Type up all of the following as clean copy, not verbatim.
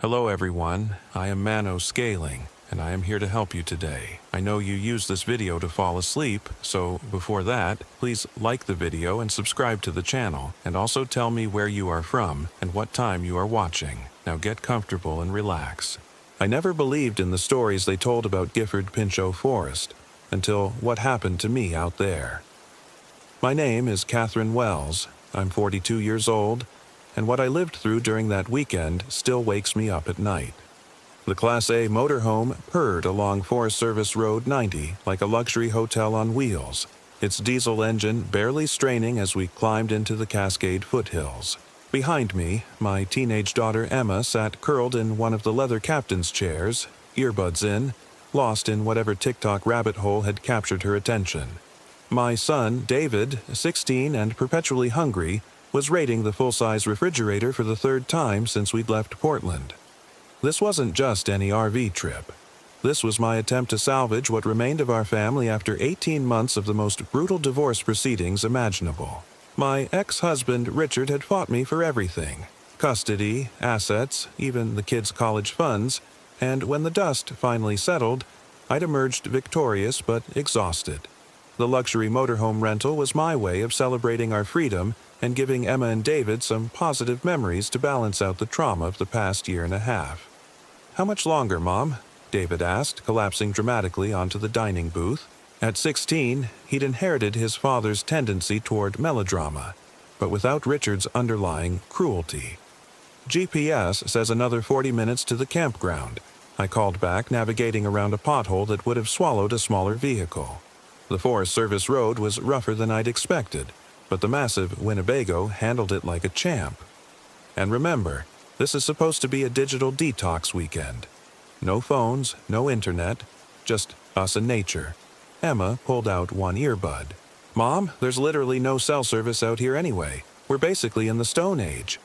Hello everyone, I am Mano Scaling, and I am here to help you today. I know you use this video to fall asleep, so before that, please like the video and subscribe to the channel, and also tell me where you are from and what time you are watching. Now get comfortable and relax. I never believed in the stories they told about Gifford Pinchot Forest, until what happened to me out there. My name is Catherine Wells, I'm 42 years old, and what I lived through during that weekend still wakes me up at night. The Class A motorhome purred along Forest Service Road 90 like a luxury hotel on wheels, its diesel engine barely straining as we climbed into the Cascade foothills. Behind me, my teenage daughter Emma sat curled in one of the leather captain's chairs, earbuds in, lost in whatever TikTok rabbit hole had captured her attention. My son, David, 16 and perpetually hungry, was raiding the full-size refrigerator for the third time since we'd left Portland. This wasn't just any RV trip. This was my attempt to salvage what remained of our family after 18 months of the most brutal divorce proceedings imaginable. My ex-husband, Richard, had fought me for everything. Custody, assets, even the kids' college funds, and when the dust finally settled, I'd emerged victorious but exhausted. The luxury motorhome rental was my way of celebrating our freedom and giving Emma and David some positive memories to balance out the trauma of the past year and a half. "How much longer, Mom?" David asked, collapsing dramatically onto the dining booth. At 16, he'd inherited his father's tendency toward melodrama, but without Richard's underlying cruelty. "GPS says another 40 minutes to the campground," I called back, navigating around a pothole that would have swallowed a smaller vehicle. The Forest Service road was rougher than I'd expected, but the massive Winnebago handled it like a champ. And remember, this is supposed to be a digital detox weekend. No phones, no internet, just us and nature. Emma pulled out one earbud. "Mom, there's literally no cell service out here anyway. We're basically in the Stone Age."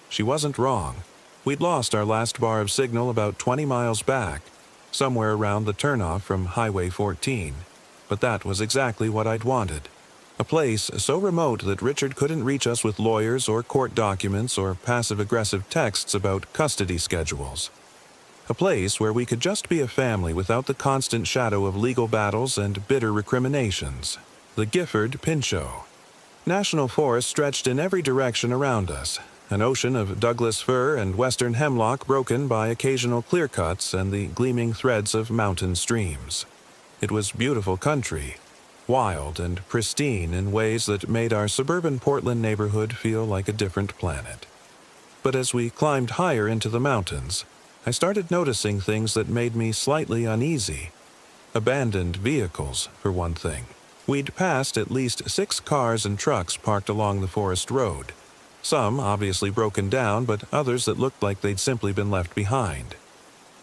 She wasn't wrong. We'd lost our last bar of signal about 20 miles back, somewhere around the turnoff from Highway 14. But that was exactly what I'd wanted. A place so remote that Richard couldn't reach us with lawyers or court documents or passive-aggressive texts about custody schedules. A place where we could just be a family without the constant shadow of legal battles and bitter recriminations. The Gifford Pinchot. National Forest stretched in every direction around us, an ocean of Douglas fir and western hemlock broken by occasional clear-cuts and the gleaming threads of mountain streams. It was beautiful country, wild and pristine in ways that made our suburban Portland neighborhood feel like a different planet. But as we climbed higher into the mountains, I started noticing things that made me slightly uneasy. Abandoned vehicles, for one thing. We'd passed at least 6 cars and trucks parked along the forest road. Some obviously broken down, but others that looked like they'd simply been left behind.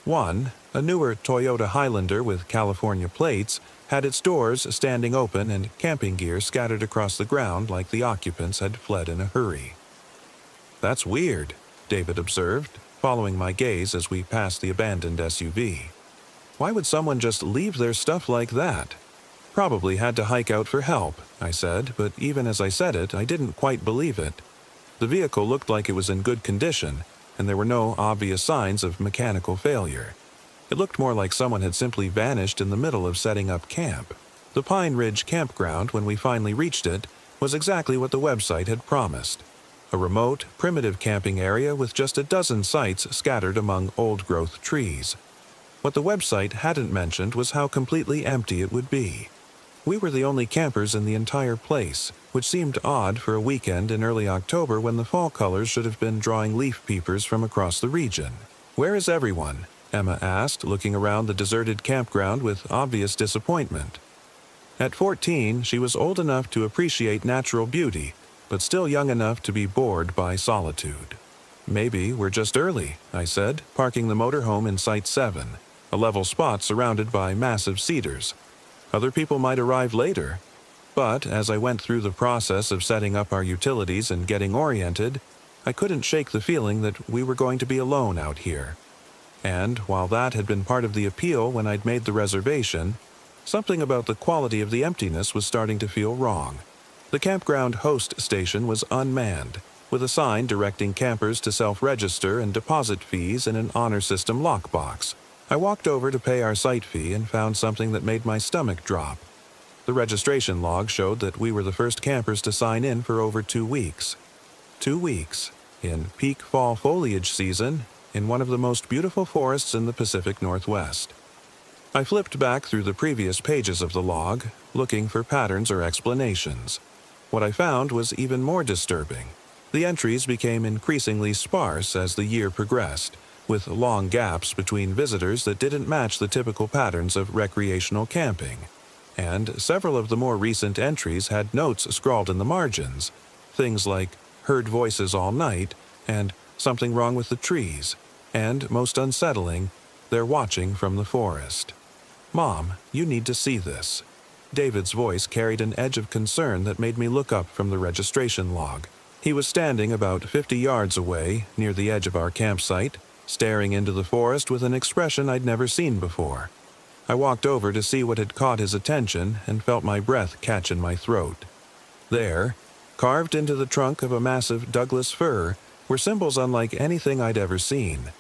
One, a newer Toyota Highlander with California plates, had its doors standing open and camping gear scattered across the ground like the occupants had fled in a hurry. "That's weird," David observed, following my gaze as we passed the abandoned SUV. "Why would someone just leave their stuff like that?" "Probably had to hike out for help," I said, but even as I said it, I didn't quite believe it. The vehicle looked like it was in good condition, and there were no obvious signs of mechanical failure. It looked more like someone had simply vanished in the middle of setting up camp. The Pine Ridge campground, when we finally reached it, was exactly what the website had promised. A remote, primitive camping area with just a dozen sites scattered among old-growth trees. What the website hadn't mentioned was how completely empty it would be. We were the only campers in the entire place, which seemed odd for a weekend in early October when the fall colors should have been drawing leaf peepers from across the region. "Where is everyone?" Emma asked, looking around the deserted campground with obvious disappointment. At 14, she was old enough to appreciate natural beauty, but still young enough to be bored by solitude. "Maybe we're just early," I said, parking the motorhome in Site 7, a level spot surrounded by massive cedars. "Other people might arrive later." But as I went through the process of setting up our utilities and getting oriented, I couldn't shake the feeling that we were going to be alone out here. And while that had been part of the appeal when I'd made the reservation, something about the quality of the emptiness was starting to feel wrong. The campground host station was unmanned, with a sign directing campers to self-register and deposit fees in an honor system lockbox. I walked over to pay our site fee and found something that made my stomach drop. The registration log showed that we were the first campers to sign in for over 2 weeks. 2 weeks, in peak fall foliage season, in one of the most beautiful forests in the Pacific Northwest. I flipped back through the previous pages of the log, looking for patterns or explanations. What I found was even more disturbing. The entries became increasingly sparse as the year progressed, with long gaps between visitors that didn't match the typical patterns of recreational camping. And several of the more recent entries had notes scrawled in the margins, things like "heard voices all night" and "something wrong with the trees," and, most unsettling, "they're watching from the forest." "Mom, you need to see this." David's voice carried an edge of concern that made me look up from the registration log. He was standing about 50 yards away, near the edge of our campsite, staring into the forest with an expression I'd never seen before. I walked over to see what had caught his attention and felt my breath catch in my throat. There, carved into the trunk of a massive Douglas fir, were symbols unlike anything I'd ever seen.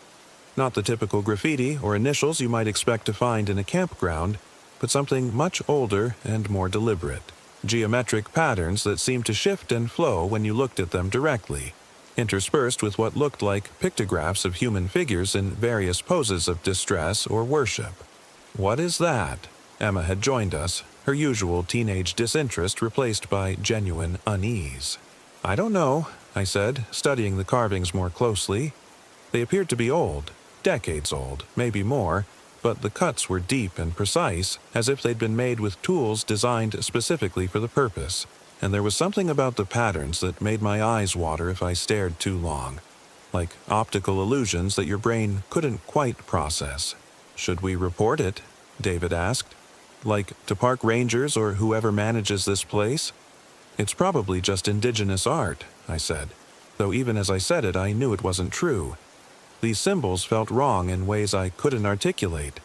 Not the typical graffiti or initials you might expect to find in a campground, but something much older and more deliberate. Geometric patterns that seemed to shift and flow when you looked at them directly, interspersed with what looked like pictographs of human figures in various poses of distress or worship. "What is that?" Emma had joined us, her usual teenage disinterest replaced by genuine unease. "I don't know," I said, studying the carvings more closely. They appeared to be old, decades old, maybe more, but the cuts were deep and precise, as if they'd been made with tools designed specifically for the purpose. And there was something about the patterns that made my eyes water if I stared too long, like optical illusions that your brain couldn't quite process. "Should we report it?" David asked. "Like to park rangers or whoever manages this place?" "It's probably just indigenous art," I said, though even as I said it I knew it wasn't true. These symbols felt wrong in ways I couldn't articulate,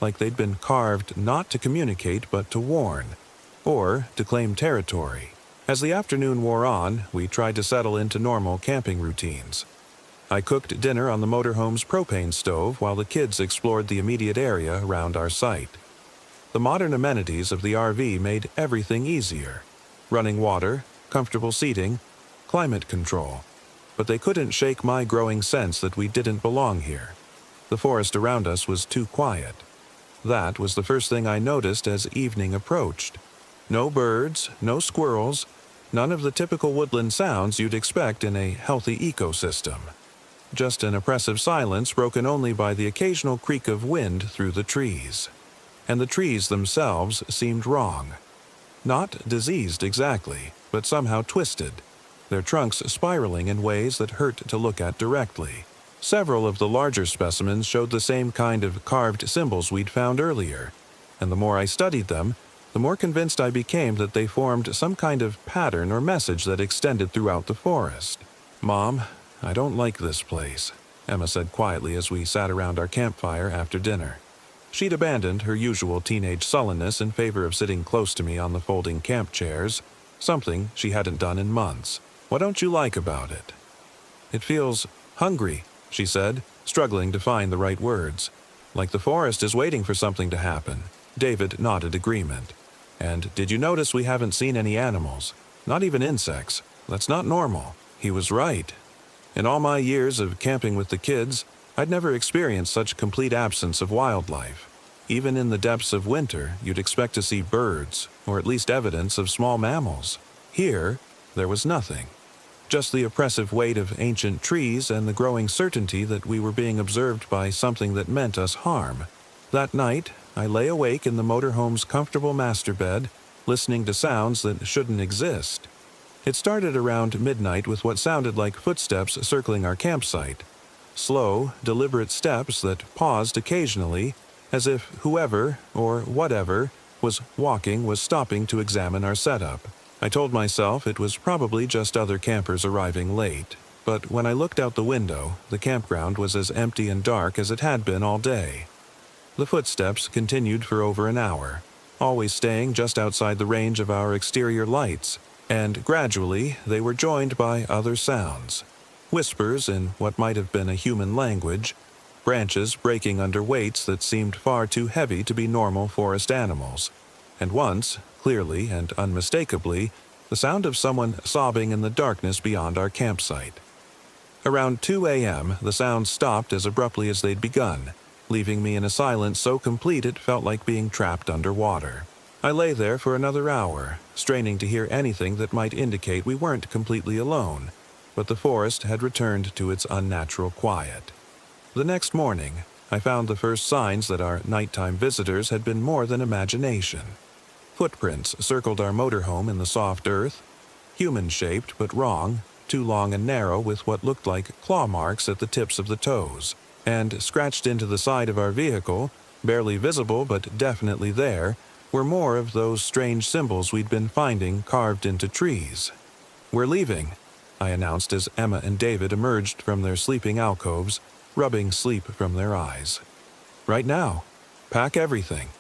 like they'd been carved not to communicate but to warn, or to claim territory. As the afternoon wore on, we tried to settle into normal camping routines. I cooked dinner on the motorhome's propane stove while the kids explored the immediate area around our site. The modern amenities of the RV made everything easier. Running water, comfortable seating, climate control. But they couldn't shake my growing sense that we didn't belong here. The forest around us was too quiet. That was the first thing I noticed as evening approached. No birds, no squirrels, none of the typical woodland sounds you'd expect in a healthy ecosystem. Just an oppressive silence broken only by the occasional creak of wind through the trees. And the trees themselves seemed wrong. Not diseased exactly, but somehow twisted, their trunks spiraling in ways that hurt to look at directly. Several of the larger specimens showed the same kind of carved symbols we'd found earlier, and the more I studied them, the more convinced I became that they formed some kind of pattern or message that extended throughout the forest. "Mom, I don't like this place," Emma said quietly as we sat around our campfire after dinner. She'd abandoned her usual teenage sullenness in favor of sitting close to me on the folding camp chairs, something she hadn't done in months. "What don't you like about it?" "It feels hungry," she said, struggling to find the right words. "Like the forest is waiting for something to happen." David nodded agreement. "And did you notice we haven't seen any animals? Not even insects. That's not normal." He was right. In all my years of camping with the kids, I'd never experienced such complete absence of wildlife. Even in the depths of winter, you'd expect to see birds, or at least evidence of small mammals. Here, there was nothing. Just the oppressive weight of ancient trees and the growing certainty that we were being observed by something that meant us harm. That night, I lay awake in the motorhome's comfortable master bed, listening to sounds that shouldn't exist. It started around midnight with what sounded like footsteps circling our campsite. Slow, deliberate steps that paused occasionally, as if whoever, or whatever, was walking was stopping to examine our setup. I told myself it was probably just other campers arriving late, but when I looked out the window, the campground was as empty and dark as it had been all day. The footsteps continued for over an hour, always staying just outside the range of our exterior lights, And gradually they were joined by other sounds. Whispers in what might have been a human language, branches breaking under weights that seemed far too heavy to be normal forest animals, and once, clearly and unmistakably, the sound of someone sobbing in the darkness beyond our campsite. Around 2 a.m., the sounds stopped as abruptly as they'd begun, leaving me in a silence so complete it felt like being trapped underwater. I lay there for another hour, straining to hear anything that might indicate we weren't completely alone, but the forest had returned to its unnatural quiet. The next morning, I found the first signs that our nighttime visitors had been more than imagination. Footprints circled our motorhome in the soft earth, human-shaped but wrong, too long and narrow with what looked like claw marks at the tips of the toes, and scratched into the side of our vehicle, barely visible but definitely there, were more of those strange symbols we'd been finding carved into trees. "We're leaving," I announced as Emma and David emerged from their sleeping alcoves, rubbing sleep from their eyes. "Right now. Pack everything."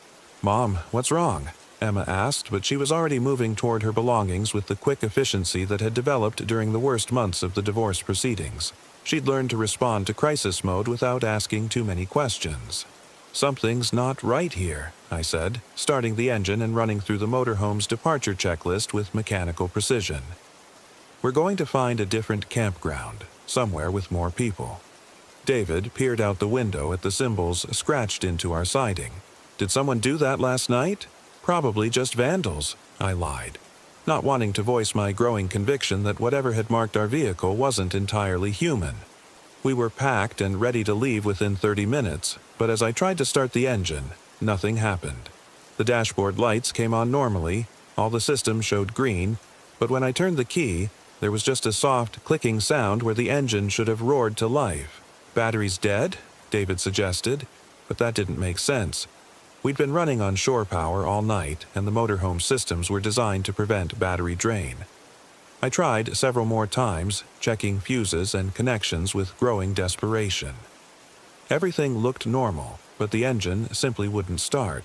"Mom, what's wrong?" Emma asked, but she was already moving toward her belongings with the quick efficiency that had developed during the worst months of the divorce proceedings. She'd learned to respond to crisis mode without asking too many questions. "Something's not right here," I said, starting the engine and running through the motorhome's departure checklist with mechanical precision. "We're going to find a different campground, somewhere with more people." David peered out the window at the symbols scratched into our siding. "Did someone do that last night?" "Probably just vandals," I lied, not wanting to voice my growing conviction that whatever had marked our vehicle wasn't entirely human. We were packed and ready to leave within 30 minutes, but as I tried to start the engine, nothing happened. The dashboard lights came on normally, all the systems showed green, but when I turned the key, there was just a soft, clicking sound where the engine should have roared to life. "Battery's dead?" David suggested, but that didn't make sense. We'd been running on shore power all night, and the motorhome systems were designed to prevent battery drain. I tried several more times, checking fuses and connections with growing desperation. Everything looked normal, but the engine simply wouldn't start.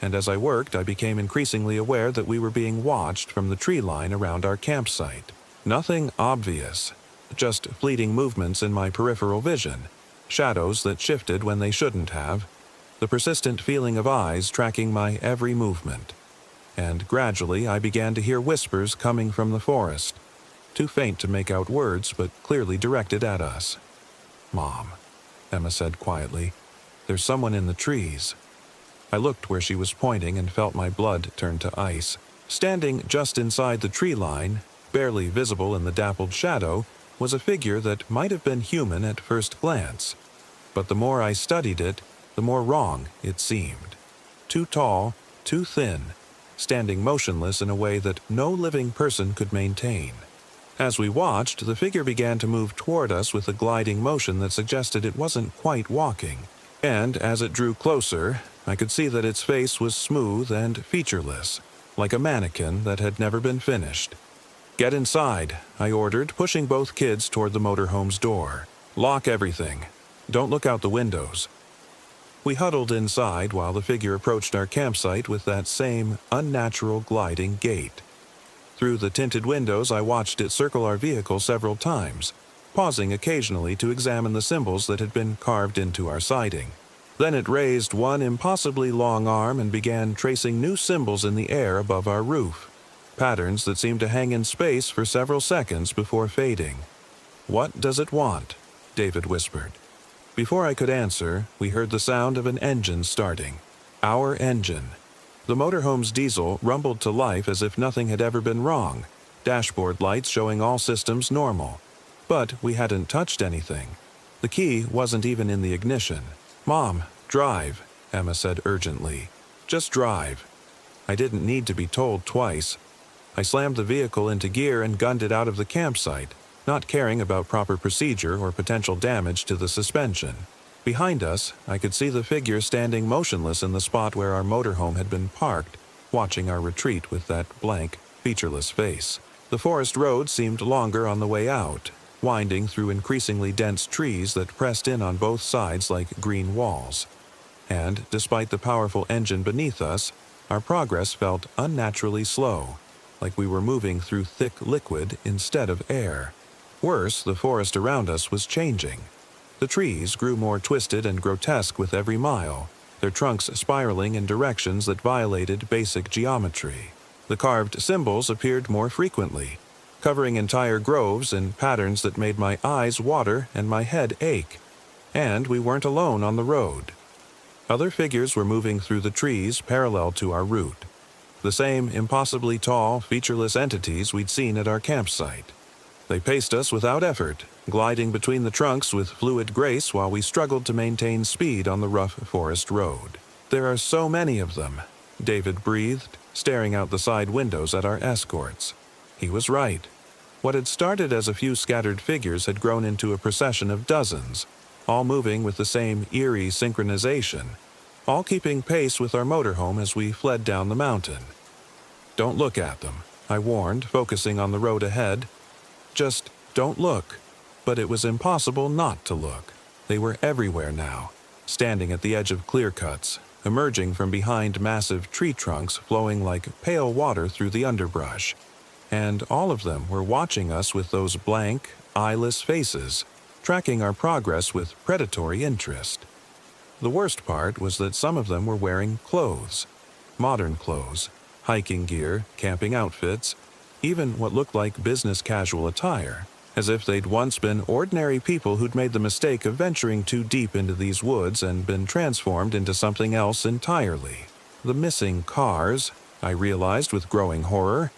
And as I worked, I became increasingly aware that we were being watched from the tree line around our campsite. Nothing obvious, just fleeting movements in my peripheral vision, shadows that shifted when they shouldn't have, the persistent feeling of eyes tracking my every movement. And gradually I began to hear whispers coming from the forest, too faint to make out words but clearly directed at us. "Mom," Emma said quietly, "there's someone in the trees." I looked where she was pointing and felt my blood turn to ice. Standing just inside the tree line, barely visible in the dappled shadow, was a figure that might have been human at first glance. But the more I studied it, the more wrong it seemed. Too tall, too thin, standing motionless in a way that no living person could maintain. As we watched, the figure began to move toward us with a gliding motion that suggested it wasn't quite walking. And as it drew closer, I could see that its face was smooth and featureless, like a mannequin that had never been finished. "Get inside," I ordered, pushing both kids toward the motorhome's door. "Lock everything. Don't look out the windows." We huddled inside while the figure approached our campsite with that same unnatural gliding gait. Through the tinted windows, I watched it circle our vehicle several times, pausing occasionally to examine the symbols that had been carved into our siding. Then it raised one impossibly long arm and began tracing new symbols in the air above our roof, patterns that seemed to hang in space for several seconds before fading. "What does it want?" David whispered. Before I could answer, we heard the sound of an engine starting. Our engine. The motorhome's diesel rumbled to life as if nothing had ever been wrong, dashboard lights showing all systems normal. But we hadn't touched anything. The key wasn't even in the ignition. "Mom, drive," Emma said urgently. "Just drive." I didn't need to be told twice. I slammed the vehicle into gear and gunned it out of the campsite, not caring about proper procedure or potential damage to the suspension. Behind us, I could see the figure standing motionless in the spot where our motorhome had been parked, watching our retreat with that blank, featureless face. The forest road seemed longer on the way out, winding through increasingly dense trees that pressed in on both sides like green walls. And, despite the powerful engine beneath us, our progress felt unnaturally slow. like we were moving through thick liquid instead of air. Worse, the forest around us was changing. The trees grew more twisted and grotesque with every mile, their trunks spiraling in directions that violated basic geometry. The carved symbols appeared more frequently, covering entire groves in patterns that made my eyes water and my head ache. And we weren't alone on the road. Other figures were moving through the trees parallel to our route. The same impossibly tall, featureless entities we'd seen at our campsite. They paced us without effort, gliding between the trunks with fluid grace while we struggled to maintain speed on the rough forest road. "There are so many of them," David breathed, staring out the side windows at our escorts. He was right. What had started as a few scattered figures had grown into a procession of dozens, all moving with the same eerie synchronization, all keeping pace with our motorhome as we fled down the mountain. "Don't look at them," I warned, focusing on the road ahead. "Just don't look." But it was impossible not to look. They were everywhere now, standing at the edge of clear cuts, emerging from behind massive tree trunks flowing like pale water through the underbrush. And all of them were watching us with those blank, eyeless faces, tracking our progress with predatory interest. The worst part was that some of them were wearing clothes. Modern clothes, hiking gear, camping outfits, even what looked like business casual attire, as if they'd once been ordinary people who'd made the mistake of venturing too deep into these woods and been transformed into something else entirely. The missing cars, I realized with growing horror.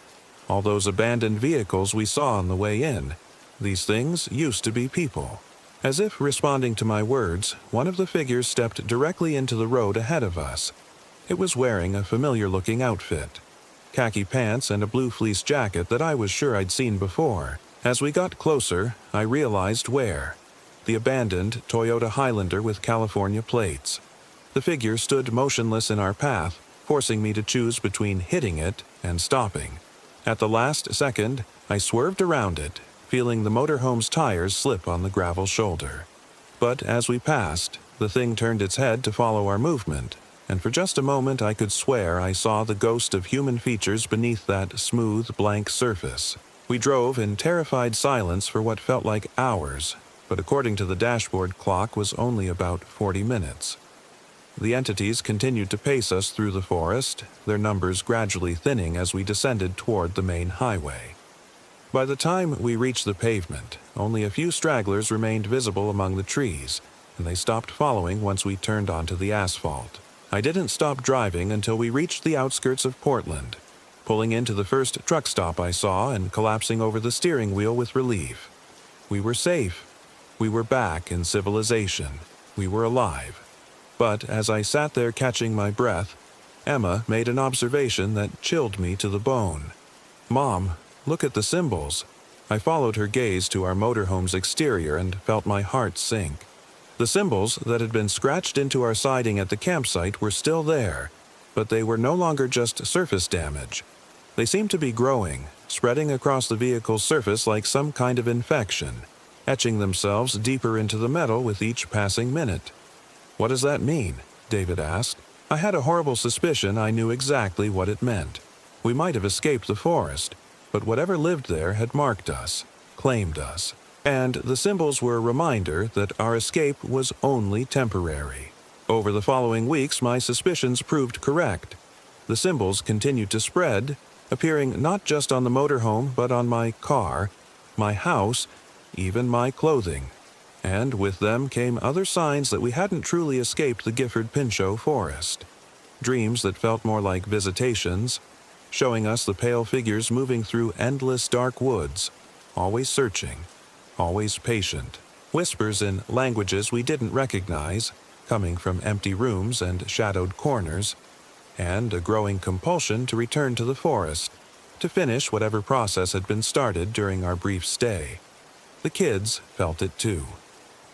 All those abandoned vehicles we saw on the way in. These things used to be people. As if responding to my words, one of the figures stepped directly into the road ahead of us. It was wearing a familiar-looking outfit. Khaki pants and a blue fleece jacket that I was sure I'd seen before. As we got closer, I realized where. The abandoned Toyota Highlander with California plates. The figure stood motionless in our path, forcing me to choose between hitting it and stopping. At the last second, I swerved around it, feeling the motorhome's tires slip on the gravel shoulder. But as we passed, the thing turned its head to follow our movement, and for just a moment I could swear I saw the ghost of human features beneath that smooth, blank surface. We drove in terrified silence for what felt like hours, but according to the dashboard clock was only about 40 minutes. The entities continued to pace us through the forest, their numbers gradually thinning as we descended toward the main highway. By the time we reached the pavement, only a few stragglers remained visible among the trees, and they stopped following once we turned onto the asphalt. I didn't stop driving until we reached the outskirts of Portland, pulling into the first truck stop I saw and collapsing over the steering wheel with relief. We were safe. We were back in civilization. We were alive. But as I sat there catching my breath, Emma made an observation that chilled me to the bone. "Mom, look at the symbols." I followed her gaze to our motorhome's exterior and felt my heart sink. The symbols that had been scratched into our siding at the campsite were still there, but they were no longer just surface damage. They seemed to be growing, spreading across the vehicle's surface like some kind of infection, etching themselves deeper into the metal with each passing minute. "What does that mean?" David asked. I had a horrible suspicion I knew exactly what it meant. We might have escaped the forest, but whatever lived there had marked us, claimed us. And the symbols were a reminder that our escape was only temporary. Over the following weeks, my suspicions proved correct. The symbols continued to spread, appearing not just on the motorhome but on my car, my house, even my clothing. And with them came other signs that we hadn't truly escaped the Gifford-Pinchot forest. Dreams that felt more like visitations, showing us the pale figures moving through endless dark woods, always searching, always patient. Whispers in languages we didn't recognize, coming from empty rooms and shadowed corners, and a growing compulsion to return to the forest, to finish whatever process had been started during our brief stay. The kids felt it too.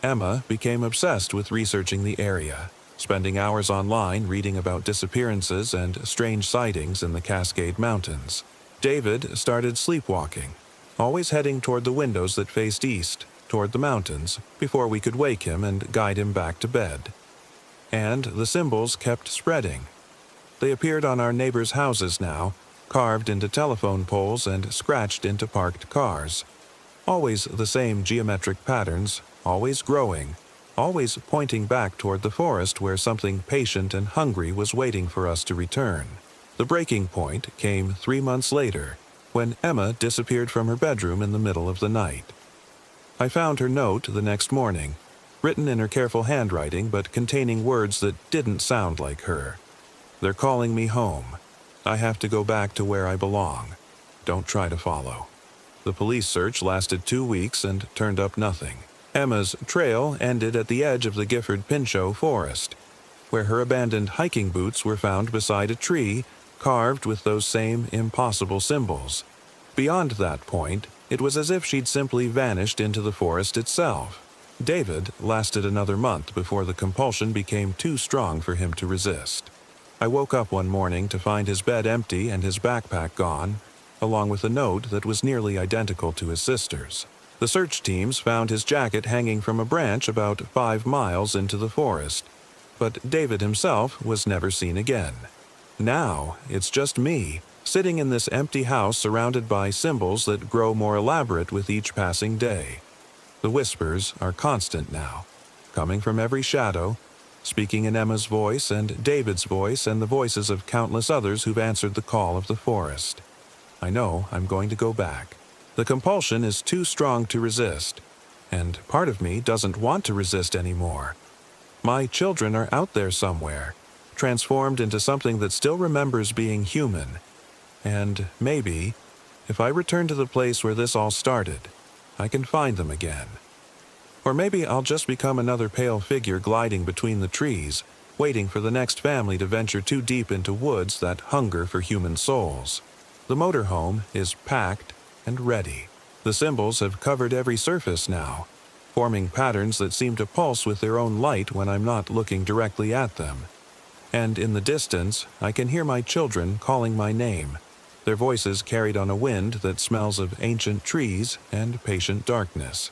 Emma became obsessed with researching the area, spending hours online reading about disappearances and strange sightings in the Cascade Mountains. David started sleepwalking, always heading toward the windows that faced east, toward the mountains, before we could wake him and guide him back to bed. And the symbols kept spreading. They appeared on our neighbors' houses now, carved into telephone poles and scratched into parked cars. Always the same geometric patterns, always growing, always pointing back toward the forest where something patient and hungry was waiting for us to return. The breaking point came 3 months later, when Emma disappeared from her bedroom in the middle of the night. I found her note the next morning, written in her careful handwriting but containing words that didn't sound like her. "They're calling me home. I have to go back to where I belong. Don't try to follow." The police search lasted 2 weeks and turned up nothing. Emma's trail ended at the edge of the Gifford-Pinchot forest, where her abandoned hiking boots were found beside a tree carved with those same impossible symbols. Beyond that point, it was as if she'd simply vanished into the forest itself. David lasted another month before the compulsion became too strong for him to resist. I woke up one morning to find his bed empty and his backpack gone, along with a note that was nearly identical to his sister's. The search teams found his jacket hanging from a branch about 5 miles into the forest, but David himself was never seen again. Now, it's just me, sitting in this empty house surrounded by symbols that grow more elaborate with each passing day. The whispers are constant now, coming from every shadow, speaking in Emma's voice and David's voice and the voices of countless others who've answered the call of the forest. I know I'm going to go back. The compulsion is too strong to resist, and part of me doesn't want to resist anymore. My children are out there somewhere, transformed into something that still remembers being human. And maybe, if I return to the place where this all started, I can find them again. Or maybe I'll just become another pale figure gliding between the trees, waiting for the next family to venture too deep into woods that hunger for human souls. The motorhome is packed and ready. The symbols have covered every surface now, forming patterns that seem to pulse with their own light when I'm not looking directly at them. And in the distance, I can hear my children calling my name, their voices carried on a wind that smells of ancient trees and patient darkness.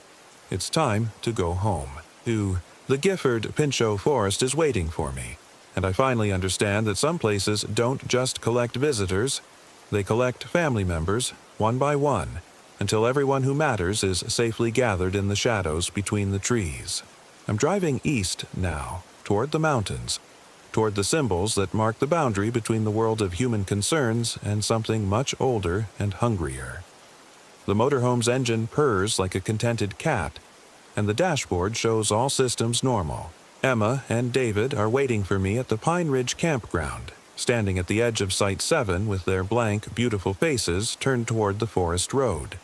It's time to go home. The Gifford-Pinchot forest is waiting for me, and I finally understand that some places don't just collect visitors, they collect family members, one by one, until everyone who matters is safely gathered in the shadows between the trees. I'm driving east now, toward the mountains, toward the symbols that mark the boundary between the world of human concerns and something much older and hungrier. The motorhome's engine purrs like a contented cat, and the dashboard shows all systems normal. Emma and David are waiting for me at the Pine Ridge campground, standing at the edge of Site 7 with their blank, beautiful faces turned toward the forest road.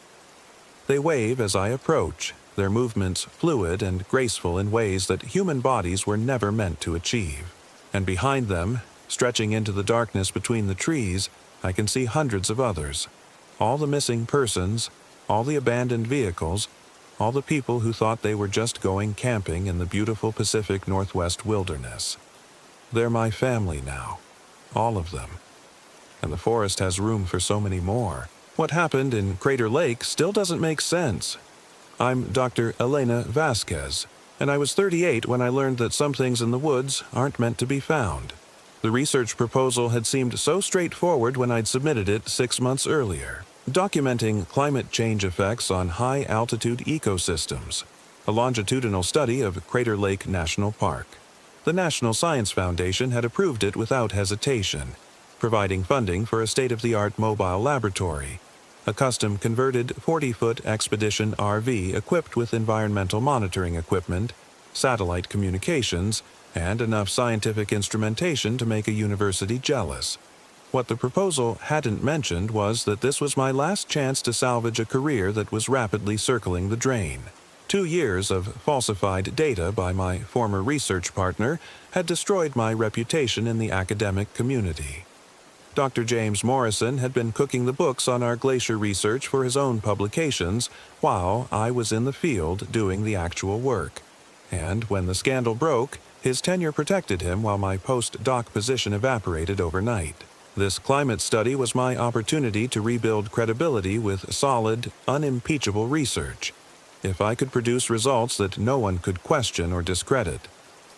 They wave as I approach, their movements fluid and graceful in ways that human bodies were never meant to achieve. And behind them, stretching into the darkness between the trees, I can see hundreds of others. All the missing persons, all the abandoned vehicles, all the people who thought they were just going camping in the beautiful Pacific Northwest wilderness. They're my family now, all of them. And the forest has room for so many more. What happened in Crater Lake still doesn't make sense. I'm Dr. Elena Vasquez, and I was 38 when I learned that some things in the woods aren't meant to be found. The research proposal had seemed so straightforward when I'd submitted it 6 months earlier, documenting climate change effects on high-altitude ecosystems, a longitudinal study of Crater Lake National Park. The National Science Foundation had approved it without hesitation, providing funding for a state-of-the-art mobile laboratory, a custom-converted 40-foot expedition RV equipped with environmental monitoring equipment, satellite communications, and enough scientific instrumentation to make a university jealous. What the proposal hadn't mentioned was that this was my last chance to salvage a career that was rapidly circling the drain. 2 years of falsified data by my former research partner had destroyed my reputation in the academic community. Dr. James Morrison had been cooking the books on our glacier research for his own publications while I was in the field doing the actual work. And when the scandal broke, his tenure protected him while my post-doc position evaporated overnight. This climate study was my opportunity to rebuild credibility with solid, unimpeachable research, if I could produce results that no one could question or discredit.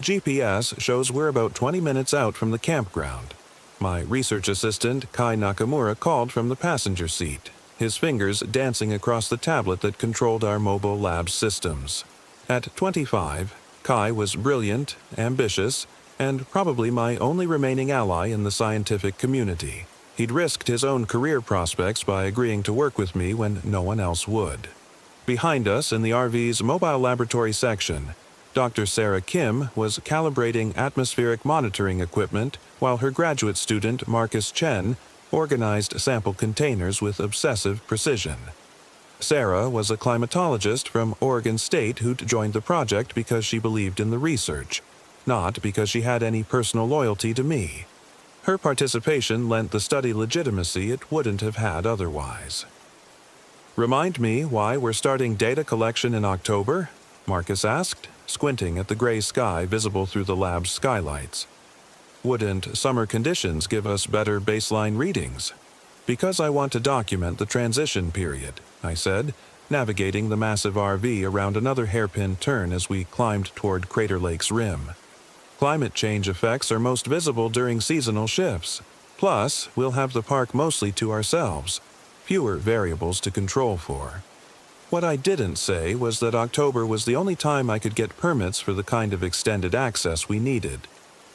GPS shows we're about 20 minutes out from the campground. My research assistant, Kai Nakamura, called from the passenger seat, his fingers dancing across the tablet that controlled our mobile lab's systems. At 25, Kai was brilliant, ambitious, and probably my only remaining ally in the scientific community. He'd risked his own career prospects by agreeing to work with me when no one else would. Behind us, in the RV's mobile laboratory section, Dr. Sarah Kim was calibrating atmospheric monitoring equipment while her graduate student, Marcus Chen, organized sample containers with obsessive precision. Sarah was a climatologist from Oregon State who'd joined the project because she believed in the research, not because she had any personal loyalty to me. Her participation lent the study legitimacy it wouldn't have had otherwise. "Remind me why we're starting data collection in October?" Marcus asked, squinting at the gray sky visible through the lab's skylights. "Wouldn't summer conditions give us better baseline readings?" "Because I want to document the transition period," I said, navigating the massive RV around another hairpin turn as we climbed toward Crater Lake's rim. "Climate change effects are most visible during seasonal shifts. Plus, we'll have the park mostly to ourselves, fewer variables to control for." What I didn't say was that October was the only time I could get permits for the kind of extended access we needed.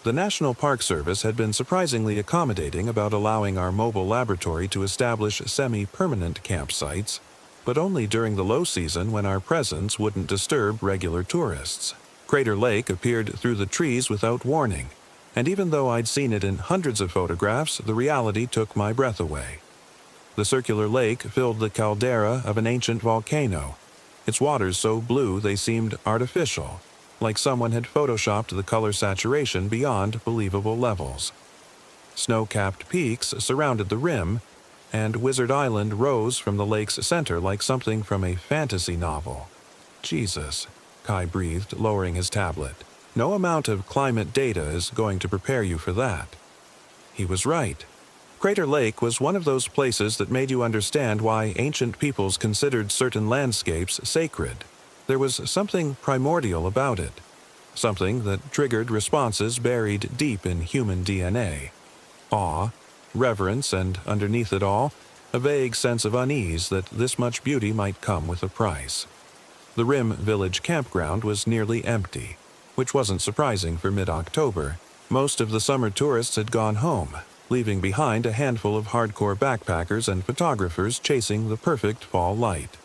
The National Park Service had been surprisingly accommodating about allowing our mobile laboratory to establish semi-permanent campsites, but only during the low season when our presence wouldn't disturb regular tourists. Crater Lake appeared through the trees without warning, and even though I'd seen it in hundreds of photographs, the reality took my breath away. The circular lake filled the caldera of an ancient volcano, its waters so blue they seemed artificial, like someone had photoshopped the color saturation beyond believable levels. Snow-capped peaks surrounded the rim, and Wizard Island rose from the lake's center like something from a fantasy novel. "Jesus," Kai breathed, lowering his tablet. "No amount of climate data is going to prepare you for that." He was right. Crater Lake was one of those places that made you understand why ancient peoples considered certain landscapes sacred. There was something primordial about it, something that triggered responses buried deep in human DNA. Awe, reverence, and underneath it all, a vague sense of unease that this much beauty might come with a price. The Rim Village campground was nearly empty, which wasn't surprising for mid-October. Most of the summer tourists had gone home, leaving behind a handful of hardcore backpackers and photographers chasing the perfect fall light.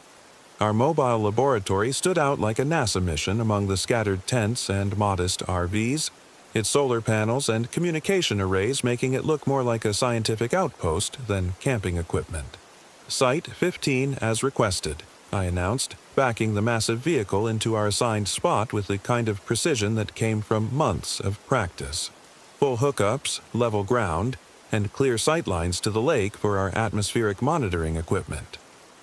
Our mobile laboratory stood out like a NASA mission among the scattered tents and modest RVs, its solar panels and communication arrays making it look more like a scientific outpost than camping equipment. "Site 15 as requested," I announced, backing the massive vehicle into our assigned spot with the kind of precision that came from months of practice. Full hookups, level ground, and clear sightlines to the lake for our atmospheric monitoring equipment.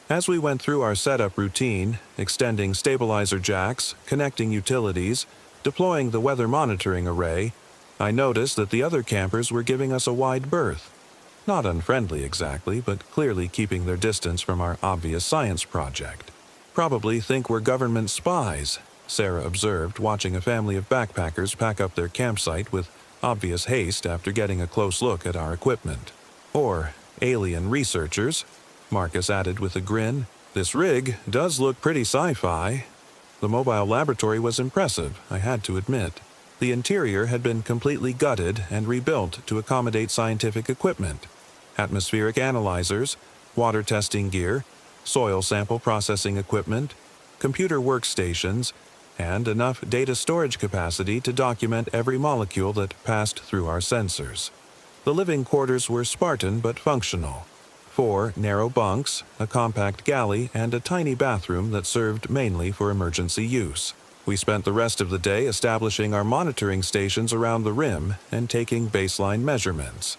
As we went through our setup routine, extending stabilizer jacks, connecting utilities, deploying the weather monitoring array, I noticed that the other campers were giving us a wide berth. Not unfriendly exactly, but clearly keeping their distance from our obvious science project. "Probably think we're government spies," Sarah observed, watching a family of backpackers pack up their campsite with obvious haste after getting a close look at our equipment. "Or alien researchers," Marcus added with a grin. "This rig does look pretty sci-fi." The mobile laboratory was impressive, I had to admit. The interior had been completely gutted and rebuilt to accommodate scientific equipment. Atmospheric analyzers, water testing gear, soil sample processing equipment, computer workstations, and enough data storage capacity to document every molecule that passed through our sensors. The living quarters were Spartan but functional. 4 narrow bunks, a compact galley, and a tiny bathroom that served mainly for emergency use. We spent the rest of the day establishing our monitoring stations around the rim and taking baseline measurements.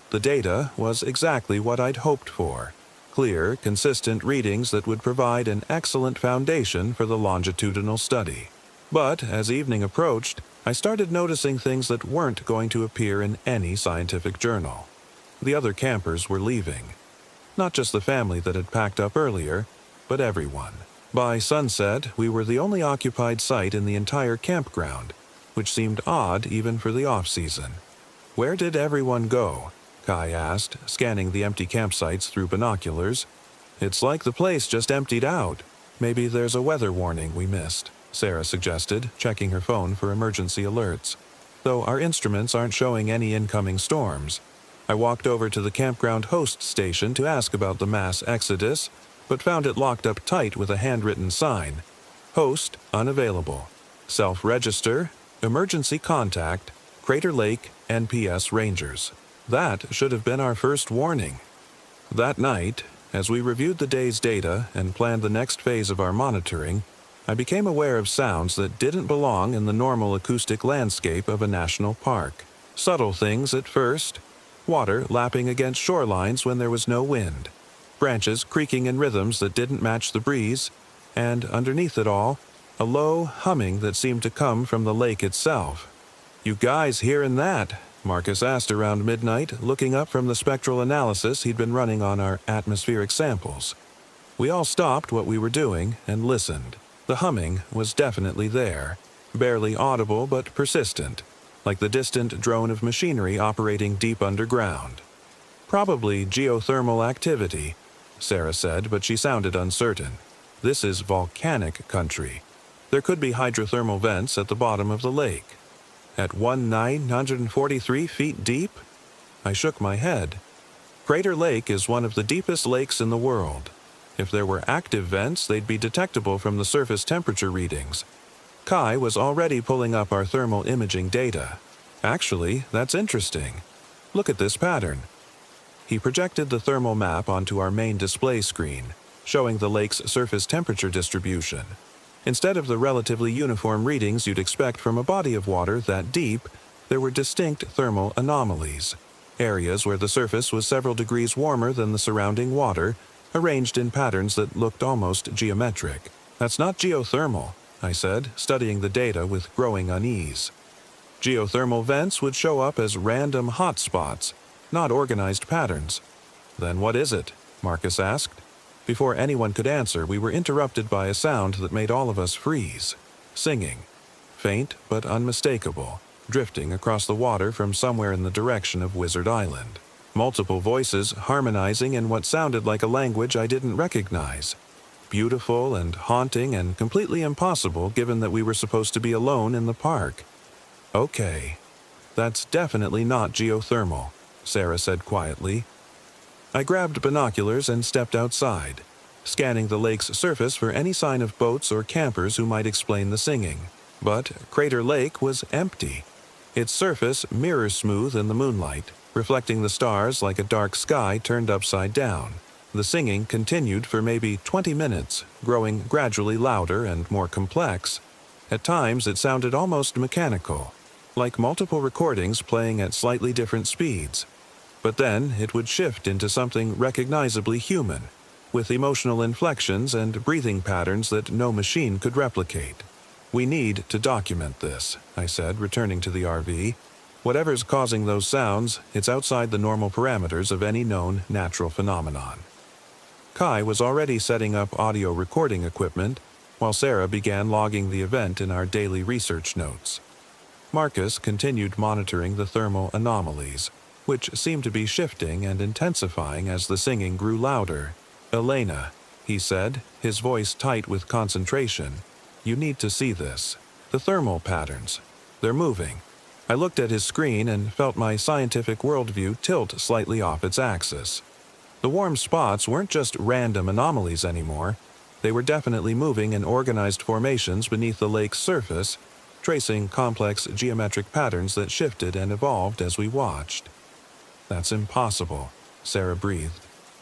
The data was exactly what I'd hoped for. Clear, consistent readings that would provide an excellent foundation for the longitudinal study. But as evening approached, I started noticing things that weren't going to appear in any scientific journal. The other campers were leaving. Not just the family that had packed up earlier, but everyone. By sunset, we were the only occupied site in the entire campground, which seemed odd even for the off-season. Where did everyone go? Kai asked, scanning the empty campsites through binoculars. It's like the place just emptied out. Maybe there's a weather warning we missed, Sarah suggested, checking her phone for emergency alerts. Though our instruments aren't showing any incoming storms. I walked over to the campground host station to ask about the mass exodus, but found it locked up tight with a handwritten sign. Host unavailable. Self-register, emergency contact, Crater Lake, NPS Rangers. That should have been our first warning. That night, as we reviewed the day's data and planned the next phase of our monitoring, I became aware of sounds that didn't belong in the normal acoustic landscape of a national park. Subtle things at first. Water lapping against shorelines when there was no wind. Branches creaking in rhythms that didn't match the breeze. And underneath it all, a low humming that seemed to come from the lake itself. "You guys hearing that?" Marcus asked around midnight, looking up from the spectral analysis he'd been running on our atmospheric samples. We all stopped what we were doing and listened. The humming was definitely there, barely audible but persistent, like the distant drone of machinery operating deep underground. "Probably geothermal activity," Sarah said, but she sounded uncertain. "This is volcanic country. There could be hydrothermal vents at the bottom of the lake." At 1,943 feet deep? I shook my head. Crater Lake is one of the deepest lakes in the world. If there were active vents, they'd be detectable from the surface temperature readings. Kai was already pulling up our thermal imaging data. "Actually, that's interesting. Look at this pattern." He projected the thermal map onto our main display screen, showing the lake's surface temperature distribution. Instead of the relatively uniform readings you'd expect from a body of water that deep, there were distinct thermal anomalies. Areas where the surface was several degrees warmer than the surrounding water, arranged in patterns that looked almost geometric. "That's not geothermal," I said, studying the data with growing unease. "Geothermal vents would show up as random hotspots, not organized patterns." "Then what is it?" Marcus asked. Before anyone could answer, we were interrupted by a sound that made all of us freeze. Singing. Faint but unmistakable, drifting across the water from somewhere in the direction of Wizard Island. Multiple voices harmonizing in what sounded like a language I didn't recognize. Beautiful and haunting and completely impossible given that we were supposed to be alone in the park. "Okay, that's definitely not geothermal," Sarah said quietly. I grabbed binoculars and stepped outside, scanning the lake's surface for any sign of boats or campers who might explain the singing. But Crater Lake was empty. Its surface mirror-smooth in the moonlight, reflecting the stars like a dark sky turned upside down. The singing continued for maybe 20 minutes, growing gradually louder and more complex. At times it sounded almost mechanical, like multiple recordings playing at slightly different speeds. But then it would shift into something recognizably human, with emotional inflections and breathing patterns that no machine could replicate. "We need to document this," I said, returning to the RV. "Whatever's causing those sounds, it's outside the normal parameters of any known natural phenomenon." Kai was already setting up audio recording equipment, while Sarah began logging the event in our daily research notes. Marcus continued monitoring the thermal anomalies, which seemed to be shifting and intensifying as the singing grew louder. "Elena," he said, his voice tight with concentration, "you need to see this. The thermal patterns. They're moving." I looked at his screen and felt my scientific worldview tilt slightly off its axis. The warm spots weren't just random anomalies anymore. They were definitely moving in organized formations beneath the lake's surface, tracing complex geometric patterns that shifted and evolved as we watched. "That's impossible," Sarah breathed.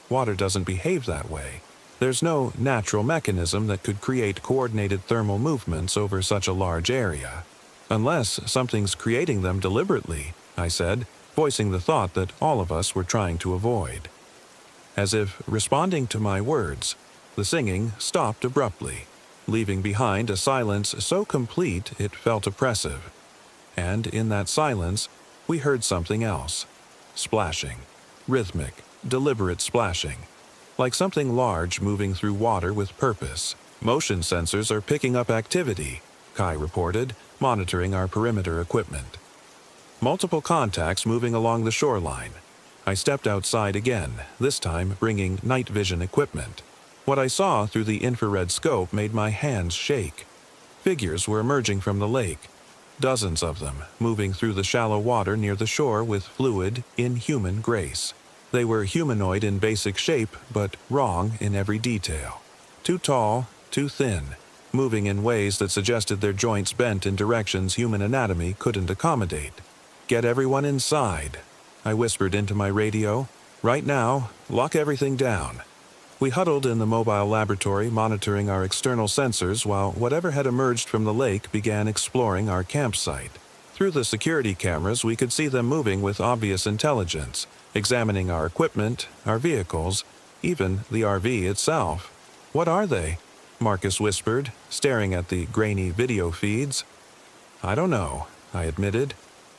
"Water doesn't behave that way. There's no natural mechanism that could create coordinated thermal movements over such a large area. Unless something's creating them deliberately," I said, voicing the thought that all of us were trying to avoid. As if responding to my words, the singing stopped abruptly, leaving behind a silence so complete it felt oppressive. And in that silence, we heard something else. Splashing. Rhythmic, deliberate splashing. Like something large moving through water with purpose. "Motion sensors are picking up activity," Kai reported, monitoring our perimeter equipment. "Multiple contacts moving along the shoreline." I stepped outside again, this time bringing night vision equipment. What I saw through the infrared scope made my hands shake. Figures were emerging from the lake, dozens of them, moving through the shallow water near the shore with fluid, inhuman grace. They were humanoid in basic shape, but wrong in every detail. Too tall, too thin, moving in ways that suggested their joints bent in directions human anatomy couldn't accommodate. "Get everyone inside," I whispered into my radio. "Right now, lock everything down." We huddled in the mobile laboratory, monitoring our external sensors while whatever had emerged from the lake began exploring our campsite. Through the security cameras, we could see them moving with obvious intelligence, examining our equipment, our vehicles, even the RV itself. "What are they?" Marcus whispered, staring at the grainy video feeds. "I don't know," I admitted,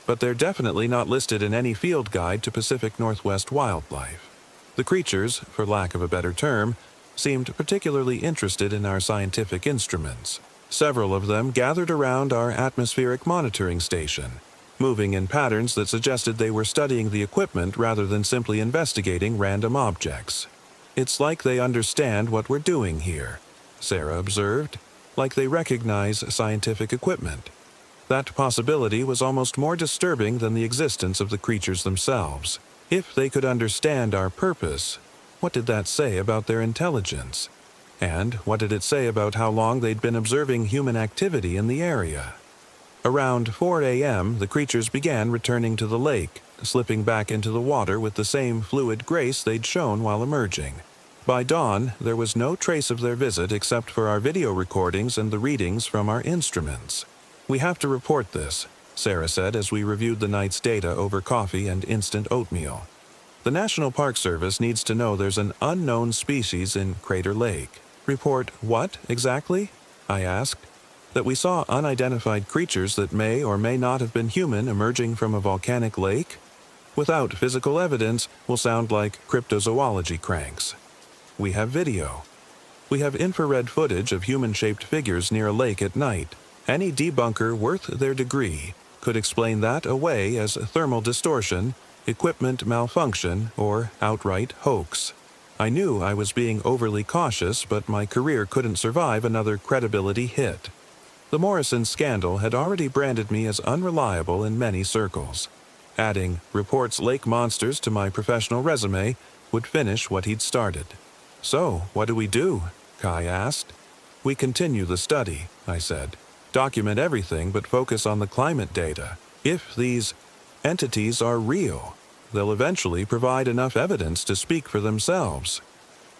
"but they're definitely not listed in any field guide to Pacific Northwest wildlife." The creatures, for lack of a better term, seemed particularly interested in our scientific instruments. Several of them gathered around our atmospheric monitoring station, moving in patterns that suggested they were studying the equipment rather than simply investigating random objects. "It's like they understand what we're doing here," Sarah observed, "like they recognize scientific equipment." That possibility was almost more disturbing than the existence of the creatures themselves. If they could understand our purpose, what did that say about their intelligence? And what did it say about how long they'd been observing human activity in the area? Around 4 a.m., the creatures began returning to the lake, slipping back into the water with the same fluid grace they'd shown while emerging. By dawn, there was no trace of their visit except for our video recordings and the readings from our instruments. "We have to report this," Sarah said as we reviewed the night's data over coffee and instant oatmeal. "The National Park Service needs to know there's an unknown species in Crater Lake." "Report what, exactly?" I asked. "That we saw unidentified creatures that may or may not have been human emerging from a volcanic lake? Without physical evidence, will sound like cryptozoology cranks." "We have video. We have infrared footage of human-shaped figures near a lake at night. Any debunker worth their degree could explain that away as thermal distortion, equipment malfunction, or outright hoax." I knew I was being overly cautious, but my career couldn't survive another credibility hit. The Morrison scandal had already branded me as unreliable in many circles. Adding "reports lake monsters" to my professional resume would finish what he'd started. "So, what do we do?" Kai asked. "We continue the study," I said. "Document everything but focus on the climate data. If these entities are real, they'll eventually provide enough evidence to speak for themselves."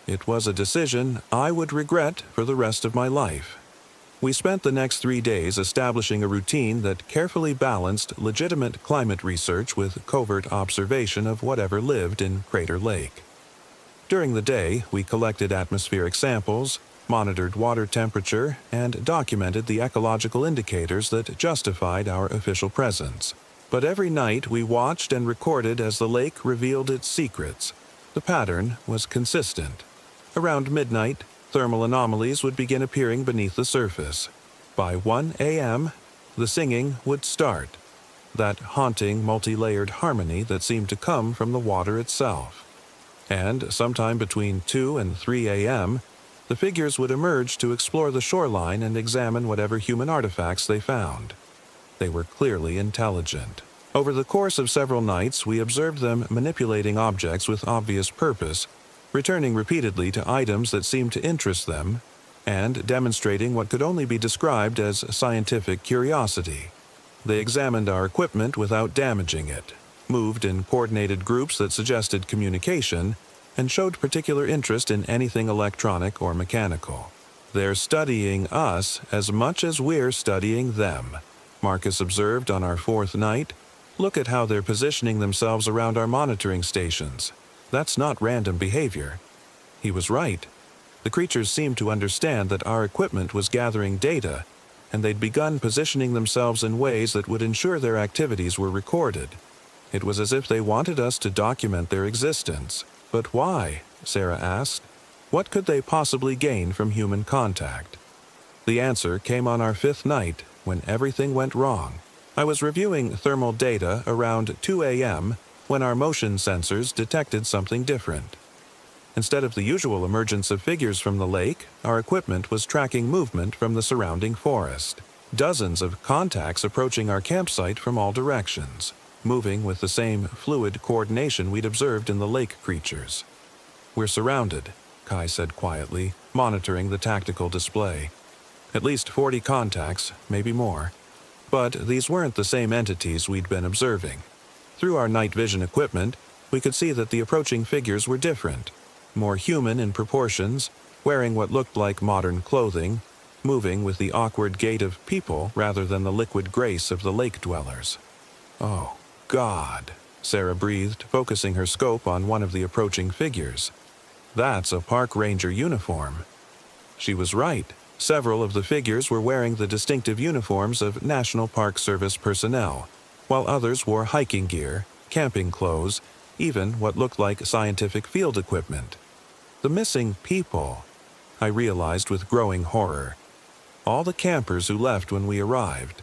It was a decision I would regret for the rest of my life. We spent the next 3 days establishing a routine that carefully balanced legitimate climate research with covert observation of whatever lived in Crater Lake. During the day, we collected atmospheric samples, monitored water temperature, and documented the ecological indicators that justified our official presence. But every night we watched and recorded as the lake revealed its secrets. The pattern was consistent. Around midnight, thermal anomalies would begin appearing beneath the surface. By 1 a.m., the singing would start, that haunting, multi-layered harmony that seemed to come from the water itself. And sometime between 2 and 3 a.m., the figures would emerge to explore the shoreline and examine whatever human artifacts they found. They were clearly intelligent. Over the course of several nights, we observed them manipulating objects with obvious purpose, returning repeatedly to items that seemed to interest them, and demonstrating what could only be described as scientific curiosity. They examined our equipment without damaging it, moved in coordinated groups that suggested communication, and showed particular interest in anything electronic or mechanical. "They're studying us as much as we're studying them," Marcus observed on our 4th night. "Look at how they're positioning themselves around our monitoring stations. That's not random behavior." He was right. The creatures seemed to understand that our equipment was gathering data, and they'd begun positioning themselves in ways that would ensure their activities were recorded. It was as if they wanted us to document their existence. "But why?" Sarah asked. "What could they possibly gain from human contact?" The answer came on our 5th night, when everything went wrong. I was reviewing thermal data around 2 a.m. when our motion sensors detected something different. Instead of the usual emergence of figures from the lake, our equipment was tracking movement from the surrounding forest. Dozens of contacts approaching our campsite from all directions, moving with the same fluid coordination we'd observed in the lake creatures. "We're surrounded," Kai said quietly, monitoring the tactical display. "At least 40 contacts, maybe more. But these weren't the same entities we'd been observing. Through our night vision equipment, we could see that the approaching figures were different, more human in proportions, wearing what looked like modern clothing, moving with the awkward gait of people rather than the liquid grace of the lake dwellers. "Oh, God," Sarah breathed, focusing her scope on one of the approaching figures. "That's a park ranger uniform." She was right. Several of the figures were wearing the distinctive uniforms of National Park Service personnel, while others wore hiking gear, camping clothes, even what looked like scientific field equipment. The missing people, I realized with growing horror. All the campers who left when we arrived.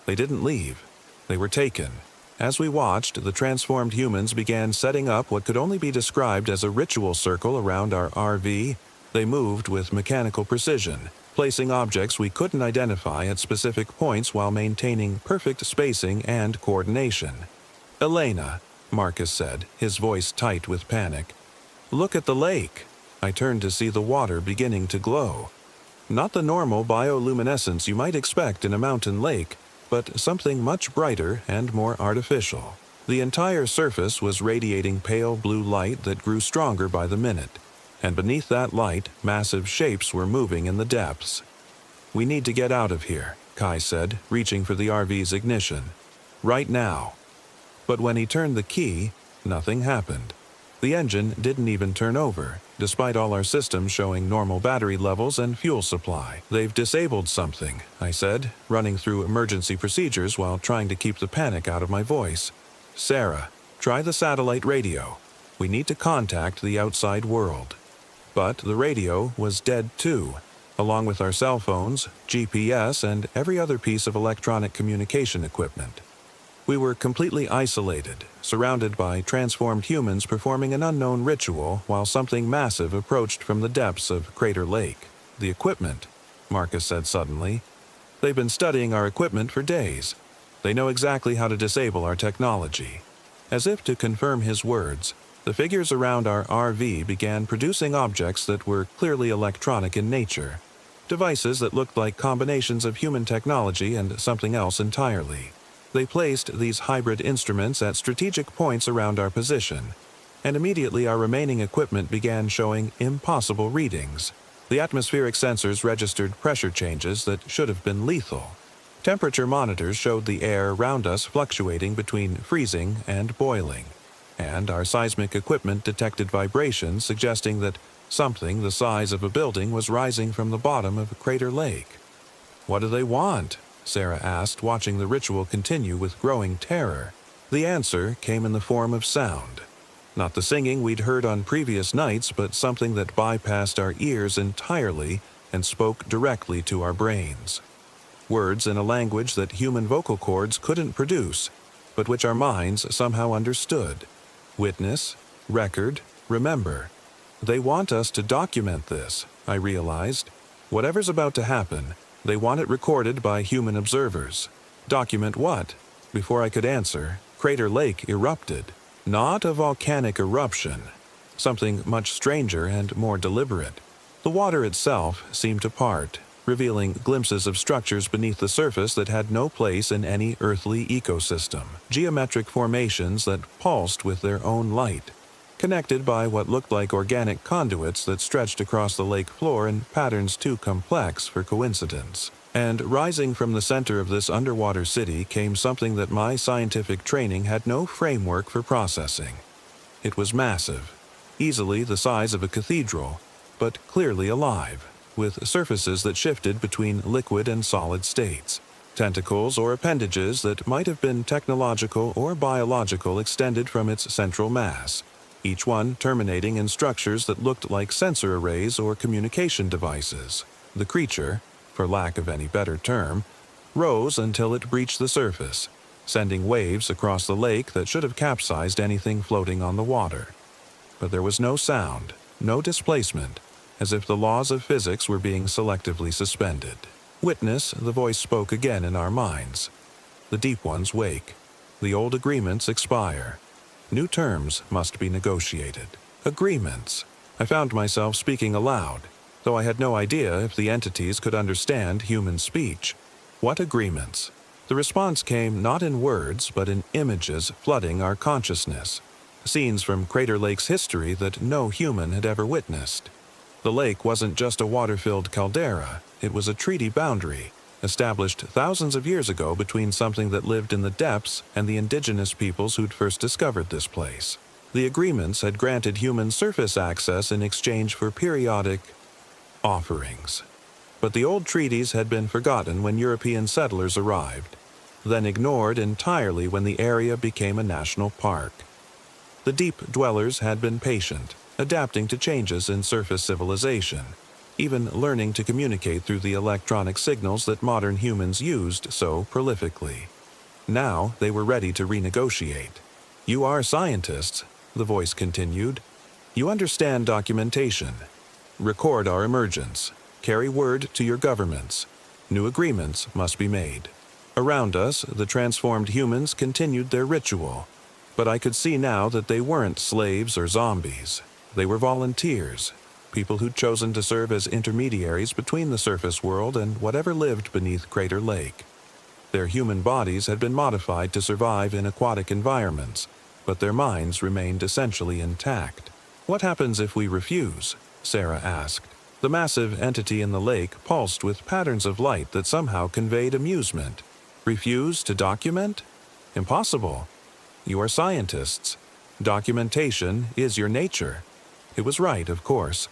They didn't leave. They were taken. As we watched, the transformed humans began setting up what could only be described as a ritual circle around our RV. They moved with mechanical precision, placing objects we couldn't identify at specific points while maintaining perfect spacing and coordination. "Elena," Marcus said, his voice tight with panic. "Look at the lake." I turned to see the water beginning to glow. Not the normal bioluminescence you might expect in a mountain lake, but something much brighter and more artificial. The entire surface was radiating pale blue light that grew stronger by the minute, and beneath that light, massive shapes were moving in the depths. "We need to get out of here," Kai said, reaching for the RV's ignition. "Right now." But when he turned the key, nothing happened. The engine didn't even turn over, despite all our systems showing normal battery levels and fuel supply. "They've disabled something," I said, running through emergency procedures while trying to keep the panic out of my voice. "Sarah, try the satellite radio. We need to contact the outside world." But the radio was dead too, along with our cell phones, GPS, and every other piece of electronic communication equipment. We were completely isolated, surrounded by transformed humans performing an unknown ritual while something massive approached from the depths of Crater Lake. "The equipment," Marcus said suddenly. "They've been studying our equipment for days. They know exactly how to disable our technology." As if to confirm his words, the figures around our RV began producing objects that were clearly electronic in nature, devices that looked like combinations of human technology and something else entirely. They placed these hybrid instruments at strategic points around our position, and immediately our remaining equipment began showing impossible readings. The atmospheric sensors registered pressure changes that should have been lethal. Temperature monitors showed the air around us fluctuating between freezing and boiling, and our seismic equipment detected vibrations suggesting that something the size of a building was rising from the bottom of Crater Lake. "What do they want?" Sarah asked, watching the ritual continue with growing terror. The answer came in the form of sound. Not the singing we'd heard on previous nights, but something that bypassed our ears entirely and spoke directly to our brains. Words in a language that human vocal cords couldn't produce, but which our minds somehow understood. Witness, record, remember. They want us to document this, I realized. Whatever's about to happen, they want it recorded by human observers. Document what? Before I could answer, Crater Lake erupted. Not a volcanic eruption. Something much stranger and more deliberate. The water itself seemed to part, revealing glimpses of structures beneath the surface that had no place in any earthly ecosystem. Geometric formations that pulsed with their own light, connected by what looked like organic conduits that stretched across the lake floor in patterns too complex for coincidence. And rising from the center of this underwater city came something that my scientific training had no framework for processing. It was massive, easily the size of a cathedral, but clearly alive, with surfaces that shifted between liquid and solid states. Tentacles or appendages that might have been technological or biological extended from its central mass, each one terminating in structures that looked like sensor arrays or communication devices. The creature, for lack of any better term, rose until it breached the surface, sending waves across the lake that should have capsized anything floating on the water. But there was no sound, no displacement, as if the laws of physics were being selectively suspended. Witness, the voice spoke again in our minds. The deep ones wake. The old agreements expire. New terms must be negotiated. Agreements. I found myself speaking aloud, though I had no idea if the entities could understand human speech. What agreements? The response came not in words, but in images flooding our consciousness. Scenes from Crater Lake's history that no human had ever witnessed. The lake wasn't just a water-filled caldera, it was a treaty boundary, established thousands of years ago between something that lived in the depths and the indigenous peoples who'd first discovered this place. The agreements had granted human surface access in exchange for periodic offerings. But the old treaties had been forgotten when European settlers arrived, then ignored entirely when the area became a national park. The deep dwellers had been patient, adapting to changes in surface civilization, even learning to communicate through the electronic signals that modern humans used so prolifically. Now they were ready to renegotiate. You are scientists, the voice continued. You understand documentation. Record our emergence. Carry word to your governments. New agreements must be made. Around us, the transformed humans continued their ritual, but I could see now that they weren't slaves or zombies. They were volunteers, people who'd chosen to serve as intermediaries between the surface world and whatever lived beneath Crater Lake. Their human bodies had been modified to survive in aquatic environments, but their minds remained essentially intact. What happens if we refuse? Sarah asked. The massive entity in the lake pulsed with patterns of light that somehow conveyed amusement. Refuse to document? Impossible. You are scientists. Documentation is your nature. It was right, of course.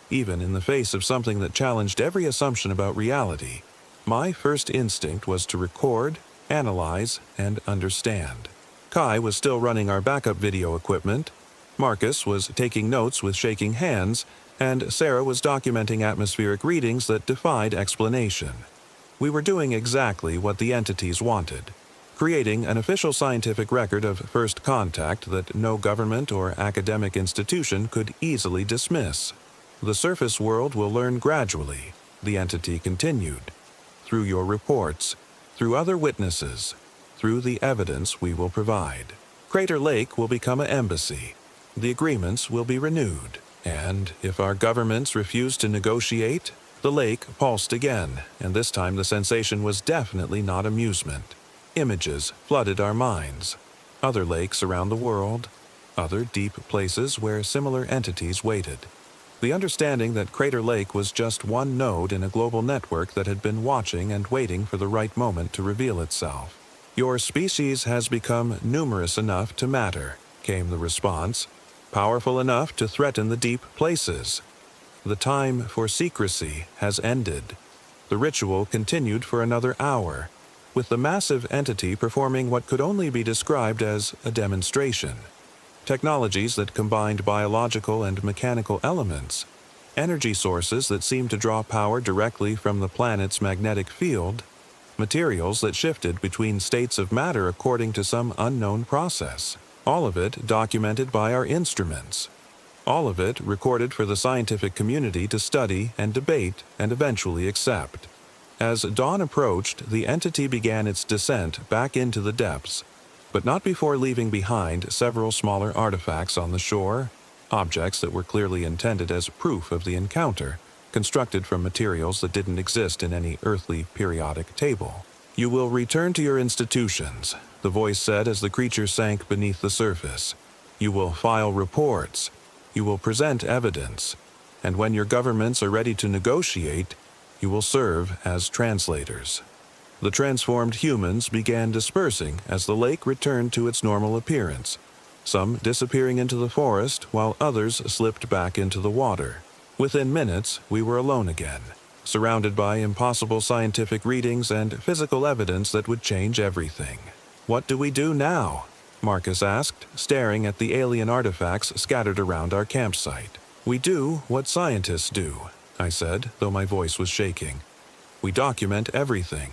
Even in the face of something that challenged every assumption about reality, my first instinct was to record, analyze, and understand. Kai was still running our backup video equipment. Marcus was taking notes with shaking hands, and Sarah was documenting atmospheric readings that defied explanation. We were doing exactly what the entities wanted, creating an official scientific record of first contact that no government or academic institution could easily dismiss. The surface world will learn gradually, the entity continued, through your reports, through other witnesses, through the evidence we will provide. Crater Lake will become an embassy. The agreements will be renewed. And if our governments refuse to negotiate, the lake pulsed again, and this time the sensation was definitely not amusement. Images flooded our minds. Other lakes around the world, other deep places where similar entities waited. The understanding that Crater Lake was just one node in a global network that had been watching and waiting for the right moment to reveal itself. Your species has become numerous enough to matter, came the response. Powerful enough to threaten the deep places. The time for secrecy has ended. The ritual continued for another hour, with the massive entity performing what could only be described as a demonstration. Technologies that combined biological and mechanical elements, energy sources that seemed to draw power directly from the planet's magnetic field, materials that shifted between states of matter according to some unknown process. All of it documented by our instruments. All of it recorded for the scientific community to study and debate and eventually accept. As dawn approached, the entity began its descent back into the depths, but not before leaving behind several smaller artifacts on the shore, objects that were clearly intended as proof of the encounter, constructed from materials that didn't exist in any earthly periodic table. You will return to your institutions, the voice said as the creature sank beneath the surface. You will file reports. You will present evidence. And when your governments are ready to negotiate, you will serve as translators. The transformed humans began dispersing as the lake returned to its normal appearance, some disappearing into the forest while others slipped back into the water. Within minutes, we were alone again, surrounded by impossible scientific readings and physical evidence that would change everything. What do we do now? Marcus asked, staring at the alien artifacts scattered around our campsite. We do what scientists do, I said, though my voice was shaking. We document everything.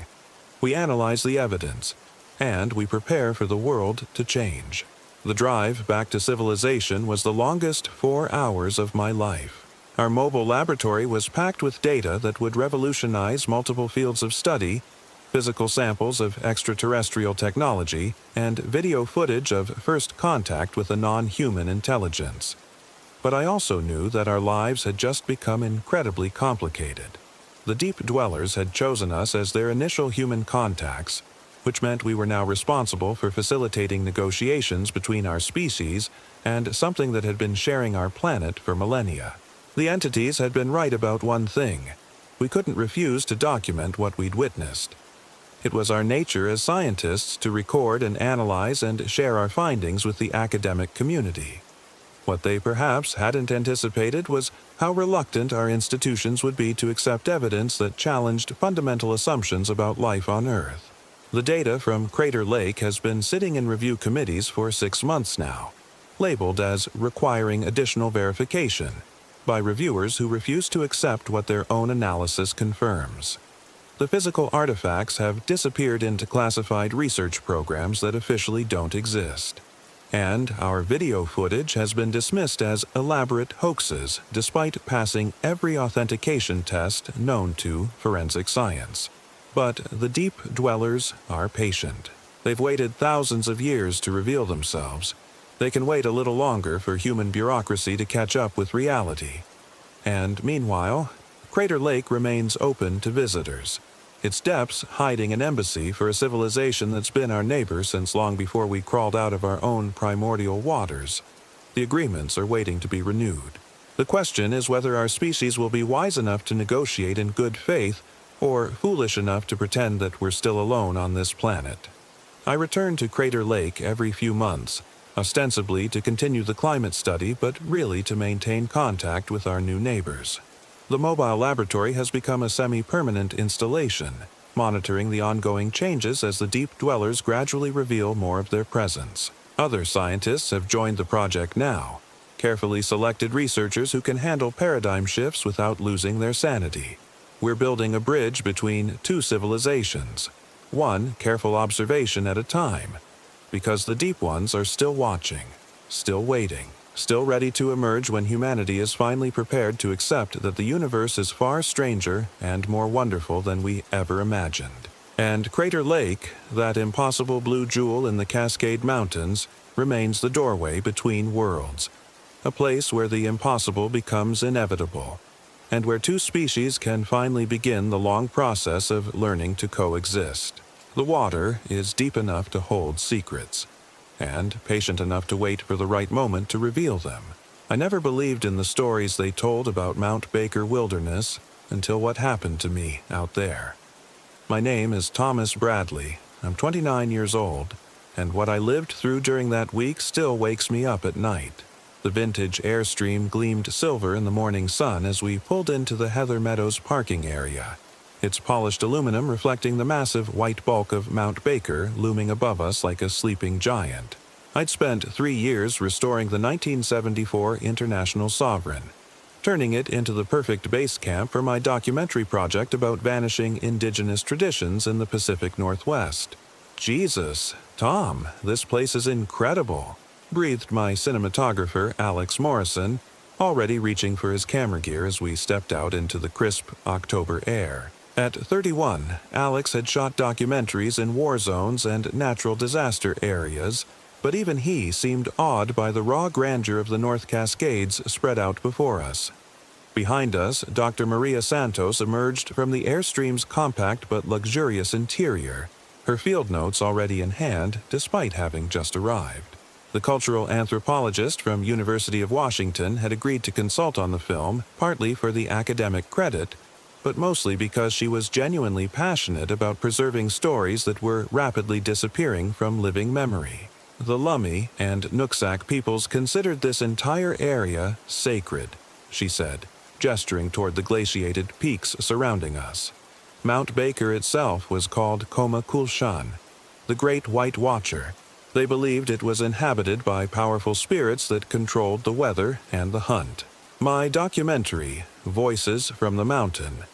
We analyze the evidence. and we prepare for the world to change. The drive back to civilization was the longest 4 hours of my life. Our mobile laboratory was packed with data that would revolutionize multiple fields of study, physical samples of extraterrestrial technology, and video footage of first contact with a non-human intelligence. But I also knew that our lives had just become incredibly complicated. The Deep Dwellers had chosen us as their initial human contacts, which meant we were now responsible for facilitating negotiations between our species and something that had been sharing our planet for millennia. The entities had been right about one thing: we couldn't refuse to document what we'd witnessed. It was our nature as scientists to record and analyze and share our findings with the academic community. What they perhaps hadn't anticipated was how reluctant our institutions would be to accept evidence that challenged fundamental assumptions about life on Earth. The data from Crater Lake has been sitting in review committees for 6 months now, labeled as requiring additional verification, by reviewers who refuse to accept what their own analysis confirms. The physical artifacts have disappeared into classified research programs that officially don't exist. And our video footage has been dismissed as elaborate hoaxes despite passing every authentication test known to forensic science. But the Deep Dwellers are patient. They've waited thousands of years to reveal themselves. They can wait a little longer for human bureaucracy to catch up with reality. And meanwhile, Crater Lake remains open to visitors, its depths hiding an embassy for a civilization that's been our neighbor since long before we crawled out of our own primordial waters. The agreements are waiting to be renewed. The question is whether our species will be wise enough to negotiate in good faith or foolish enough to pretend that we're still alone on this planet. I return to Crater Lake every few months, ostensibly to continue the climate study, but really to maintain contact with our new neighbors. The mobile laboratory has become a semi-permanent installation, monitoring the ongoing changes as the Deep Dwellers gradually reveal more of their presence. Other scientists have joined the project now, carefully selected researchers who can handle paradigm shifts without losing their sanity. We're building a bridge between two civilizations, one careful observation at a time, because the Deep Ones are still watching, still waiting, still ready to emerge when humanity is finally prepared to accept that the universe is far stranger and more wonderful than we ever imagined. And Crater Lake, that impossible blue jewel in the Cascade Mountains, remains the doorway between worlds, a place where the impossible becomes inevitable, and where two species can finally begin the long process of learning to coexist. The water is deep enough to hold secrets, and patient enough to wait for the right moment to reveal them. I never believed in the stories they told about Mount Baker Wilderness until what happened to me out there. My name is Thomas Bradley. I'm 29 years old, and what I lived through during that week still wakes me up at night. The vintage Airstream gleamed silver in the morning sun as we pulled into the Heather Meadows parking area, its polished aluminum reflecting the massive white bulk of Mount Baker looming above us like a sleeping giant. I'd spent 3 years restoring the 1974 International Sovereign, turning it into the perfect base camp for my documentary project about vanishing indigenous traditions in the Pacific Northwest. Jesus, Tom, this place is incredible, breathed my cinematographer, Alex Morrison, already reaching for his camera gear as we stepped out into the crisp October air. At 31, Alex had shot documentaries in war zones and natural disaster areas, but even he seemed awed by the raw grandeur of the North Cascades spread out before us. Behind us, Dr. Maria Santos emerged from the Airstream's compact but luxurious interior, her field notes already in hand despite having just arrived. The cultural anthropologist from University of Washington had agreed to consult on the film, partly for the academic credit, but mostly because she was genuinely passionate about preserving stories that were rapidly disappearing from living memory. The Lummi and Nooksack peoples considered this entire area sacred, she said, gesturing toward the glaciated peaks surrounding us. Mount Baker itself was called Koma Kulshan, the Great White Watcher. They believed it was inhabited by powerful spirits that controlled the weather and the hunt. My documentary, Voices from the Mountain,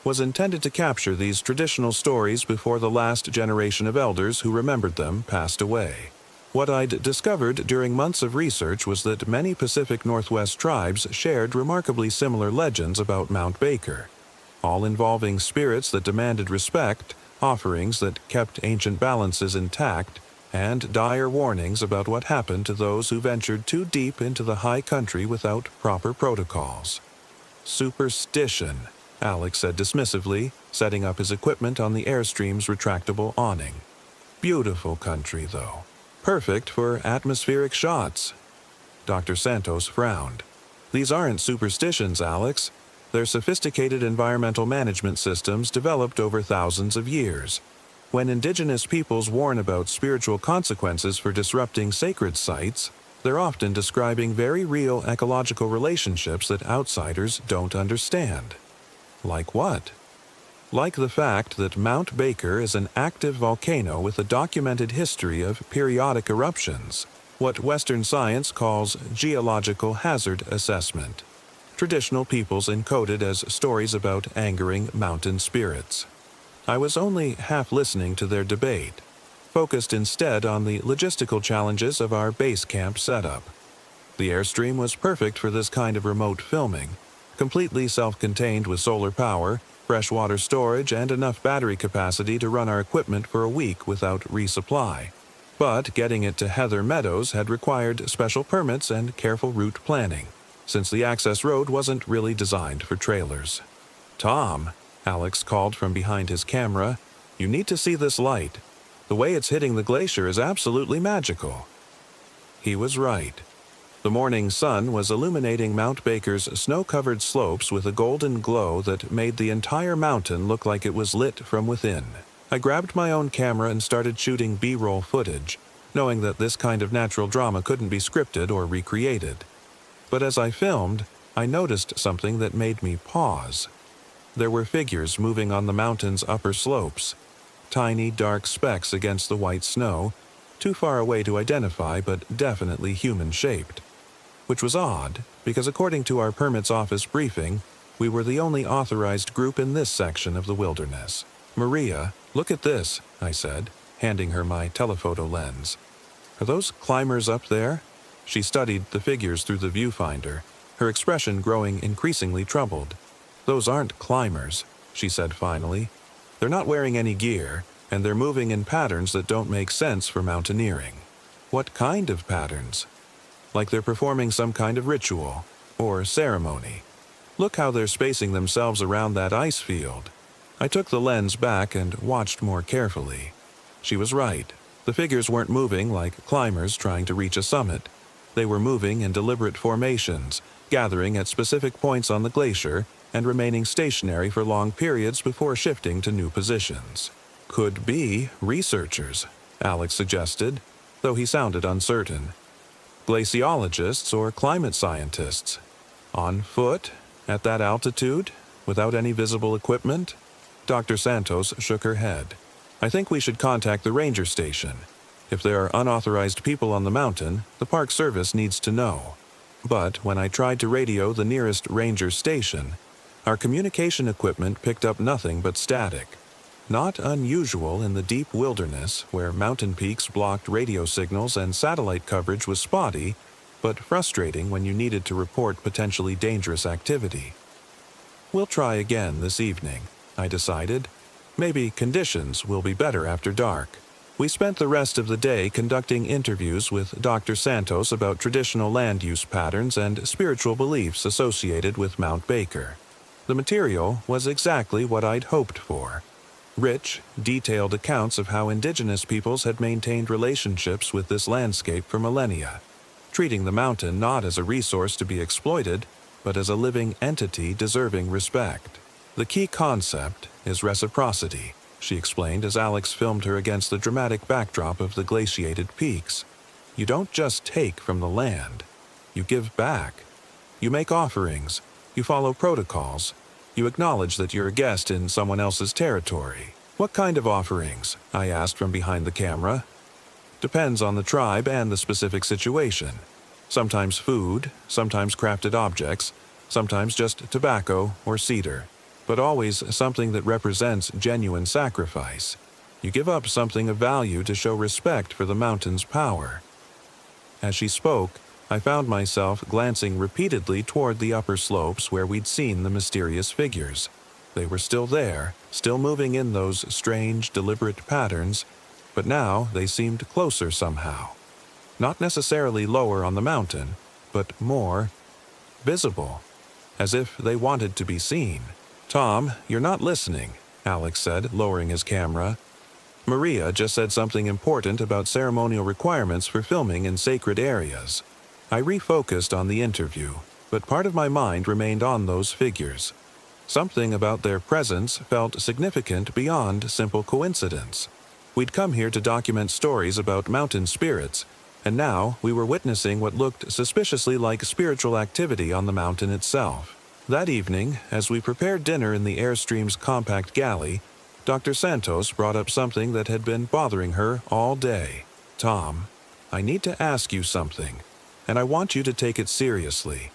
was intended to capture these traditional stories before the last generation of elders who remembered them passed away. What I'd discovered during months of research was that many Pacific Northwest tribes shared remarkably similar legends about Mount Baker, all involving spirits that demanded respect, offerings that kept ancient balances intact, and dire warnings about what happened to those who ventured too deep into the high country without proper protocols. Superstition, Alex said dismissively, setting up his equipment on the Airstream's retractable awning. Beautiful country, though. Perfect for atmospheric shots. Dr. Santos frowned. These aren't superstitions, Alex. They're sophisticated environmental management systems developed over thousands of years. When indigenous peoples warn about spiritual consequences for disrupting sacred sites, they're often describing very real ecological relationships that outsiders don't understand. Like what? Like the fact that Mount Baker is an active volcano with a documented history of periodic eruptions, what Western science calls geological hazard assessment. Traditional peoples encoded as stories about angering mountain spirits. I was only half listening to their debate, focused instead on the logistical challenges of our base camp setup. The Airstream was perfect for this kind of remote filming, completely self-contained with solar power, freshwater storage, and enough battery capacity to run our equipment for a week without resupply. But getting it to Heather Meadows had required special permits and careful route planning, since the access road wasn't really designed for trailers. "Tom," Alex called from behind his camera, "you need to see this light. The way it's hitting the glacier is absolutely magical." He was right. The morning sun was illuminating Mount Baker's snow-covered slopes with a golden glow that made the entire mountain look like it was lit from within. I grabbed my own camera and started shooting B-roll footage, knowing that this kind of natural drama couldn't be scripted or recreated. But as I filmed, I noticed something that made me pause. There were figures moving on the mountain's upper slopes, tiny dark specks against the white snow, too far away to identify but definitely human-shaped. Which was odd, because according to our permits office briefing, we were the only authorized group in this section of the wilderness. "Maria, look at this," I said, handing her my telephoto lens. "Are those climbers up there?" She studied the figures through the viewfinder, her expression growing increasingly troubled. "Those aren't climbers," she said finally. "They're not wearing any gear, and they're moving in patterns that don't make sense for mountaineering." "What kind of patterns?" "Like they're performing some kind of ritual or ceremony. Look how they're spacing themselves around that ice field." I took the lens back and watched more carefully. She was right. The figures weren't moving like climbers trying to reach a summit. They were moving in deliberate formations, gathering at specific points on the glacier and remaining stationary for long periods before shifting to new positions. "Could be researchers," Alex suggested, though he sounded uncertain. "Glaciologists or climate scientists. On foot, at that altitude, without any visible equipment?" Dr. Santos shook her head. "I think we should contact the ranger station. If there are unauthorized people on the mountain, the Park Service needs to know." But when I tried to radio the nearest ranger station, our communication equipment picked up nothing but static. Not unusual in the deep wilderness, where mountain peaks blocked radio signals and satellite coverage was spotty, but frustrating when you needed to report potentially dangerous activity. "We'll try again this evening," I decided. "Maybe conditions will be better after dark." We spent the rest of the day conducting interviews with Dr. Santos about traditional land use patterns and spiritual beliefs associated with Mount Baker. The material was exactly what I'd hoped for. Rich, detailed accounts of how indigenous peoples had maintained relationships with this landscape for millennia, treating the mountain not as a resource to be exploited, but as a living entity deserving respect. "The key concept is reciprocity," she explained as Alex filmed her against the dramatic backdrop of the glaciated peaks. "You don't just take from the land. You give back. You make offerings. You follow protocols. You acknowledge that you're a guest in someone else's territory." "What kind of offerings?" I asked from behind the camera. "Depends on the tribe and the specific situation. Sometimes food, sometimes crafted objects, sometimes just tobacco or cedar." but always something that represents genuine sacrifice. You give up something of value to show respect for the mountain's power. As she spoke, I found myself glancing repeatedly toward the upper slopes where we'd seen the mysterious figures. They were still there, still moving in those strange, deliberate patterns, but now they seemed closer somehow. Not necessarily lower on the mountain, but more visible, as if they wanted to be seen. "Tom, you're not listening," Alex said, lowering his camera. "Maria just said something important about ceremonial requirements for filming in sacred areas." I refocused on the interview, but part of my mind remained on those figures. Something about their presence felt significant beyond simple coincidence. We'd come here to document stories about mountain spirits, and now we were witnessing what looked suspiciously like spiritual activity on the mountain itself. That evening, as we prepared dinner in the Airstream's compact galley, Dr. Santos brought up something that had been bothering her all day. "Tom, I need to ask you something, and I want you to take it seriously.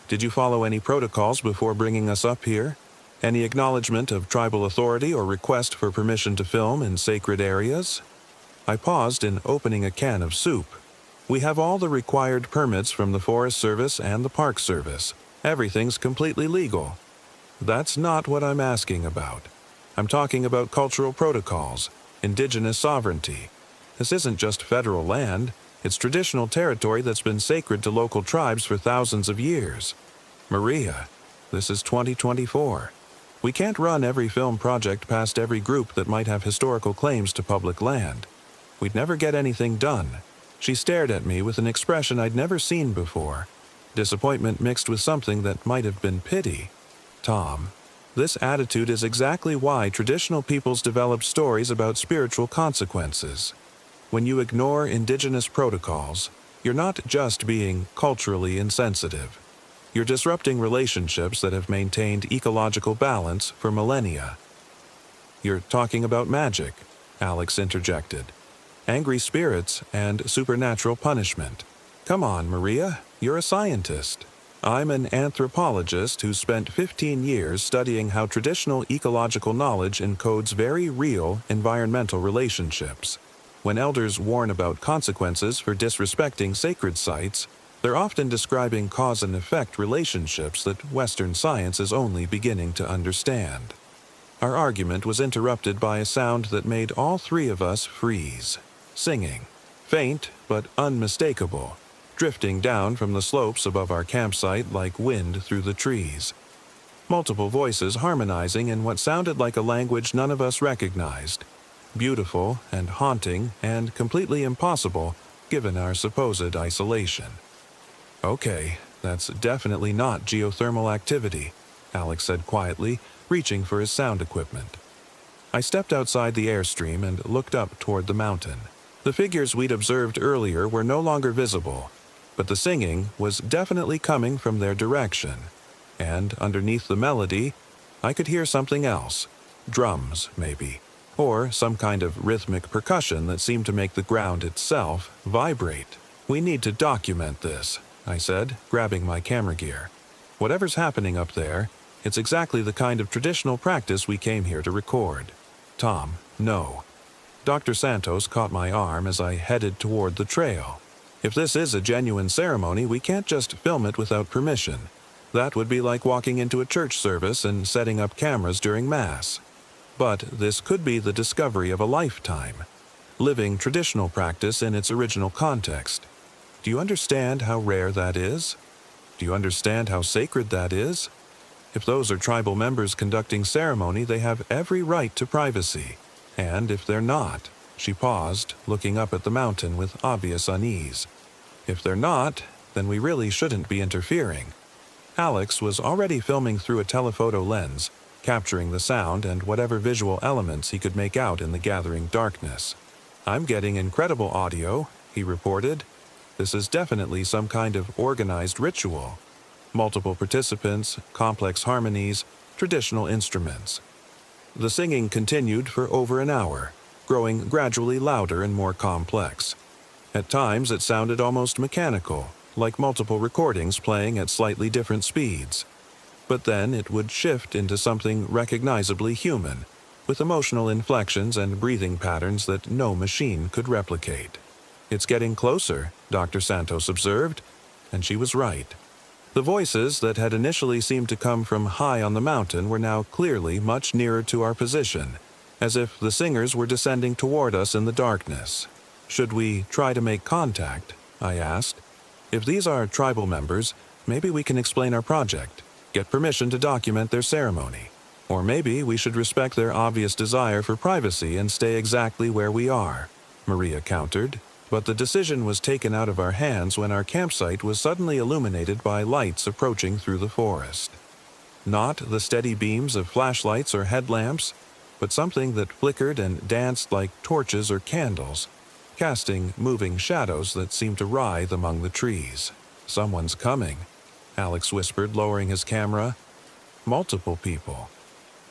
Did you follow any protocols before bringing us up here? Any acknowledgement of tribal authority or request for permission to film in sacred areas?" I paused in opening a can of soup. "We have all the required permits from the Forest Service and the Park Service. Everything's completely legal." "That's not what I'm asking about. I'm talking about cultural protocols, indigenous sovereignty. This isn't just federal land. It's traditional territory that's been sacred to local tribes for thousands of years. Maria, this is 2024. We can't run every film project past every group that might have historical claims to public land. We'd never get anything done." She stared at me with an expression I'd never seen before, disappointment mixed with something that might have been pity. "Tom, this attitude is exactly why traditional peoples develop stories about spiritual consequences. When you ignore indigenous protocols, you're not just being culturally insensitive. You're disrupting relationships that have maintained ecological balance for millennia." "You're talking about magic," Alex interjected. "Angry spirits and supernatural punishment. Come on, Maria, you're a scientist." "I'm an anthropologist who spent 15 years studying how traditional ecological knowledge encodes very real environmental relationships. When elders warn about consequences for disrespecting sacred sites, they're often describing cause and effect relationships that Western science is only beginning to understand." Our argument was interrupted by a sound that made all three of us freeze. Singing. Faint, but unmistakable, drifting down from the slopes above our campsite like wind through the trees. Multiple voices harmonizing in what sounded like a language none of us recognized. Beautiful and haunting and completely impossible given our supposed isolation. "Okay, that's definitely not geothermal activity," Alex said quietly, reaching for his sound equipment. I stepped outside the Airstream and looked up toward the mountain. The figures we'd observed earlier were no longer visible, but the singing was definitely coming from their direction. And underneath the melody, I could hear something else. Drums, maybe. Or some kind of rhythmic percussion that seemed to make the ground itself vibrate. "We need to document this," I said, grabbing my camera gear. "Whatever's happening up there, it's exactly the kind of traditional practice we came here to record." "Tom, no." Dr. Santos caught my arm as I headed toward the trail. "If this is a genuine ceremony, we can't just film it without permission. That would be like walking into a church service and setting up cameras during Mass. But this could be the discovery of a lifetime, living traditional practice in its original context. Do you understand how rare that is? Do you understand how sacred that is? If those are tribal members conducting ceremony, they have every right to privacy. And if they're not," she paused, looking up at the mountain with obvious unease. "If they're not, then we really shouldn't be interfering." Alex was already filming through a telephoto lens, capturing the sound and whatever visual elements he could make out in the gathering darkness. "I'm getting incredible audio," he reported. "This is definitely some kind of organized ritual. Multiple participants, complex harmonies, traditional instruments." The singing continued for over an hour, growing gradually louder and more complex. At times it sounded almost mechanical, like multiple recordings playing at slightly different speeds. but then it would shift into something recognizably human, with emotional inflections and breathing patterns that no machine could replicate. "It's getting closer," Dr. Santos observed, and she was right. The voices that had initially seemed to come from high on the mountain were now clearly much nearer to our position, as if the singers were descending toward us in the darkness. "Should we try to make contact?" I asked. "If these are tribal members, maybe we can explain our project, get permission to document their ceremony. Or maybe we should respect their obvious desire for privacy and stay exactly where we are," Maria countered. But the decision was taken out of our hands when our campsite was suddenly illuminated by lights approaching through the forest. Not the steady beams of flashlights or headlamps, but something that flickered and danced like torches or candles, casting moving shadows that seemed to writhe among the trees. "Someone's coming," Alex whispered, lowering his camera. "Multiple people.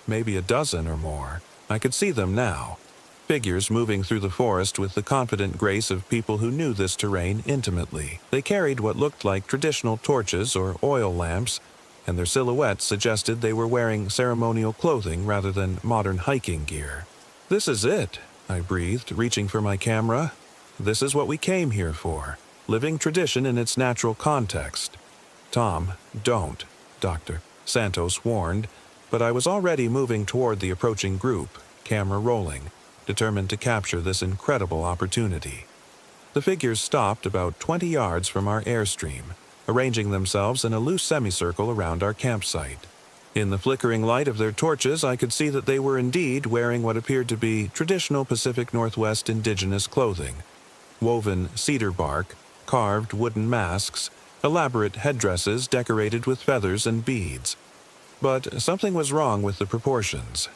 Maybe a dozen or more." I could see them now. Figures moving through the forest with the confident grace of people who knew this terrain intimately. They carried what looked like traditional torches or oil lamps, and their silhouettes suggested they were wearing ceremonial clothing rather than modern hiking gear. "This is it," I breathed, reaching for my camera. "This is what we came here for, living tradition in its natural context." "Tom, don't," Dr. Santos warned, but I was already moving toward the approaching group, camera rolling, determined to capture this incredible opportunity. The figures stopped about 20 yards from our airstream, arranging themselves in a loose semicircle around our campsite. In the flickering light of their torches, I could see that they were indeed wearing what appeared to be traditional Pacific Northwest indigenous clothing: woven cedar bark, carved wooden masks, elaborate headdresses decorated with feathers and beads. But something was wrong with the proportions.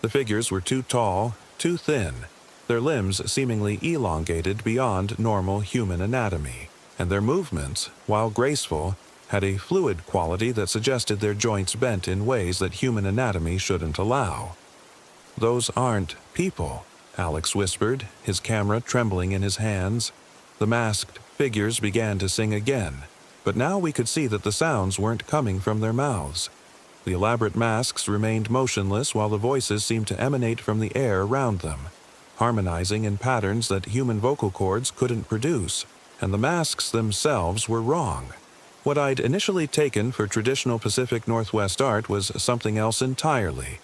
The figures were too tall, too thin, their limbs seemingly elongated beyond normal human anatomy, and their movements, while graceful, had a fluid quality that suggested their joints bent in ways that human anatomy shouldn't allow. "Those aren't people," Alex whispered, his camera trembling in his hands. The masked figures began to sing again, but now we could see that the sounds weren't coming from their mouths. The elaborate masks remained motionless while the voices seemed to emanate from the air around them, harmonizing in patterns that human vocal cords couldn't produce, and the masks themselves were wrong. What I'd initially taken for traditional Pacific Northwest art was something else entirely: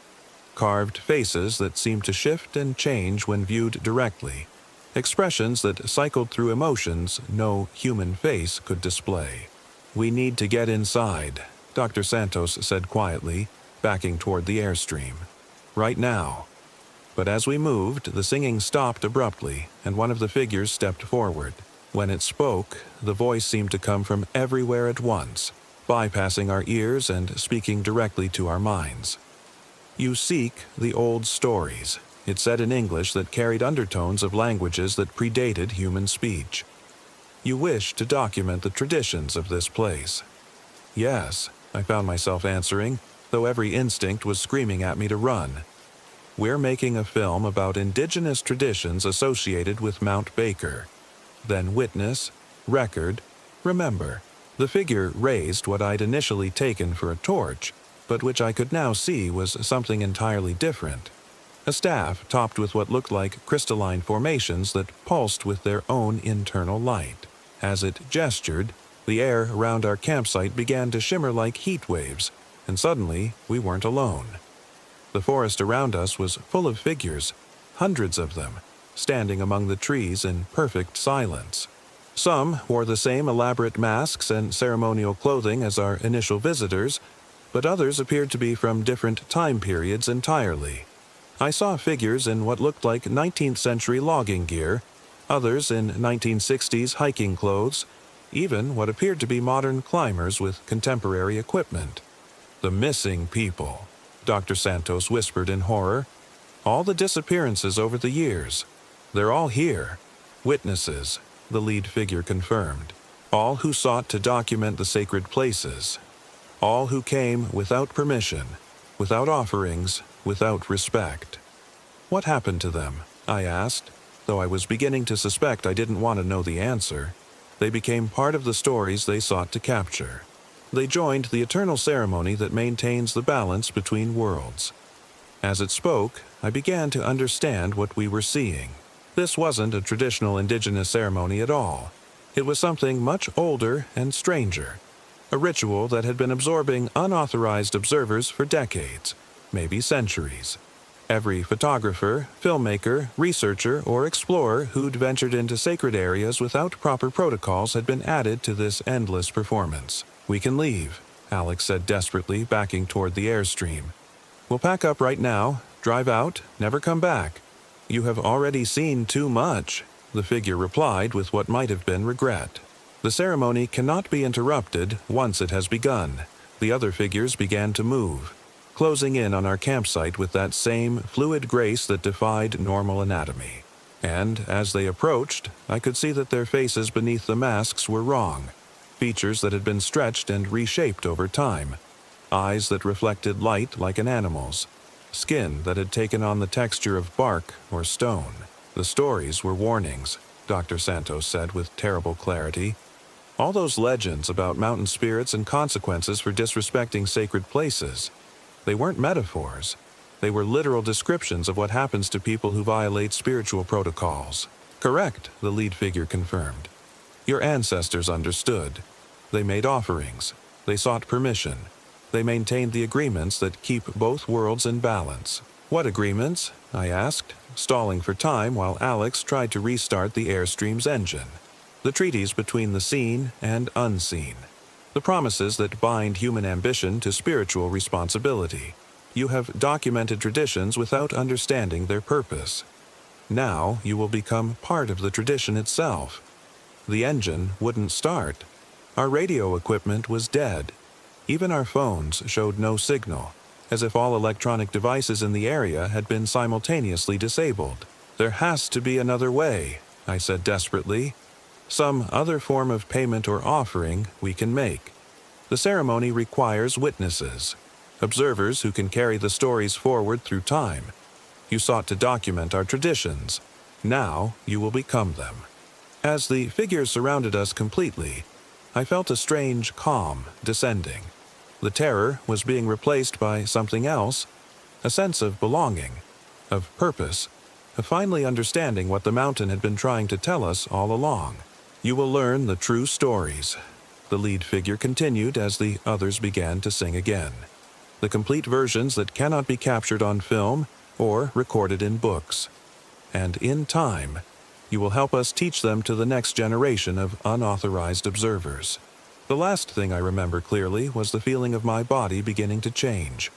carved faces that seemed to shift and change when viewed directly, expressions that cycled through emotions no human face could display. "We need to get inside," Dr. Santos said quietly, backing toward the airstream. "Right now." But as we moved, the singing stopped abruptly, and one of the figures stepped forward. When it spoke, the voice seemed to come from everywhere at once, bypassing our ears and speaking directly to our minds. "You seek the old stories," it said in English that carried undertones of languages that predated human speech. "You wish to document the traditions of this place." "Yes," I found myself answering, though every instinct was screaming at me to run. "We're making a film about indigenous traditions associated with Mount Baker." Then witness, record, remember. The figure raised what I'd initially taken for a torch, but which I could now see was something entirely different. A staff topped with what looked like crystalline formations that pulsed with their own internal light. As it gestured, the air around our campsite began to shimmer like heat waves, and suddenly we weren't alone. The forest around us was full of figures, hundreds of them, standing among the trees in perfect silence. Some wore the same elaborate masks and ceremonial clothing as our initial visitors, but others appeared to be from different time periods entirely. I saw figures in what looked like 19th century logging gear, others in 1960s hiking clothes, even what appeared to be modern climbers with contemporary equipment. "The missing people," Dr. Santos whispered in horror. "All the disappearances over the years. They're all here. Witnesses," the lead figure confirmed. "All who sought to document the sacred places. All who came without permission, without offerings, without respect." "What happened to them?" I asked, though I was beginning to suspect I didn't want to know the answer. They became part of the stories they sought to capture. They joined the eternal ceremony that maintains the balance between worlds. As it spoke, I began to understand what we were seeing. This wasn't a traditional indigenous ceremony at all. It was something much older and stranger. A ritual that had been absorbing unauthorized observers for decades, maybe centuries. Every photographer, filmmaker, researcher, or explorer who'd ventured into sacred areas without proper protocols had been added to this endless performance. "We can leave," Alex said desperately, backing toward the airstream. "We'll pack up right now, drive out, never come back." "You have already seen too much," the figure replied with what might have been regret. "The ceremony cannot be interrupted once it has begun." The other figures began to move, closing in on our campsite with that same fluid grace that defied normal anatomy. And as they approached, I could see that their faces beneath the masks were wrong, features that had been stretched and reshaped over time, eyes that reflected light like an animal's, skin that had taken on the texture of bark or stone. "The stories were warnings," Dr. Santos said with terrible clarity. "All those legends about mountain spirits and consequences for disrespecting sacred places. They weren't metaphors. They were literal descriptions of what happens to people who violate spiritual protocols." "Correct," the lead figure confirmed. "Your ancestors understood. They made offerings. They sought permission. They maintained the agreements that keep both worlds in balance." "What agreements?" I asked, stalling for time while Alex tried to restart the Airstream's engine. "The treaties between the seen and unseen. The promises that bind human ambition to spiritual responsibility. You have documented traditions without understanding their purpose. Now you will become part of the tradition itself." The engine wouldn't start. Our radio equipment was dead. Even our phones showed no signal, as if all electronic devices in the area had been simultaneously disabled. "There has to be another way," I said desperately. "Some other form of payment or offering we can make. The ceremony requires witnesses, observers who can carry the stories forward through time. You sought to document our traditions. Now you will become them." As the figures surrounded us completely, I felt a strange calm descending. The terror was being replaced by something else, a sense of belonging, of purpose, of finally understanding what the mountain had been trying to tell us all along. "You will learn the true stories," the lead figure continued as the others began to sing again. "The complete versions that cannot be captured on film or recorded in books. And in time, you will help us teach them to the next generation of unauthorized observers." The last thing I remember clearly was the feeling of my body beginning to change.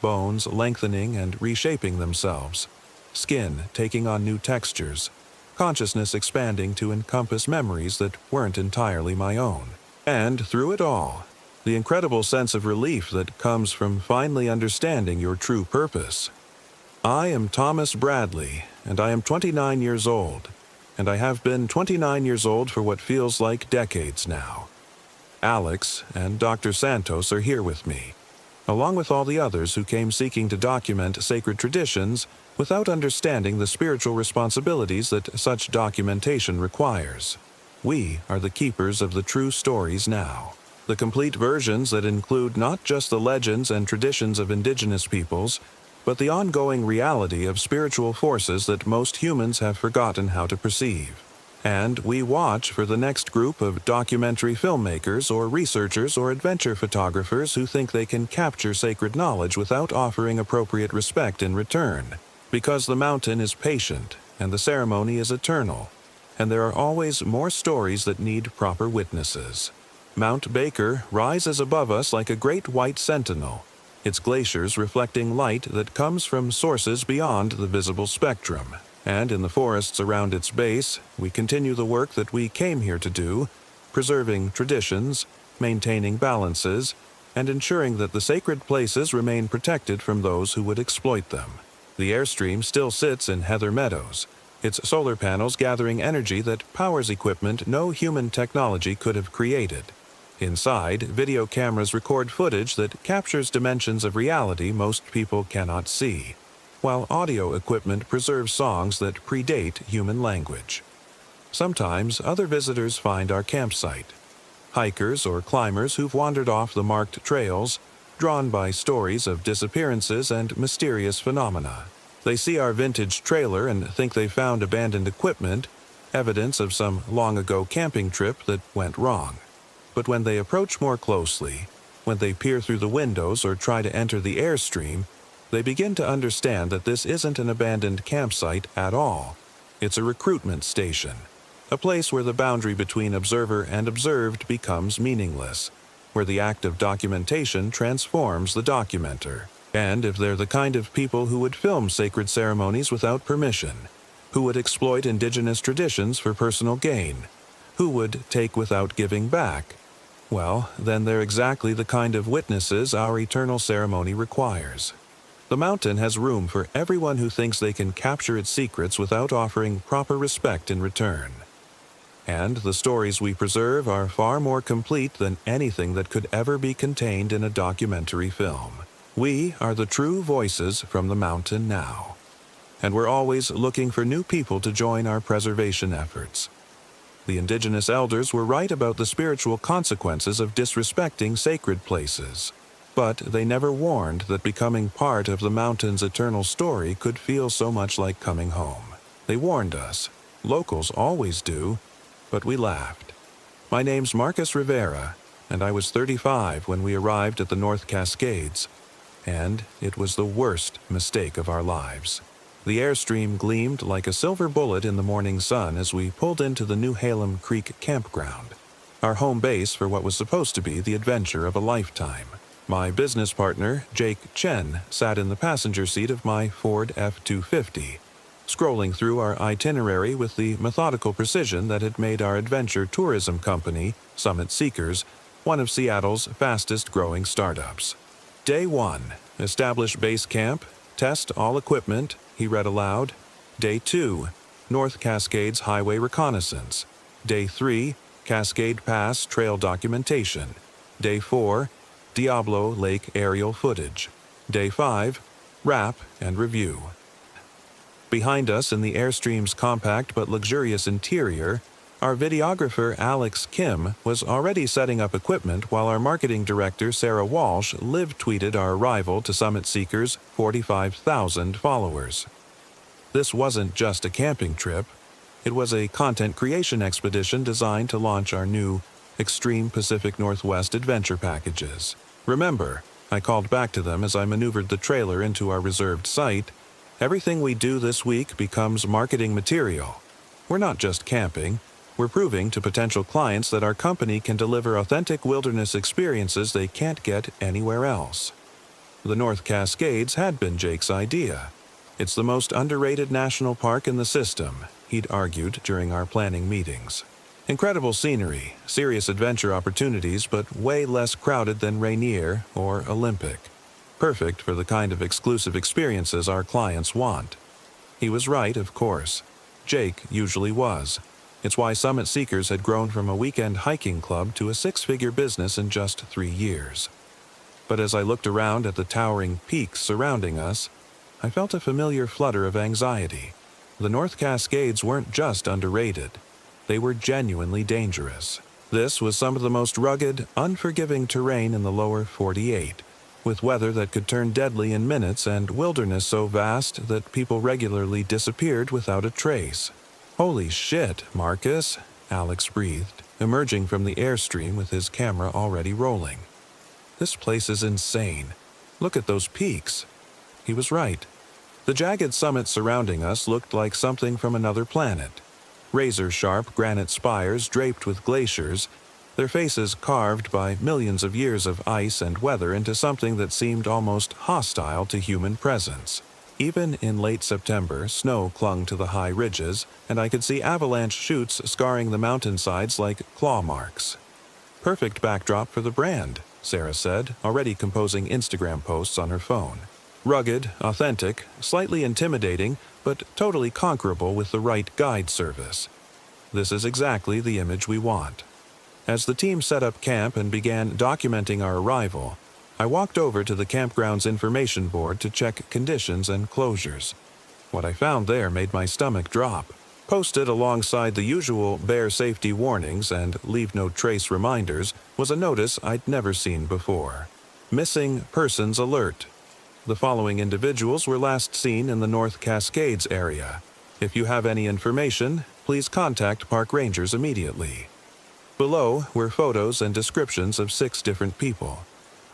Bones lengthening and reshaping themselves, skin taking on new textures, consciousness expanding to encompass memories that weren't entirely my own. And through it all, the incredible sense of relief that comes from finally understanding your true purpose. "I am Thomas Bradley, and I am 29 years old, and I have been 29 years old for what feels like decades now. Alex and Dr. Santos are here with me, along with all the others who came seeking to document sacred traditions without understanding the spiritual responsibilities that such documentation requires. We are the keepers of the true stories now. The complete versions that include not just the legends and traditions of indigenous peoples, but the ongoing reality of spiritual forces that most humans have forgotten how to perceive. And we watch for the next group of documentary filmmakers or researchers or adventure photographers who think they can capture sacred knowledge without offering appropriate respect in return. Because the mountain is patient, and the ceremony is eternal, and there are always more stories that need proper witnesses. Mount Baker rises above us like a great white sentinel, its glaciers reflecting light that comes from sources beyond the visible spectrum. And in the forests around its base, we continue the work that we came here to do, preserving traditions, maintaining balances, and ensuring that the sacred places remain protected from those who would exploit them. The Airstream still sits in Heather Meadows, its solar panels gathering energy that powers equipment no human technology could have created. Inside, video cameras record footage that captures dimensions of reality most people cannot see, while audio equipment preserves songs that predate human language. Sometimes other visitors find our campsite. hikers or climbers who've wandered off the marked trails, drawn by stories of disappearances and mysterious phenomena. They see our vintage trailer and think they found abandoned equipment, evidence of some long-ago camping trip that went wrong. But when they approach more closely, when they peer through the windows or try to enter the airstream, they begin to understand that this isn't an abandoned campsite at all. It's a recruitment station, a place where the boundary between observer and observed becomes meaningless, where the act of documentation transforms the documenter. And if they're the kind of people who would film sacred ceremonies without permission, who would exploit indigenous traditions for personal gain, who would take without giving back, well, then they're exactly the kind of witnesses our eternal ceremony requires. The mountain has room for everyone who thinks they can capture its secrets without offering proper respect in return. And the stories we preserve are far more complete than anything that could ever be contained in a documentary film. We are the true voices from the mountain now. And we're always looking for new people to join our preservation efforts. The indigenous elders were right about the spiritual consequences of disrespecting sacred places, but they never warned that becoming part of the mountain's eternal story could feel so much like coming home. They warned us. Locals always do, but we laughed. My name's Marcus Rivera, and I was 35 when we arrived at the North Cascades, and it was the worst mistake of our lives. The airstream gleamed like a silver bullet in the morning sun as we pulled into the New Halem Creek campground, our home base for what was supposed to be the adventure of a lifetime. My business partner, Jake Chen, sat in the passenger seat of my Ford F-250, scrolling through our itinerary with the methodical precision that had made our adventure tourism company, Summit Seekers, one of Seattle's fastest-growing startups. Day 1. Establish base camp. Test all equipment, he read aloud. Day 2. North Cascades Highway Reconnaissance. Day 3. Cascade Pass Trail Documentation. Day 4. Diablo Lake Aerial Footage. Day 5. Wrap and Review. Behind us in the Airstream's compact but luxurious interior, our videographer Alex Kim was already setting up equipment while our marketing director Sarah Walsh live-tweeted our arrival to Summit Seekers' 45,000 followers. This wasn't just a camping trip. It was a content creation expedition designed to launch our new Extreme Pacific Northwest adventure packages. Remember, I called back to them as I maneuvered the trailer into our reserved site, everything we do this week becomes marketing material. We're not just camping. We're proving to potential clients that our company can deliver authentic wilderness experiences they can't get anywhere else. The North Cascades had been Jake's idea. It's the most underrated national park in the system, he'd argued during our planning meetings. Incredible scenery, serious adventure opportunities, but way less crowded than Rainier or Olympic. Perfect for the kind of exclusive experiences our clients want. He was right, of course. Jake usually was. It's why Summit Seekers had grown from a weekend hiking club to a six-figure business in just 3 years. But as I looked around at the towering peaks surrounding us, I felt a familiar flutter of anxiety. The North Cascades weren't just underrated. They were genuinely dangerous. This was some of the most rugged, unforgiving terrain in the lower 48, with weather that could turn deadly in minutes and wilderness so vast that people regularly disappeared without a trace. "Holy shit, Marcus," Alex breathed, emerging from the airstream with his camera already rolling. "This place is insane. Look at those peaks." He was right. The jagged summits surrounding us looked like something from another planet. Razor-sharp granite spires draped with glaciers, their faces carved by millions of years of ice and weather into something that seemed almost hostile to human presence. Even in late September, snow clung to the high ridges, and I could see avalanche chutes scarring the mountainsides like claw marks. "Perfect backdrop for the brand," Sarah said, already composing Instagram posts on her phone. Rugged, authentic, slightly intimidating, but totally conquerable with the right guide service. This is exactly the image we want. As the team set up camp and began documenting our arrival, I walked over to the campground's information board to check conditions and closures. What I found there made my stomach drop. Posted alongside the usual bear safety warnings and leave no trace reminders was a notice I'd never seen before. Missing persons alert. The following individuals were last seen in the North Cascades area. If you have any information, please contact park rangers immediately. Below were photos and descriptions of 6 different people,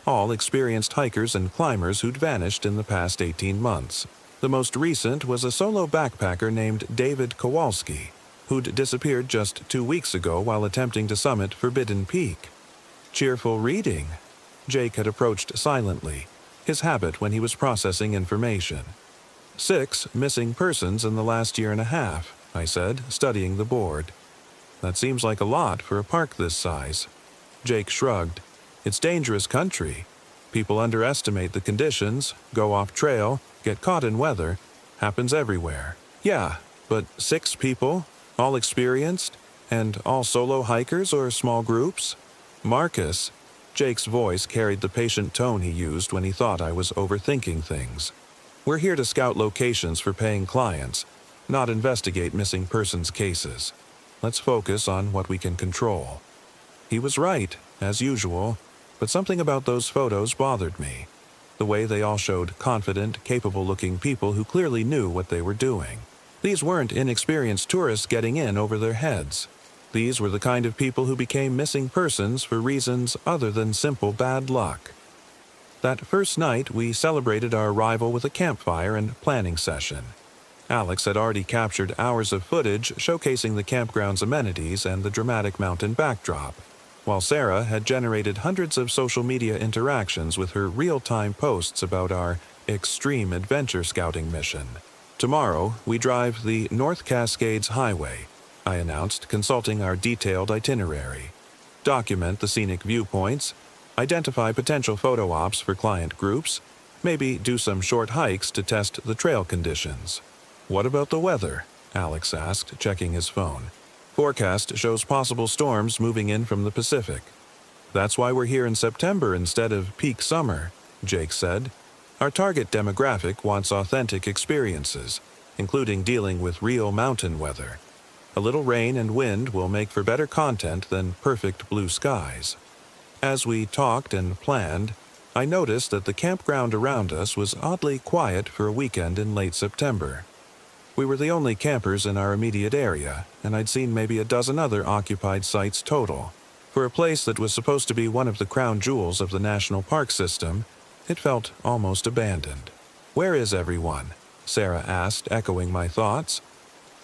all experienced hikers and climbers who'd vanished in the past 18 months. The most recent was a solo backpacker named David Kowalski, who'd disappeared just 2 weeks ago while attempting to summit Forbidden Peak. Cheerful reading. Jake had approached silently, his habit when he was processing information. 6 missing persons in the last year and a half, I said, studying the board. That seems like a lot for a park this size. Jake shrugged. It's dangerous country. People underestimate the conditions, go off trail, get caught in weather. Happens everywhere. Yeah, but 6 people, all experienced, and all solo hikers or small groups? Marcus. Jake's voice carried the patient tone he used when he thought I was overthinking things. We're here to scout locations for paying clients, not investigate missing persons cases. Let's focus on what we can control. He was right, as usual, but something about those photos bothered me. The way they all showed confident, capable-looking people who clearly knew what they were doing. These weren't inexperienced tourists getting in over their heads. These were the kind of people who became missing persons for reasons other than simple bad luck. That first night, we celebrated our arrival with a campfire and planning session. Alex had already captured hours of footage showcasing the campground's amenities and the dramatic mountain backdrop, while Sarah had generated hundreds of social media interactions with her real-time posts about our extreme adventure scouting mission. Tomorrow, we drive the North Cascades Highway, I announced, consulting our detailed itinerary. Document the scenic viewpoints, identify potential photo ops for client groups, maybe do some short hikes to test the trail conditions. What about the weather? Alex asked, checking his phone. Forecast shows possible storms moving in from the Pacific. That's why we're here in September instead of peak summer, Jake said. Our target demographic wants authentic experiences, including dealing with real mountain weather. A little rain and wind will make for better content than perfect blue skies. As we talked and planned, I noticed that the campground around us was oddly quiet for a weekend in late September. We were the only campers in our immediate area, and I'd seen maybe a dozen other occupied sites total. For a place that was supposed to be one of the crown jewels of the national park system, it felt almost abandoned. Where is everyone? Sarah asked, echoing my thoughts.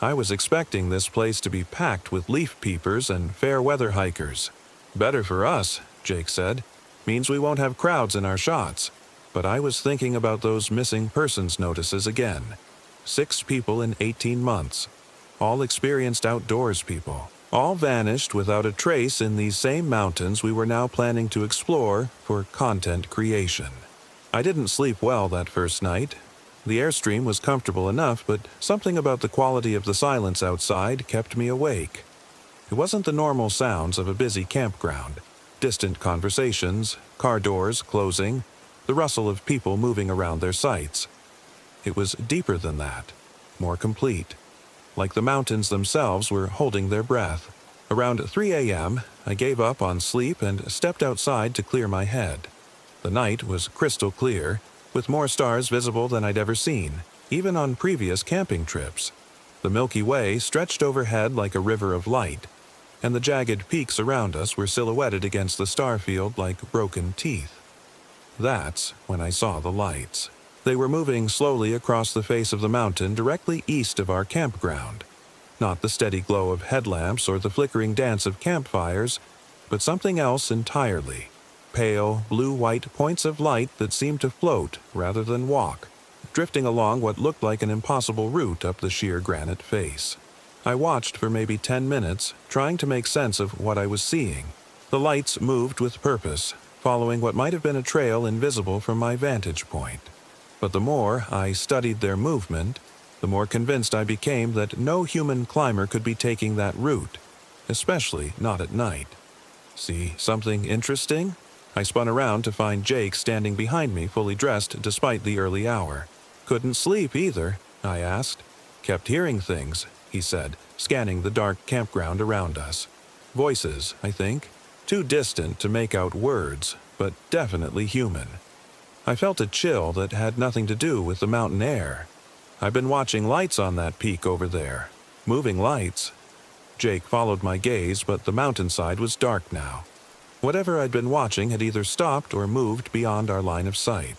I was expecting this place to be packed with leaf peepers and fair weather hikers. Better for us, Jake said. Means we won't have crowds in our shots. But I was thinking about those missing persons notices again. 6 people in 18 months. All experienced outdoors people. All vanished without a trace in these same mountains we were now planning to explore for content creation. I didn't sleep well that first night. The airstream was comfortable enough, but something about the quality of the silence outside kept me awake. It wasn't the normal sounds of a busy campground. Distant conversations, car doors closing, the rustle of people moving around their sites. It was deeper than that, more complete. Like the mountains themselves were holding their breath. Around 3 a.m., I gave up on sleep and stepped outside to clear my head. The night was crystal clear, with more stars visible than I'd ever seen, even on previous camping trips. The Milky Way stretched overhead like a river of light, and the jagged peaks around us were silhouetted against the starfield like broken teeth. That's when I saw the lights. They were moving slowly across the face of the mountain directly east of our campground. Not the steady glow of headlamps or the flickering dance of campfires, but something else entirely. Pale, blue-white points of light that seemed to float rather than walk, drifting along what looked like an impossible route up the sheer granite face. I watched for maybe 10 minutes, trying to make sense of what I was seeing. The lights moved with purpose, following what might have been a trail invisible from my vantage point. But the more I studied their movement, the more convinced I became that no human climber could be taking that route, especially not at night. See something interesting? I spun around to find Jake standing behind me fully dressed despite the early hour. Couldn't sleep either, I asked. Kept hearing things. he said, scanning the dark campground around us. Voices, I think. Too distant to make out words, but definitely human. I felt a chill that had nothing to do with the mountain air. I've been watching lights on that peak over there. Moving lights. Jake followed my gaze, but the mountainside was dark now. Whatever I'd been watching had either stopped or moved beyond our line of sight.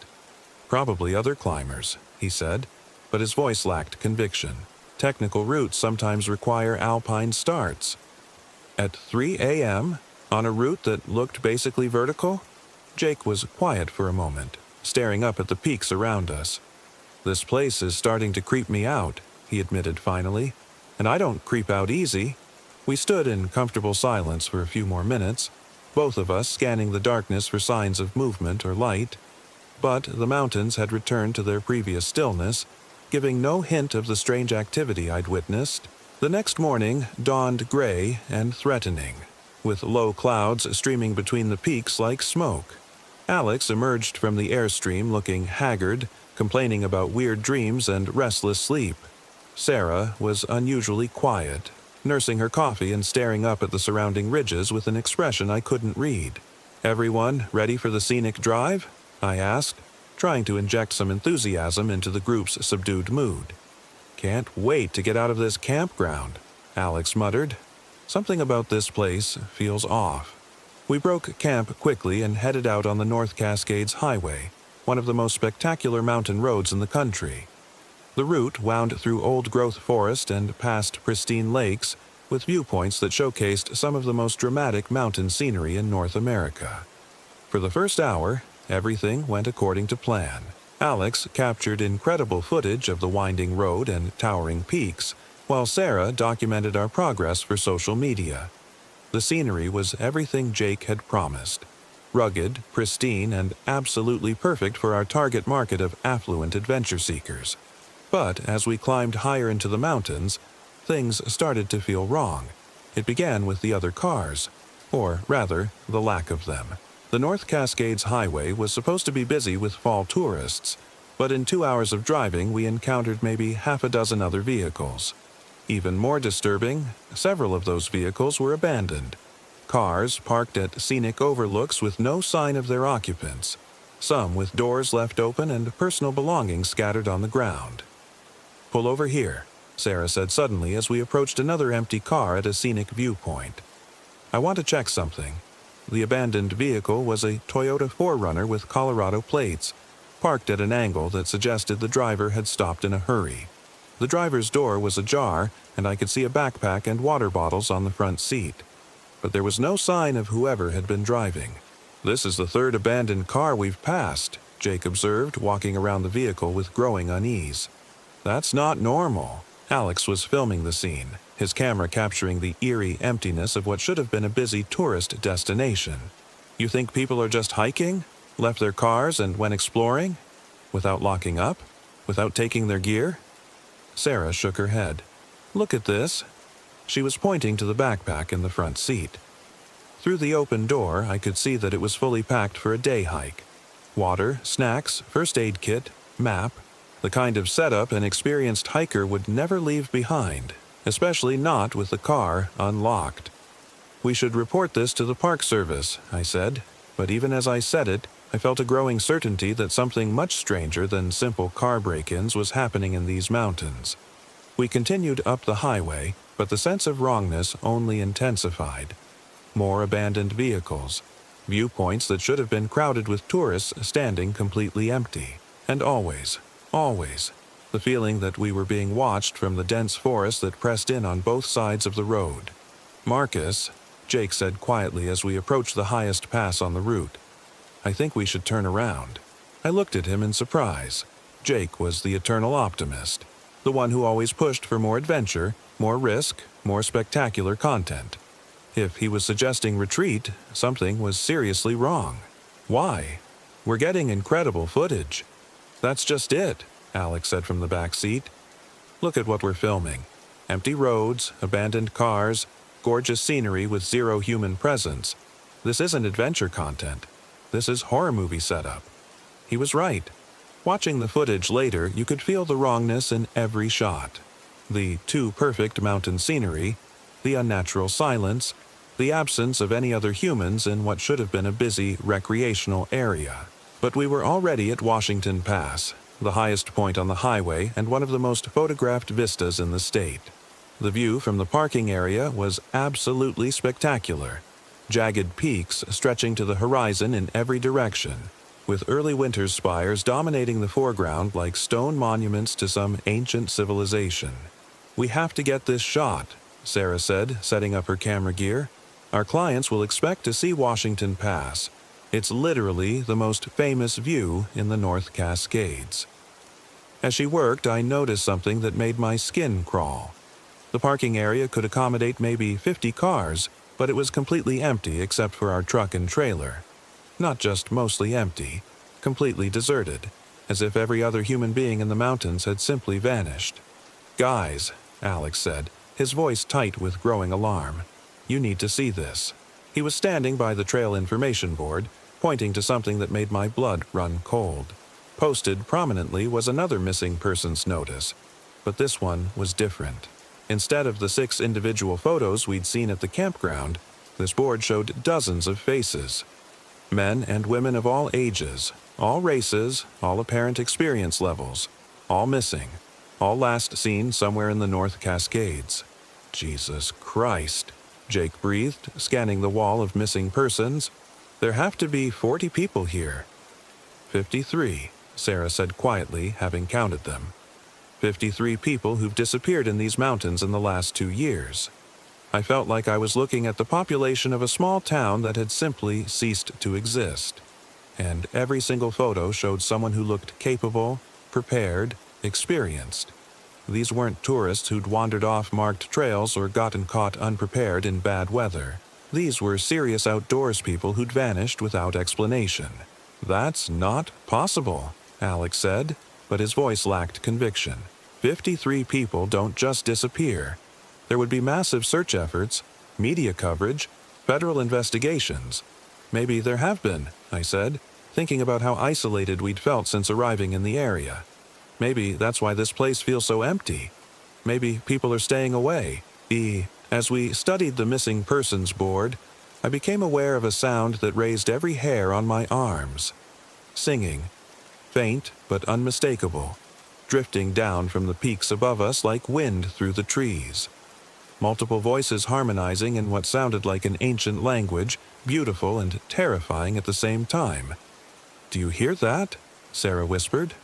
Probably other climbers, he said, but his voice lacked conviction. Technical routes sometimes require alpine starts. At 3 a.m., on a route that looked basically vertical? Jake was quiet for a moment, staring up at the peaks around us. This place is starting to creep me out, he admitted finally, and I don't creep out easy. We stood in comfortable silence for a few more minutes, both of us scanning the darkness for signs of movement or light. But the mountains had returned to their previous stillness, giving no hint of the strange activity I'd witnessed. The next morning dawned gray and threatening, with low clouds streaming between the peaks like smoke. Alex emerged from the airstream looking haggard, complaining about weird dreams and restless sleep. Sarah was unusually quiet, nursing her coffee and staring up at the surrounding ridges with an expression I couldn't read. "Everyone ready for the scenic drive?" I asked, trying to inject some enthusiasm into the group's subdued mood. "Can't wait to get out of this campground," Alex muttered. "Something about this place feels off." We broke camp quickly and headed out on the North Cascades Highway, one of the most spectacular mountain roads in the country. The route wound through old-growth forest and past pristine lakes, with viewpoints that showcased some of the most dramatic mountain scenery in North America. For the first hour, everything went according to plan. Alex captured incredible footage of the winding road and towering peaks, while Sarah documented our progress for social media. The scenery was everything Jake had promised. Rugged, pristine, and absolutely perfect for our target market of affluent adventure seekers. But as we climbed higher into the mountains, things started to feel wrong. It began with the other cars, or rather, the lack of them. The North Cascades Highway was supposed to be busy with fall tourists, but in 2 hours of driving we encountered maybe half a dozen other vehicles. Even more disturbing, several of those vehicles were abandoned. Cars parked at scenic overlooks with no sign of their occupants, some with doors left open and personal belongings scattered on the ground. "Pull over here," Sarah said suddenly as we approached another empty car at a scenic viewpoint. "I want to check something." The abandoned vehicle was a Toyota 4Runner with Colorado plates, parked at an angle that suggested the driver had stopped in a hurry. The driver's door was ajar, and I could see a backpack and water bottles on the front seat. But there was no sign of whoever had been driving. "This is the third abandoned car we've passed," Jake observed, walking around the vehicle with growing unease. "That's not normal." Alex was filming the scene, his camera capturing the eerie emptiness of what should have been a busy tourist destination. "You think people are just hiking? Left their cars and went exploring? Without locking up? Without taking their gear?" Sarah shook her head. "Look at this." She was pointing to the backpack in the front seat. Through the open door, I could see that it was fully packed for a day hike. Water, snacks, first aid kit, map, the kind of setup an experienced hiker would never leave behind, especially not with the car unlocked. "We should report this to the Park Service," I said, but even as I said it, I felt a growing certainty that something much stranger than simple car break-ins was happening in these mountains. We continued up the highway, but the sense of wrongness only intensified. More abandoned vehicles, viewpoints that should have been crowded with tourists standing completely empty, and always, the feeling that we were being watched from the dense forest that pressed in on both sides of the road. "Marcus," Jake said quietly as we approached the highest pass on the route, "I think we should turn around." I looked at him in surprise. Jake was the eternal optimist, the one who always pushed for more adventure, more risk, more spectacular content. If he was suggesting retreat, something was seriously wrong. Why? "We're getting incredible footage." "That's just it," Alex said from the back seat. "Look at what we're filming. Empty roads, abandoned cars, gorgeous scenery with zero human presence. This isn't adventure content. This is horror movie setup." He was right. Watching the footage later, you could feel the wrongness in every shot. The too perfect mountain scenery, the unnatural silence, the absence of any other humans in what should have been a busy recreational area. But we were already at Washington Pass, the highest point on the highway and one of the most photographed vistas in the state. The view from the parking area was absolutely spectacular. Jagged peaks stretching to the horizon in every direction, with early winter's spires dominating the foreground like stone monuments to some ancient civilization. "We have to get this shot," Sarah said, setting up her camera gear. "Our clients will expect to see Washington Pass. It's literally the most famous view in the North Cascades." As she worked, I noticed something that made my skin crawl. The parking area could accommodate maybe 50 cars, but it was completely empty except for our truck and trailer. Not just mostly empty, completely deserted, as if every other human being in the mountains had simply vanished. "Guys," Alex said, his voice tight with growing alarm, "you need to see this." He was standing by the trail information board, pointing to something that made my blood run cold. Posted prominently was another missing persons notice, but this one was different. Instead of the 6 individual photos we'd seen at the campground, this board showed dozens of faces. Men and women of all ages, all races, all apparent experience levels, all missing, all last seen somewhere in the North Cascades. "Jesus Christ," Jake breathed, scanning the wall of missing persons. "There have to be 40 people here." 53, Sarah said quietly, having counted them. 53 people who've disappeared in these mountains in the last 2 years. I felt like I was looking at the population of a small town that had simply ceased to exist. And every single photo showed someone who looked capable, prepared, experienced. These weren't tourists who'd wandered off marked trails or gotten caught unprepared in bad weather. These were serious outdoors people who'd vanished without explanation. "That's not possible," Alex said, but his voice lacked conviction. 53 people don't just disappear. There would be massive search efforts, media coverage, federal investigations. "Maybe there have been," I said, thinking about how isolated we'd felt since arriving in the area. "Maybe that's why this place feels so empty. Maybe people are staying away." As we studied the missing persons board, I became aware of a sound that raised every hair on my arms. Singing. Faint but unmistakable, drifting down from the peaks above us like wind through the trees. Multiple voices harmonizing in what sounded like an ancient language, beautiful and terrifying at the same time. "Do you hear that?" Sarah whispered.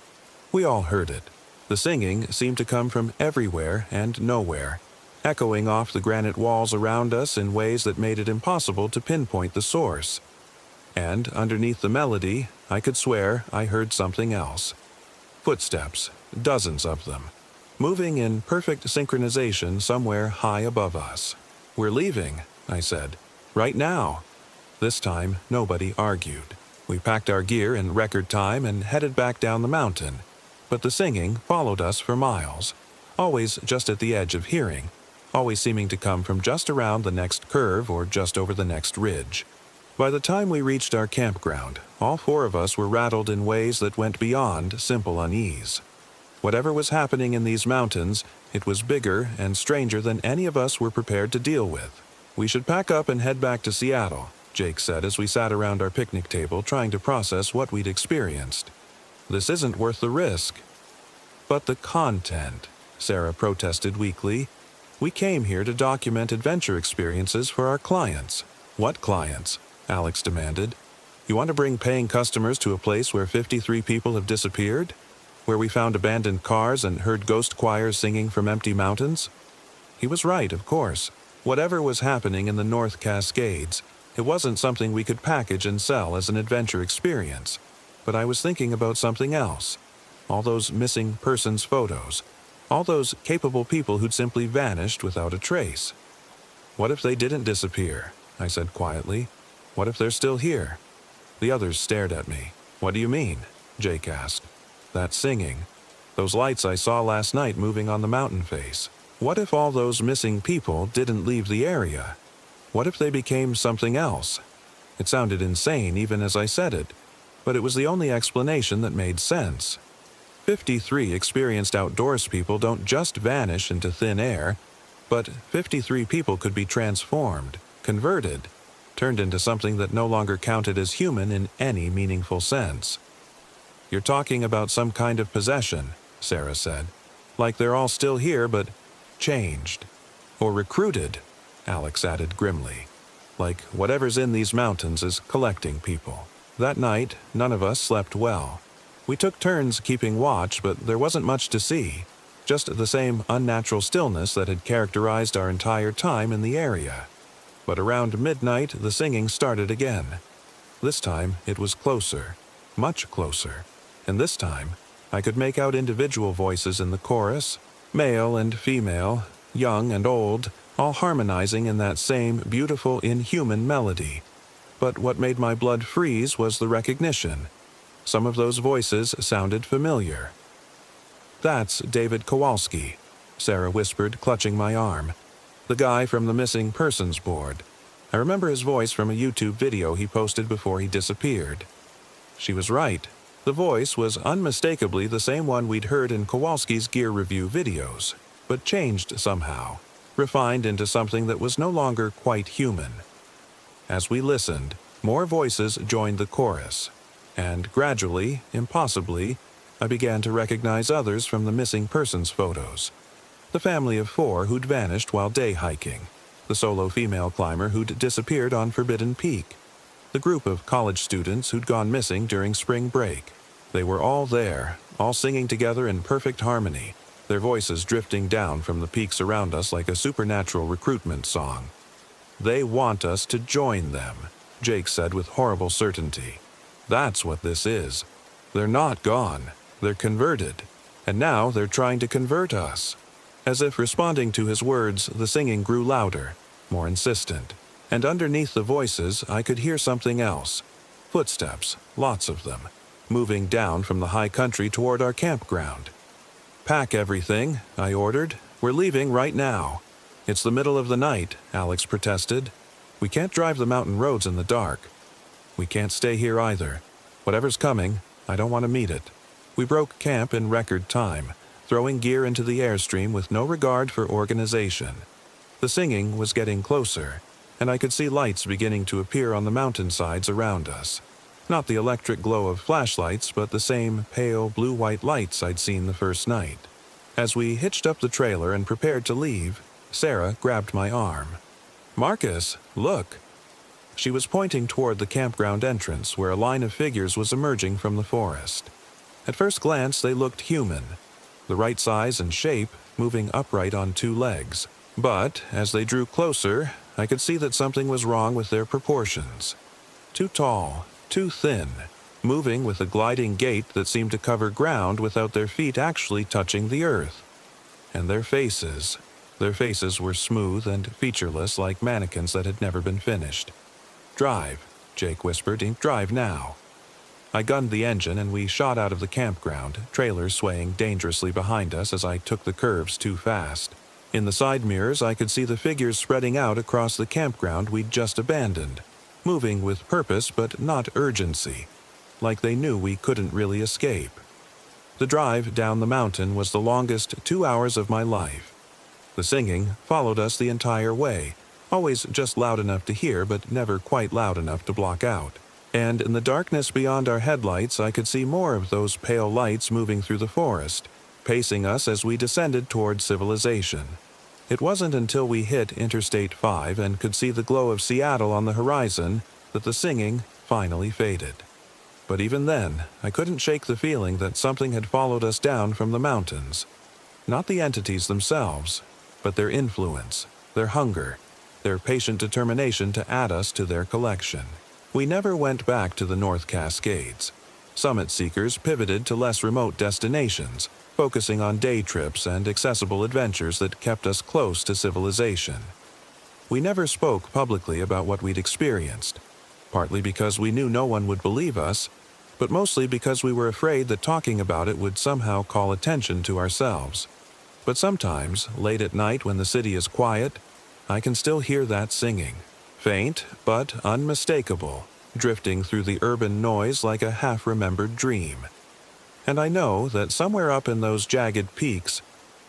We all heard it. The singing seemed to come from everywhere and nowhere, echoing off the granite walls around us in ways that made it impossible to pinpoint the source. And underneath the melody, I could swear I heard something else. Footsteps, dozens of them, moving in perfect synchronization somewhere high above us. "We're leaving," I said. "Right now." This time, nobody argued. We packed our gear in record time and headed back down the mountain. But the singing followed us for miles, always just at the edge of hearing, always seeming to come from just around the next curve or just over the next ridge. By the time we reached our campground, all 4 of us were rattled in ways that went beyond simple unease. Whatever was happening in these mountains, it was bigger and stranger than any of us were prepared to deal with. "We should pack up and head back to Seattle," Jake said as we sat around our picnic table trying to process what we'd experienced. "This isn't worth the risk." "But the content," Sarah protested weakly. "We came here to document adventure experiences for our clients." "What clients?" Alex demanded. "You want to bring paying customers to a place where 53 people have disappeared? Where we found abandoned cars and heard ghost choirs singing from empty mountains?" He was right, of course. Whatever was happening in the North Cascades, it wasn't something we could package and sell as an adventure experience. But I was thinking about something else. All those missing persons photos. All those capable people who'd simply vanished without a trace. "What if they didn't disappear?" I said quietly. "What if they're still here?" The others stared at me. "What do you mean?" Jake asked. "That singing. Those lights I saw last night moving on the mountain face. What if all those missing people didn't leave the area? What if they became something else?" It sounded insane even as I said it, but it was the only explanation that made sense. 53 experienced outdoors people don't just vanish into thin air, but 53 people could be transformed, converted, turned into something that no longer counted as human in any meaningful sense. "You're talking about some kind of possession," Sarah said. "Like they're all still here but changed. Or recruited," Alex added grimly. "Like whatever's in these mountains is collecting people." That night, none of us slept well. We took turns keeping watch, but there wasn't much to see. Just the same unnatural stillness that had characterized our entire time in the area. But around midnight, the singing started again. This time, it was closer, much closer. And this time, I could make out individual voices in the chorus, male and female, young and old, all harmonizing in that same beautiful, inhuman melody. But what made my blood freeze was the recognition. Some of those voices sounded familiar. "That's David Kowalski," Sarah whispered, clutching my arm. "The guy from the missing persons board. I remember his voice from a YouTube video he posted before he disappeared." She was right. The voice was unmistakably the same one we'd heard in Kowalski's gear review videos, but changed somehow, refined into something that was no longer quite human. As we listened, more voices joined the chorus, and gradually, impossibly, I began to recognize others from the missing persons photos. The family of 4 who'd vanished while day hiking, the solo female climber who'd disappeared on Forbidden Peak, the group of college students who'd gone missing during spring break. They were all there, all singing together in perfect harmony, their voices drifting down from the peaks around us like a supernatural recruitment song. "They want us to join them," Jake said with horrible certainty. "That's what this is. They're not gone. They're converted. And now they're trying to convert us." As if responding to his words, the singing grew louder, more insistent. And underneath the voices, I could hear something else. Footsteps, lots of them, moving down from the high country toward our campground. "Pack everything," I ordered. "We're leaving right now." "It's the middle of the night," Alex protested. "We can't drive the mountain roads in the dark." "We can't stay here either. Whatever's coming, I don't want to meet it." We broke camp in record time, throwing gear into the airstream with no regard for organization. The singing was getting closer, and I could see lights beginning to appear on the mountainsides around us. Not the electric glow of flashlights, but the same pale blue-white lights I'd seen the first night. As we hitched up the trailer and prepared to leave, Sarah grabbed my arm. "Marcus, look." She was pointing toward the campground entrance where a line of figures was emerging from the forest. At first glance, they looked human, the right size and shape, moving upright on 2 legs. But as they drew closer, I could see that something was wrong with their proportions. Too tall, too thin, moving with a gliding gait that seemed to cover ground without their feet actually touching the earth. And their faces were smooth and featureless like mannequins that had never been finished. "Drive," Jake whispered. "Drive now." I gunned the engine and we shot out of the campground, trailers swaying dangerously behind us as I took the curves too fast. In the side mirrors, I could see the figures spreading out across the campground we'd just abandoned, moving with purpose but not urgency, like they knew we couldn't really escape. The drive down the mountain was the longest 2 hours of my life. The singing followed us the entire way, always just loud enough to hear but never quite loud enough to block out. And in the darkness beyond our headlights, I could see more of those pale lights moving through the forest, pacing us as we descended toward civilization. It wasn't until we hit Interstate 5 and could see the glow of Seattle on the horizon that the singing finally faded. But even then, I couldn't shake the feeling that something had followed us down from the mountains. Not the entities themselves, but their influence, their hunger, their patient determination to add us to their collection. We never went back to the North Cascades. Summit seekers pivoted to less remote destinations, focusing on day trips and accessible adventures that kept us close to civilization. We never spoke publicly about what we'd experienced, partly because we knew no one would believe us, but mostly because we were afraid that talking about it would somehow call attention to ourselves. But sometimes, late at night when the city is quiet, I can still hear that singing, faint but unmistakable, drifting through the urban noise like a half-remembered dream. And I know that somewhere up in those jagged peaks,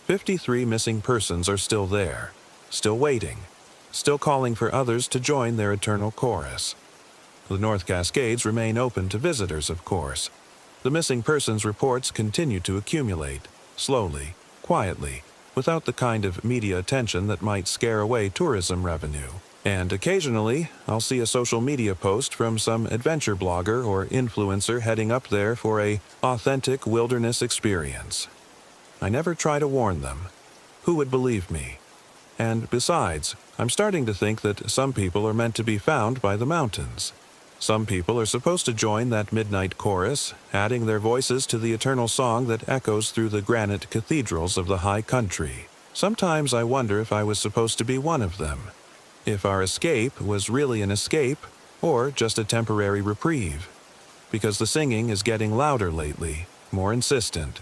53 missing persons are still there, still waiting, still calling for others to join their eternal chorus. The North Cascades remain open to visitors, of course. The missing persons reports continue to accumulate, slowly, quietly, without the kind of media attention that might scare away tourism revenue. And occasionally, I'll see a social media post from some adventure blogger or influencer heading up there for a authentic wilderness experience. I never try to warn them. Who would believe me? And besides, I'm starting to think that some people are meant to be found by the mountains. Some people are supposed to join that midnight chorus, adding their voices to the eternal song that echoes through the granite cathedrals of the high country. Sometimes I wonder if I was supposed to be one of them. If our escape was really an escape, or just a temporary reprieve. Because the singing is getting louder lately, more insistent.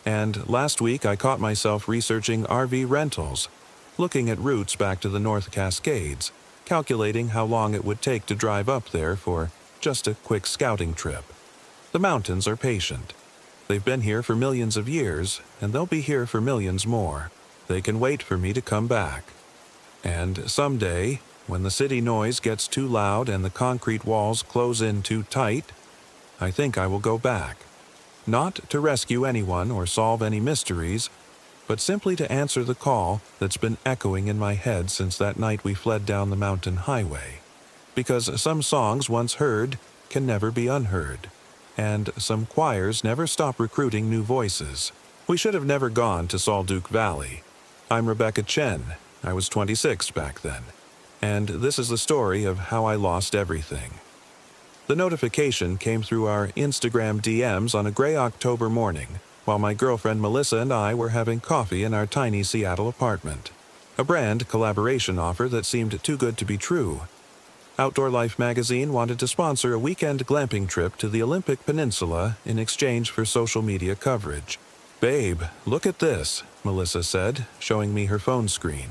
And last week I caught myself researching RV rentals, looking at routes back to the North Cascades, calculating how long it would take to drive up there for just a quick scouting trip. The mountains are patient. They've been here for millions of years, and they'll be here for millions more. They can wait for me to come back. And someday, when the city noise gets too loud and the concrete walls close in too tight, I think I will go back. Not to rescue anyone or solve any mysteries, but simply to answer the call that's been echoing in my head since that night we fled down the mountain highway. Because some songs once heard can never be unheard, and some choirs never stop recruiting new voices. We should have never gone to Salduke Valley. I'm Rebecca Chen. I was 26 back then. And this is the story of how I lost everything. The notification came through our Instagram DMs on a gray October morning, while my girlfriend Melissa and I were having coffee in our tiny Seattle apartment. A brand collaboration offer that seemed too good to be true. Outdoor Life magazine wanted to sponsor a weekend glamping trip to the Olympic Peninsula in exchange for social media coverage. "Babe, look at this," Melissa said, showing me her phone screen.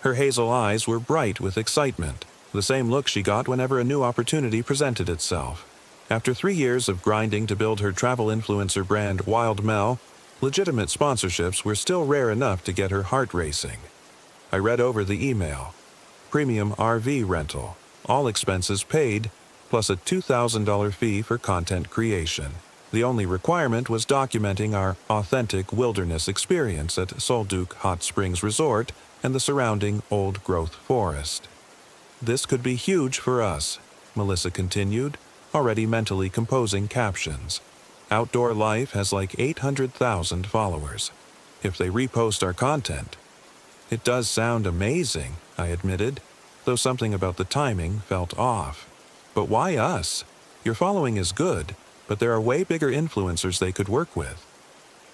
Her hazel eyes were bright with excitement, the same look she got whenever a new opportunity presented itself. After 3 years of grinding to build her travel influencer brand Wild Mel, legitimate sponsorships were still rare enough to get her heart racing. I read over the email. Premium RV rental, all expenses paid, plus a $2,000 fee for content creation. The only requirement was documenting our authentic wilderness experience at Salduke Hot Springs Resort and the surrounding old-growth forest. "This could be huge for us," Melissa continued, already mentally composing captions. "Outdoor Life has like 800,000 followers. If they repost our content..." "It does sound amazing," I admitted, though something about the timing felt off. "But why us? Your following is good, but there are way bigger influencers they could work with."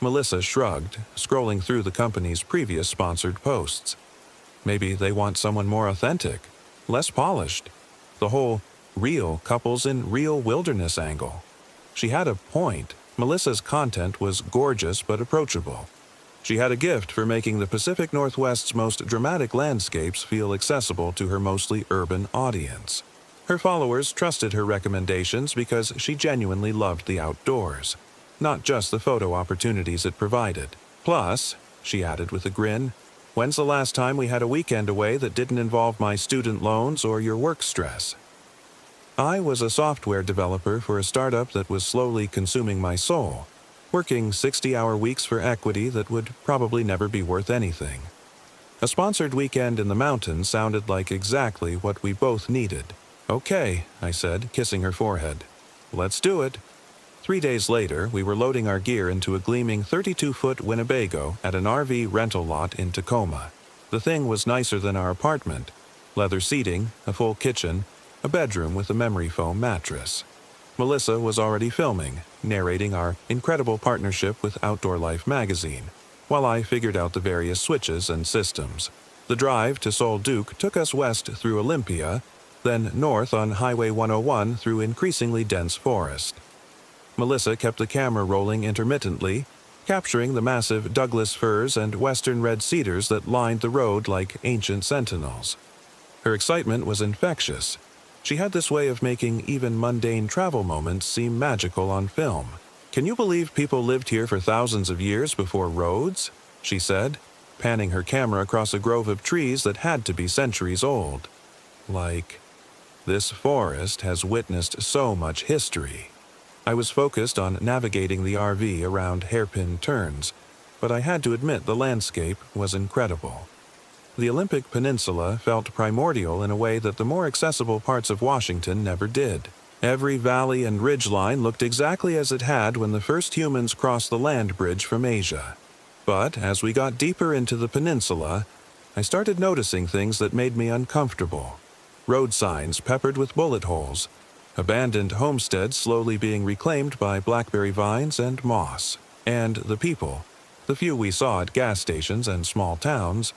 Melissa shrugged, scrolling through the company's previous sponsored posts. "Maybe they want someone more authentic, less polished. The whole real couples in real wilderness angle." She had a point. Melissa's content was gorgeous but approachable. She had a gift for making the Pacific Northwest's most dramatic landscapes feel accessible to her mostly urban audience. Her followers trusted her recommendations because she genuinely loved the outdoors, not just the photo opportunities it provided. "Plus," she added with a grin, "when's the last time we had a weekend away that didn't involve my student loans or your work stress?" I was a software developer for a startup that was slowly consuming my soul, working 60-hour weeks for equity that would probably never be worth anything. A sponsored weekend in the mountains sounded like exactly what we both needed. "Okay," I said, kissing her forehead. "Let's do it." 3 days later, we were loading our gear into a gleaming 32-foot Winnebago at an RV rental lot in Tacoma. The thing was nicer than our apartment. Leather seating, a full kitchen, a bedroom with a memory foam mattress. Melissa was already filming, narrating our incredible partnership with Outdoor Life magazine, while I figured out the various switches and systems. The drive to Salduke took us west through Olympia, then north on Highway 101 through increasingly dense forest. Melissa kept the camera rolling intermittently, capturing the massive Douglas firs and western red cedars that lined the road like ancient sentinels. Her excitement was infectious. She had this way of making even mundane travel moments seem magical on film, Can you believe people lived here for thousands of years before roads? She said, panning her camera across a grove of trees that had to be centuries old. Like, this forest has witnessed so much history. I was focused on navigating the RV around hairpin turns, but I had to admit the landscape was incredible. The Olympic Peninsula felt primordial in a way that the more accessible parts of Washington never did. Every valley and ridgeline looked exactly as it had when the first humans crossed the land bridge from Asia. But as we got deeper into the peninsula, I started noticing things that made me uncomfortable. Road signs peppered with bullet holes, abandoned homesteads slowly being reclaimed by blackberry vines and moss, and the people, the few we saw at gas stations and small towns,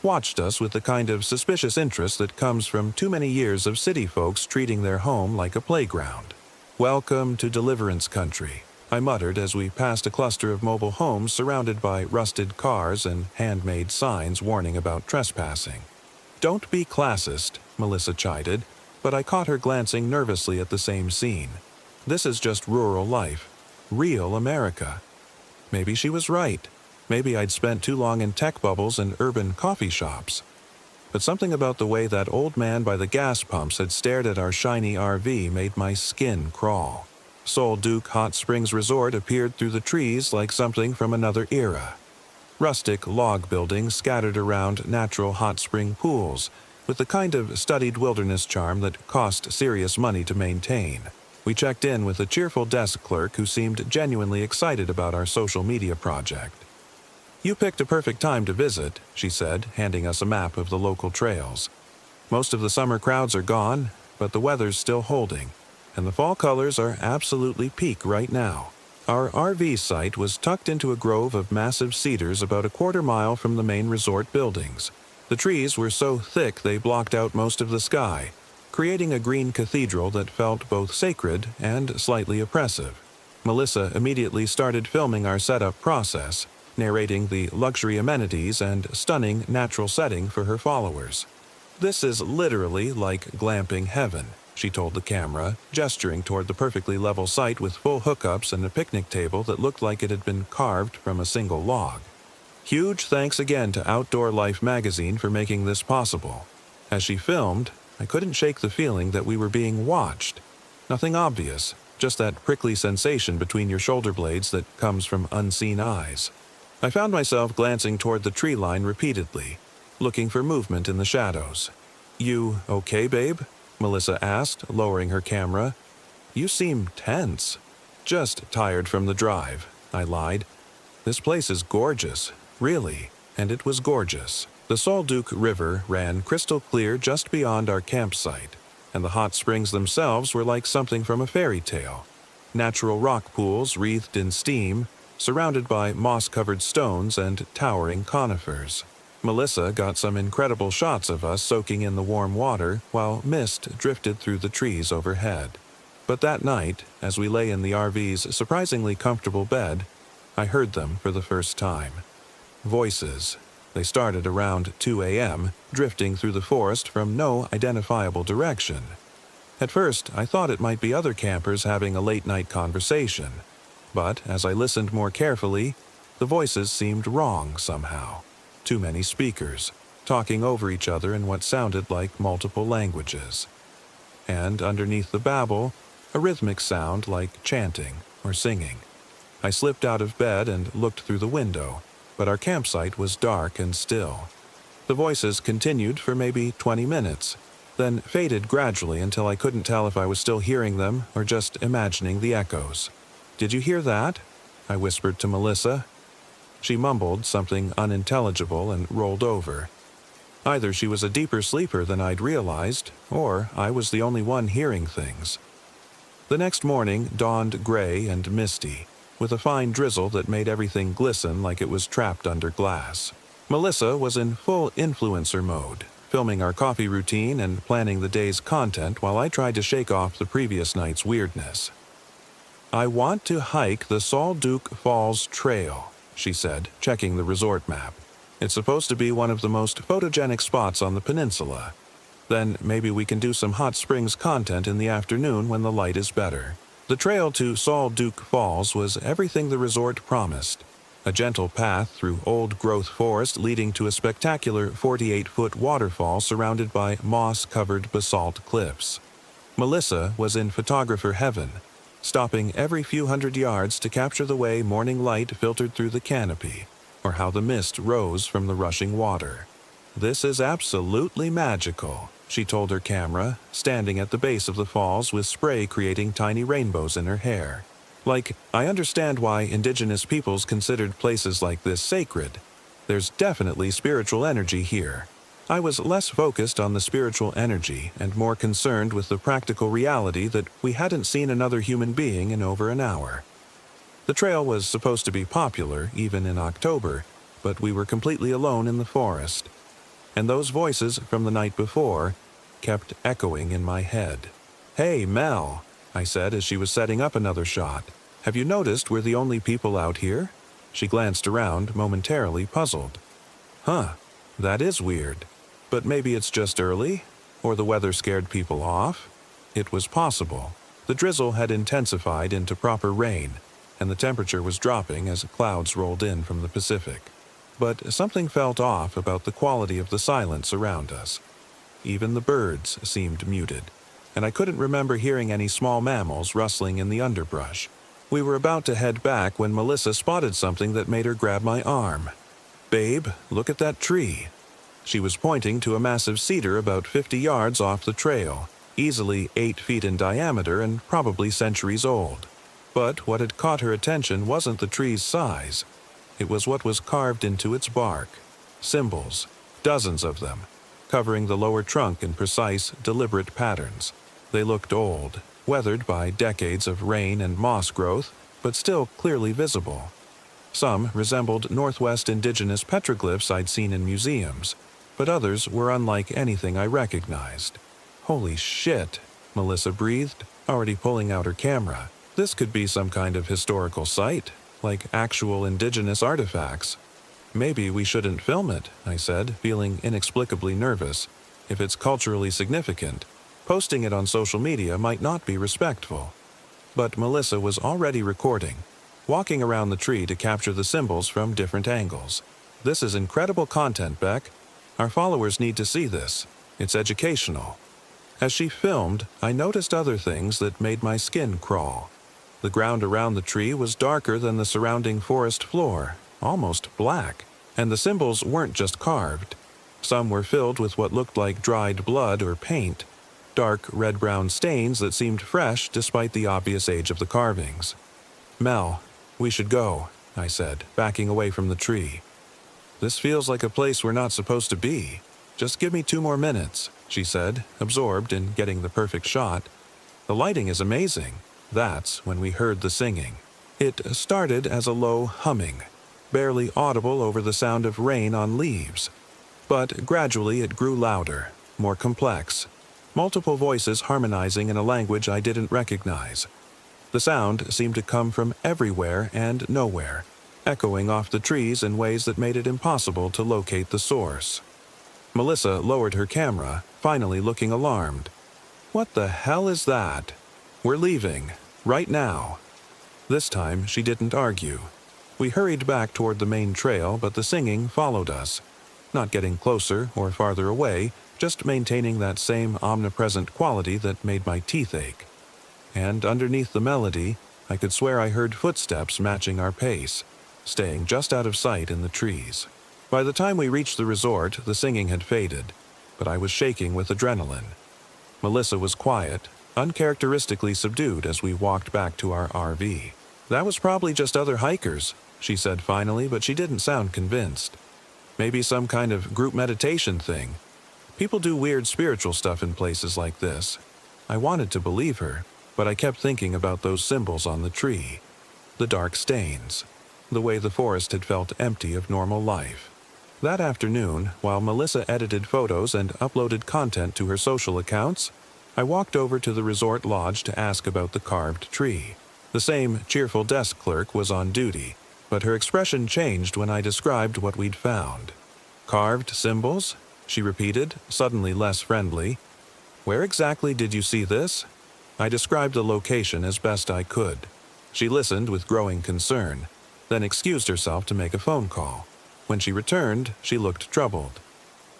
watched us with the kind of suspicious interest that comes from too many years of city folks treating their home like a playground. "Welcome to Deliverance Country," I muttered as we passed a cluster of mobile homes surrounded by rusted cars and handmade signs warning about trespassing. "Don't be classist," Melissa chided, but I caught her glancing nervously at the same scene. This is just rural life. Real America. Maybe she was right. Maybe I'd spent too long in tech bubbles and urban coffee shops. But something about the way that old man by the gas pumps had stared at our shiny RV made my skin crawl. Sol Duke Hot Springs Resort appeared through the trees like something from another era. Rustic log buildings scattered around natural hot spring pools, with the kind of studied wilderness charm that cost serious money to maintain. We checked in with a cheerful desk clerk who seemed genuinely excited about our social media project. "You picked a perfect time to visit," she said, handing us a map of the local trails. "Most of the summer crowds are gone, but the weather's still holding, and the fall colors are absolutely peak right now." Our RV site was tucked into a grove of massive cedars about a quarter-mile from the main resort buildings. The trees were so thick they blocked out most of the sky, creating a green cathedral that felt both sacred and slightly oppressive. Melissa immediately started filming our setup process, narrating the luxury amenities and stunning natural setting for her followers. "This is literally like glamping heaven," she told the camera, gesturing toward the perfectly level site with full hookups and a picnic table that looked like it had been carved from a single log. "Huge thanks again to Outdoor Life magazine for making this possible." As she filmed, I couldn't shake the feeling that we were being watched. Nothing obvious, just that prickly sensation between your shoulder blades that comes from unseen eyes. I found myself glancing toward the tree line repeatedly, looking for movement in the shadows. "You okay, babe?" Melissa asked, lowering her camera. "You seem tense." "Just tired from the drive," I lied. "This place is gorgeous, really," and it was gorgeous. The Sol Duke River ran crystal clear just beyond our campsite, and the hot springs themselves were like something from a fairy tale. Natural rock pools wreathed in steam, surrounded by moss-covered stones and towering conifers. Melissa got some incredible shots of us soaking in the warm water while mist drifted through the trees overhead. But that night, as we lay in the RV's surprisingly comfortable bed, I heard them for the first time. Voices. They started around 2 a.m., drifting through the forest from no identifiable direction. At first, I thought it might be other campers having a late-night conversation. But as I listened more carefully, the voices seemed wrong somehow. Too many speakers, talking over each other in what sounded like multiple languages. And underneath the babble, a rhythmic sound like chanting or singing. I slipped out of bed and looked through the window, but our campsite was dark and still. The voices continued for maybe 20 minutes, then faded gradually until I couldn't tell if I was still hearing them or just imagining the echoes. "Did you hear that?" I whispered to Melissa. She mumbled something unintelligible and rolled over. Either she was a deeper sleeper than I'd realized, or I was the only one hearing things. The next morning dawned gray and misty, with a fine drizzle that made everything glisten like it was trapped under glass. Melissa was in full influencer mode, filming our coffee routine and planning the day's content while I tried to shake off the previous night's weirdness. "I want to hike the Sol Duke Falls Trail," she said, checking the resort map. "It's supposed to be one of the most photogenic spots on the peninsula. Then maybe we can do some hot springs content in the afternoon when the light is better." The trail to Salt Duke Falls was everything the resort promised. A gentle path through old-growth forest leading to a spectacular 48-foot waterfall surrounded by moss-covered basalt cliffs. Melissa was in photographer heaven, stopping every few hundred yards to capture the way morning light filtered through the canopy, or how the mist rose from the rushing water. "This is absolutely magical," she told her camera, standing at the base of the falls with spray creating tiny rainbows in her hair. "Like, I understand why indigenous peoples considered places like this sacred. There's definitely spiritual energy here." I was less focused on the spiritual energy and more concerned with the practical reality that we hadn't seen another human being in over an hour. The trail was supposed to be popular, even in October, but we were completely alone in the forest. And those voices from the night before kept echoing in my head. "Hey, Mel," I said as she was setting up another shot. "Have you noticed we're the only people out here?" She glanced around, momentarily puzzled. "Huh, that is weird. But maybe it's just early? Or the weather scared people off?" It was possible. The drizzle had intensified into proper rain, and the temperature was dropping as clouds rolled in from the Pacific. But something felt off about the quality of the silence around us. Even the birds seemed muted, and I couldn't remember hearing any small mammals rustling in the underbrush. We were about to head back when Melissa spotted something that made her grab my arm. "Babe, look at that tree." She was pointing to a massive cedar about 50 yards off the trail, easily 8 feet in diameter and probably centuries old. But what had caught her attention wasn't the tree's size. It was what was carved into its bark. Symbols, dozens of them, covering the lower trunk in precise, deliberate patterns. They looked old, weathered by decades of rain and moss growth, but still clearly visible. Some resembled Northwest indigenous petroglyphs I'd seen in museums, but others were unlike anything I recognized. "Holy shit," Melissa breathed, already pulling out her camera. "This could be some kind of historical site, like actual indigenous artifacts." "Maybe we shouldn't film it," I said, feeling inexplicably nervous. "If it's culturally significant, posting it on social media might not be respectful." But Melissa was already recording, walking around the tree to capture the symbols from different angles. "This is incredible content, Beck. Our followers need to see this. It's educational." As she filmed, I noticed other things that made my skin crawl. The ground around the tree was darker than the surrounding forest floor, almost black, and the symbols weren't just carved. Some were filled with what looked like dried blood or paint, dark red-brown stains that seemed fresh despite the obvious age of the carvings. "Mel, we should go," I said, backing away from the tree. "This feels like a place we're not supposed to be. Just give me 2 more minutes," she said, absorbed in getting the perfect shot. "The lighting is amazing." That's when we heard the singing. It started as a low humming, barely audible over the sound of rain on leaves. But gradually it grew louder, more complex, multiple voices harmonizing in a language I didn't recognize. The sound seemed to come from everywhere and nowhere, echoing off the trees in ways that made it impossible to locate the source. Melissa lowered her camera, finally looking alarmed. "What the hell is that? We're leaving, right now." This time she didn't argue. We hurried back toward the main trail, but the singing followed us, not getting closer or farther away, just maintaining that same omnipresent quality that made my teeth ache. And underneath the melody, I could swear I heard footsteps matching our pace, staying just out of sight in the trees. By the time we reached the resort, the singing had faded, but I was shaking with adrenaline. Melissa was quiet, uncharacteristically subdued as we walked back to our RV. "That was probably just other hikers," she said finally, but she didn't sound convinced. "Maybe some kind of group meditation thing. People do weird spiritual stuff in places like this." I wanted to believe her, but I kept thinking about those symbols on the tree. The dark stains. The way the forest had felt empty of normal life. That afternoon, while Melissa edited photos and uploaded content to her social accounts, I walked over to the resort lodge to ask about the carved tree. The same cheerful desk clerk was on duty, but her expression changed when I described what we'd found. "Carved symbols?" she repeated, suddenly less friendly. "Where exactly did you see this?" I described the location as best I could. She listened with growing concern, then excused herself to make a phone call. When she returned, she looked troubled.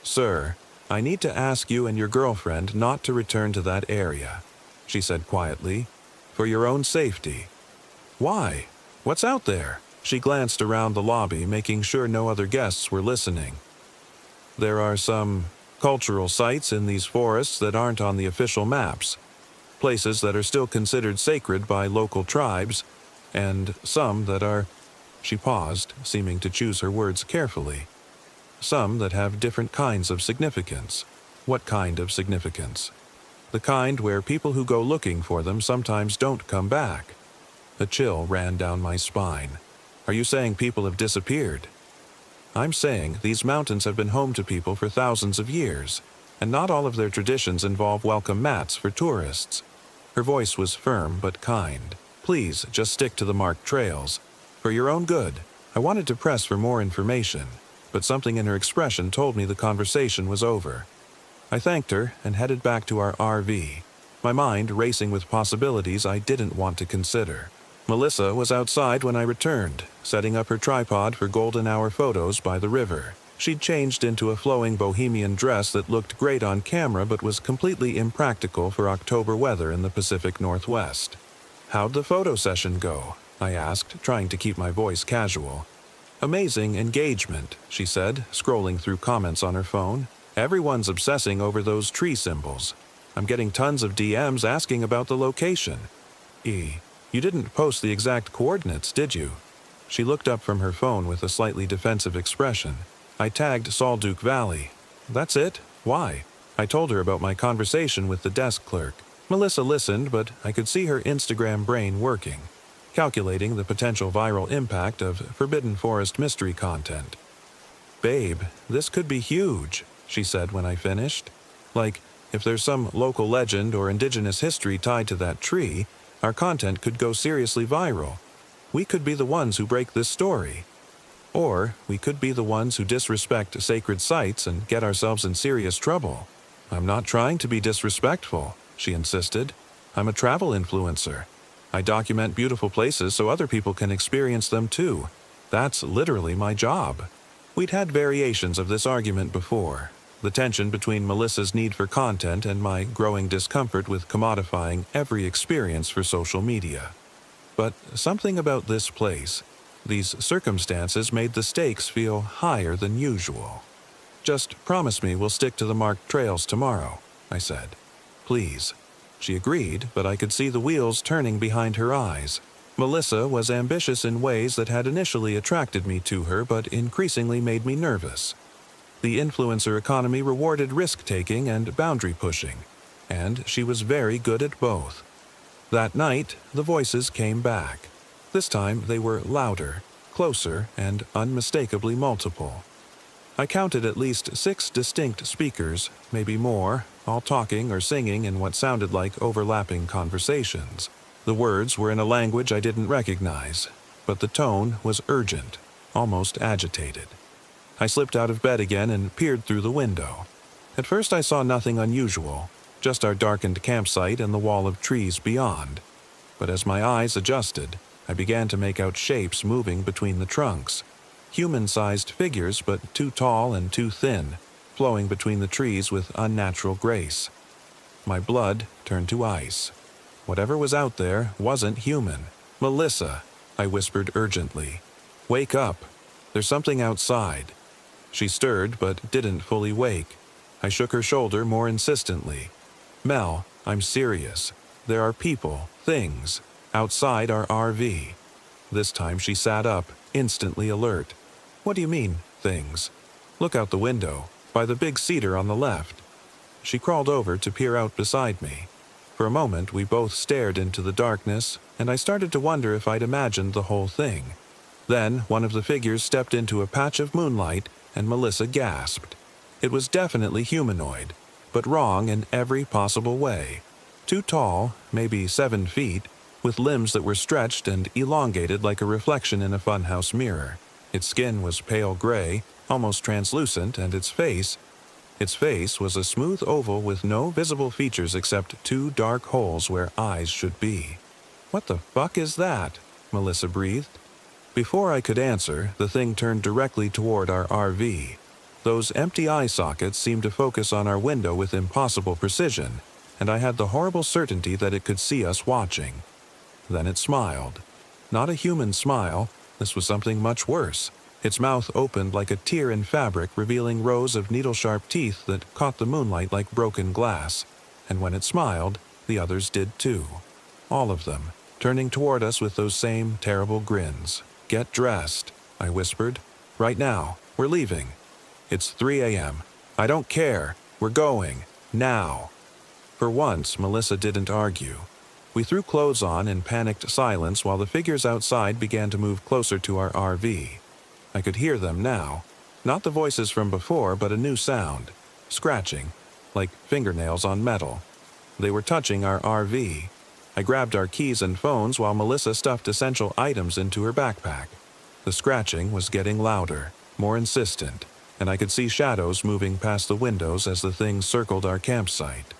"Sir, I need to ask you and your girlfriend not to return to that area," she said quietly, "for your own safety." "Why? What's out there?" She glanced around the lobby, making sure no other guests were listening. "There are some cultural sites in these forests that aren't on the official maps, places that are still considered sacred by local tribes, and some that are—" She paused, seeming to choose her words carefully. "Some that have different kinds of significance." "What kind of significance?" "The kind where people who go looking for them sometimes don't come back." A chill ran down my spine. "Are you saying people have disappeared?" "I'm saying these mountains have been home to people for thousands of years, and not all of their traditions involve welcome mats for tourists." Her voice was firm but kind. "Please, just stick to the marked trails. For your own good." I wanted to press for more information, but something in her expression told me the conversation was over. I thanked her and headed back to our RV, my mind racing with possibilities I didn't want to consider. Melissa was outside when I returned, setting up her tripod for golden hour photos by the river. She'd changed into a flowing bohemian dress that looked great on camera but was completely impractical for October weather in the Pacific Northwest. "How'd the photo session go?" I asked, trying to keep my voice casual. "Amazing engagement," she said, scrolling through comments on her phone. "Everyone's obsessing over those tree symbols. I'm getting tons of DMs asking about the location." You didn't post the exact coordinates, did you?" She looked up from her phone with a slightly defensive expression. "I tagged Salduke Valley." "That's it? Why?" I told her about my conversation with the desk clerk. Melissa listened, but I could see her Instagram brain working, calculating the potential viral impact of Forbidden Forest mystery content. "Babe, this could be huge," she said when I finished. "Like, if there's some local legend or indigenous history tied to that tree, our content could go seriously viral. We could be the ones who break this story. Or we could be the ones who disrespect sacred sites and get ourselves in serious trouble." "I'm not trying to be disrespectful," she insisted. "I'm a travel influencer. I document beautiful places so other people can experience them too. That's literally my job." We'd had variations of this argument before. The tension between Melissa's need for content and my growing discomfort with commodifying every experience for social media. But something about this place, these circumstances, made the stakes feel higher than usual. "Just promise me we'll stick to the marked trails tomorrow," I said. "Please." She agreed, but I could see the wheels turning behind her eyes. Melissa was ambitious in ways that had initially attracted me to her but increasingly made me nervous. The influencer economy rewarded risk-taking and boundary pushing, and she was very good at both. That night, the voices came back. This time they were louder, closer, and unmistakably multiple. I counted at least 6 distinct speakers, maybe more, all talking or singing in what sounded like overlapping conversations. The words were in a language I didn't recognize, but the tone was urgent, almost agitated. I slipped out of bed again and peered through the window. At first I saw nothing unusual, just our darkened campsite and the wall of trees beyond. But as my eyes adjusted, I began to make out shapes moving between the trunks. Human-sized figures, but too tall and too thin, flowing between the trees with unnatural grace. My blood turned to ice. Whatever was out there wasn't human. "Melissa," I whispered urgently. "Wake up. There's something outside." She stirred but didn't fully wake. I shook her shoulder more insistently. "Mel, I'm serious. There are people, things, outside our RV." This time she sat up, instantly alert. "What do you mean, things?" "Look out the window, by the big cedar on the left." She crawled over to peer out beside me. For a moment we both stared into the darkness, and I started to wonder if I'd imagined the whole thing. Then one of the figures stepped into a patch of moonlight, and Melissa gasped. It was definitely humanoid, but wrong in every possible way. Too tall, maybe 7 feet, with limbs that were stretched and elongated like a reflection in a funhouse mirror. Its skin was pale gray, almost translucent, and its face, Its face was a smooth oval with no visible features except 2 dark holes where eyes should be. "What the fuck is that?" Melissa breathed. Before I could answer, the thing turned directly toward our RV. Those empty eye sockets seemed to focus on our window with impossible precision, and I had the horrible certainty that it could see us watching. Then it smiled. Not a human smile, this was something much worse. Its mouth opened like a tear in fabric, revealing rows of needle-sharp teeth that caught the moonlight like broken glass. And when it smiled, the others did too. All of them, turning toward us with those same terrible grins. "Get dressed," I whispered. "Right now. We're leaving. It's 3 a.m. I don't care. We're going. Now." For once, Melissa didn't argue. We threw clothes on in panicked silence while the figures outside began to move closer to our RV. I could hear them now. Not the voices from before, but a new sound. Scratching, like fingernails on metal. They were touching our RV. I grabbed our keys and phones while Melissa stuffed essential items into her backpack. The scratching was getting louder, more insistent, and I could see shadows moving past the windows as the thing circled our campsite.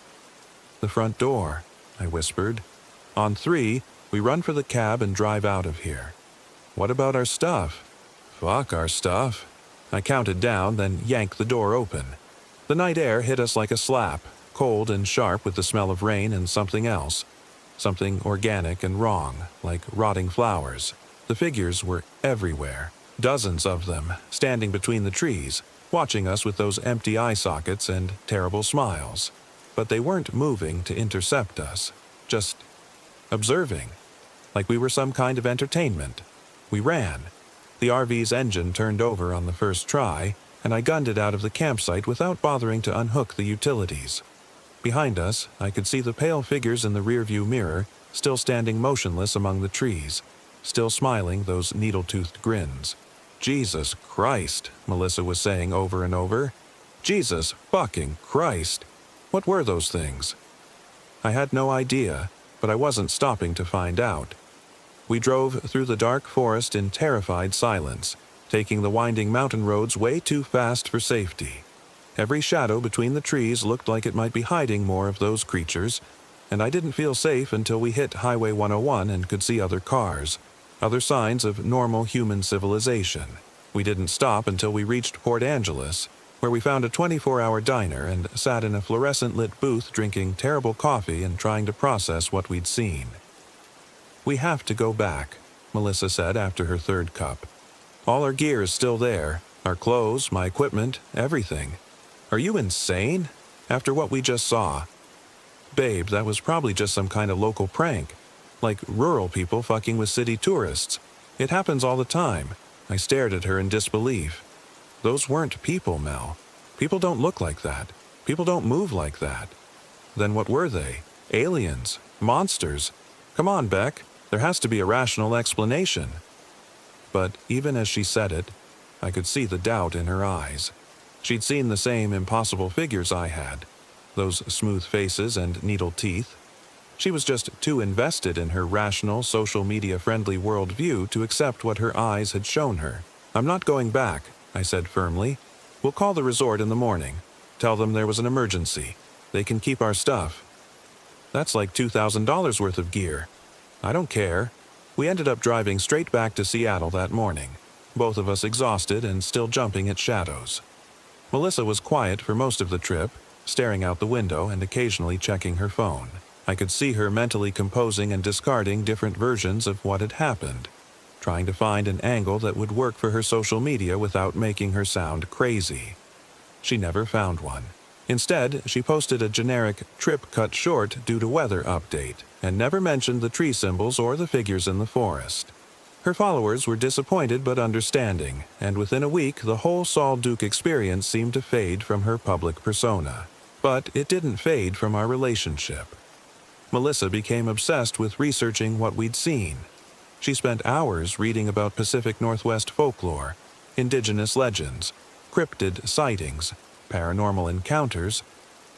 "The front door," I whispered. "On 3, we run for the cab and drive out of here." "What about our stuff?" "Fuck our stuff." I counted down, then yanked the door open. The night air hit us like a slap, cold and sharp with the smell of rain and something else. Something organic and wrong, like rotting flowers. The figures were everywhere, dozens of them, standing between the trees, watching us with those empty eye sockets and terrible smiles. But they weren't moving to intercept us, just observing, like we were some kind of entertainment. We ran. The RV's engine turned over on the first try, and I gunned it out of the campsite without bothering to unhook the utilities. Behind us, I could see the pale figures in the rearview mirror, still standing motionless among the trees, still smiling those needle-toothed grins. "Jesus Christ," Melissa was saying over and over. "Jesus fucking Christ." What were those things? I had no idea, but I wasn't stopping to find out. We drove through the dark forest in terrified silence, taking the winding mountain roads way too fast for safety. Every shadow between the trees looked like it might be hiding more of those creatures, and I didn't feel safe until we hit Highway 101 and could see other cars, other signs of normal human civilization. We didn't stop until we reached Port Angeles, where we found a 24-hour diner and sat in a fluorescent-lit booth drinking terrible coffee and trying to process what we'd seen. "We have to go back," Melissa said after her third cup. "All our gear is still there, our clothes, my equipment, everything. Are you insane? After what we just saw?" "Babe, that was probably just some kind of local prank. Like rural people fucking with city tourists. It happens all the time." I stared at her in disbelief. "Those weren't people, Mel. People don't look like that. People don't move like that." "Then what were they? Aliens? Monsters? Come on, Beck. There has to be a rational explanation." But even as she said it, I could see the doubt in her eyes. She'd seen the same impossible figures I had, those smooth faces and needle teeth. She was just too invested in her rational, social media-friendly worldview to accept what her eyes had shown her. "I'm not going back," I said firmly. "We'll call the resort in the morning. Tell them there was an emergency. They can keep our stuff." "That's like $2,000 worth of gear." "I don't care." We ended up driving straight back to Seattle that morning, both of us exhausted and still jumping at shadows. Melissa was quiet for most of the trip, staring out the window and occasionally checking her phone. I could see her mentally composing and discarding different versions of what had happened, trying to find an angle that would work for her social media without making her sound crazy. She never found one. Instead, she posted a generic "trip cut short due to weather update" and never mentioned the tree symbols or the figures in the forest. Her followers were disappointed but understanding, and within a week the whole Saul Duke experience seemed to fade from her public persona. But it didn't fade from our relationship. Melissa became obsessed with researching what we'd seen. She spent hours reading about Pacific Northwest folklore, indigenous legends, cryptid sightings, paranormal encounters.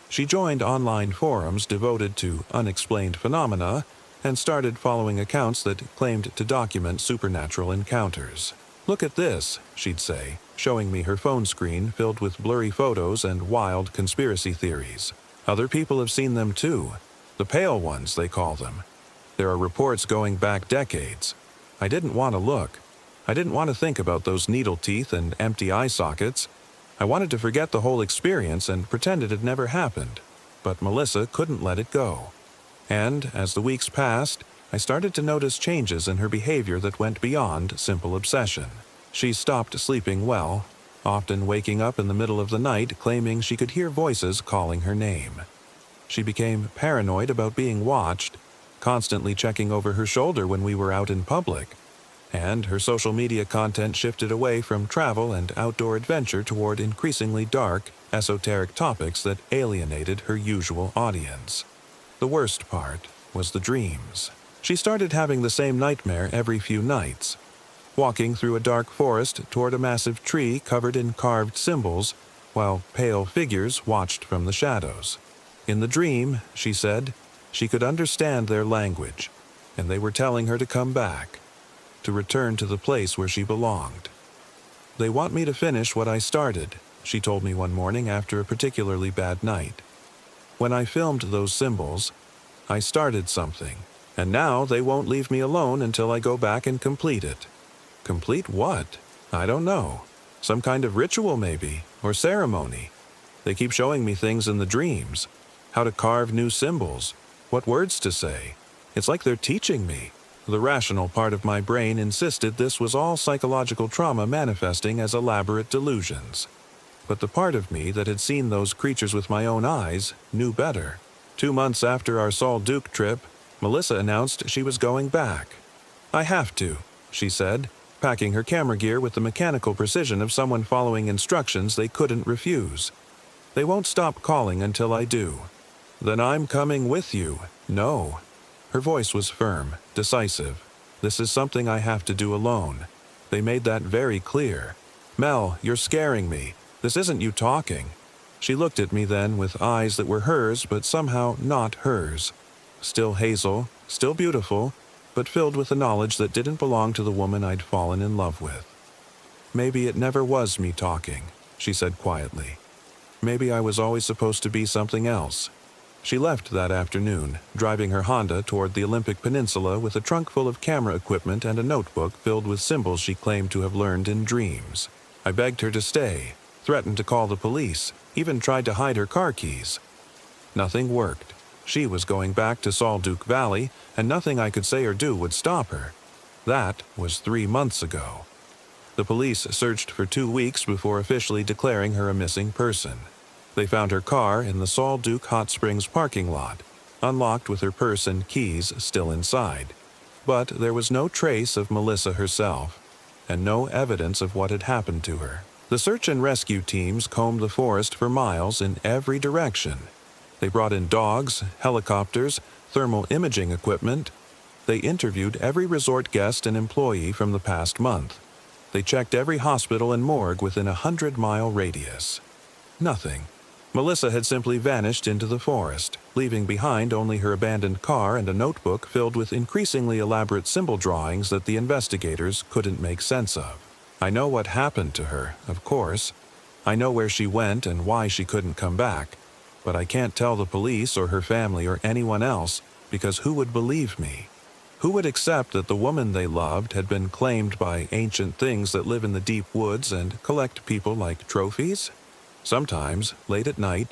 She joined online forums devoted to unexplained phenomena and started following accounts that claimed to document supernatural encounters. "Look at this," she'd say, showing me her phone screen filled with blurry photos and wild conspiracy theories. "Other people have seen them too. The pale ones, they call them. There are reports going back decades." I didn't want to look. I didn't want to think about those needle teeth and empty eye sockets. I wanted to forget the whole experience and pretend it had never happened. But Melissa couldn't let it go. And, as the weeks passed, I started to notice changes in her behavior that went beyond simple obsession. She stopped sleeping well, often waking up in the middle of the night claiming she could hear voices calling her name. She became paranoid about being watched, constantly checking over her shoulder when we were out in public. And her social media content shifted away from travel and outdoor adventure toward increasingly dark, esoteric topics that alienated her usual audience. The worst part was the dreams. She started having the same nightmare every few nights, walking through a dark forest toward a massive tree covered in carved symbols, while pale figures watched from the shadows. In the dream, she said, she could understand their language, and they were telling her to come back, to return to the place where she belonged. "They want me to finish what I started," she told me one morning after a particularly bad night. "When I filmed those symbols, I started something, and now they won't leave me alone until I go back and complete it." Complete what? I don't know. Some kind of ritual maybe, or ceremony. They keep showing me things in the dreams. How to carve new symbols, what words to say. It's like they're teaching me. The rational part of my brain insisted this was all psychological trauma manifesting as elaborate delusions. But the part of me that had seen those creatures with my own eyes knew better. 2 months after our Sol Duke trip, Melissa announced she was going back. "I have to," she said, packing her camera gear with the mechanical precision of someone following instructions they couldn't refuse. "They won't stop calling until I do." "Then I'm coming with you." "No." Her voice was firm, decisive. "This is something I have to do alone. They made that very clear. Mel, you're scaring me. This isn't you talking." She looked at me then with eyes that were hers but somehow not hers. Still hazel, still beautiful, but filled with the knowledge that didn't belong to the woman I'd fallen in love with. "Maybe it never was me talking," she said quietly. "Maybe I was always supposed to be something else." She left that afternoon, driving her Honda toward the Olympic Peninsula with a trunk full of camera equipment and a notebook filled with symbols she claimed to have learned in dreams. I begged her to stay, threatened to call the police, even tried to hide her car keys. Nothing worked. She was going back to Sol Duke Valley, and nothing I could say or do would stop her. That was 3 months ago. The police searched for 2 weeks before officially declaring her a missing person. They found her car in the Sol Duke Hot Springs parking lot, unlocked with her purse and keys still inside. But there was no trace of Melissa herself, and no evidence of what had happened to her. The search and rescue teams combed the forest for miles in every direction. They brought in dogs, helicopters, thermal imaging equipment. They interviewed every resort guest and employee from the past month. They checked every hospital and morgue within a 100-mile radius. Nothing. Melissa had simply vanished into the forest, leaving behind only her abandoned car and a notebook filled with increasingly elaborate symbol drawings that the investigators couldn't make sense of. I know what happened to her, of course. I know where she went and why she couldn't come back. But I can't tell the police or her family or anyone else, because who would believe me? Who would accept that the woman they loved had been claimed by ancient things that live in the deep woods and collect people like trophies? Sometimes, late at night,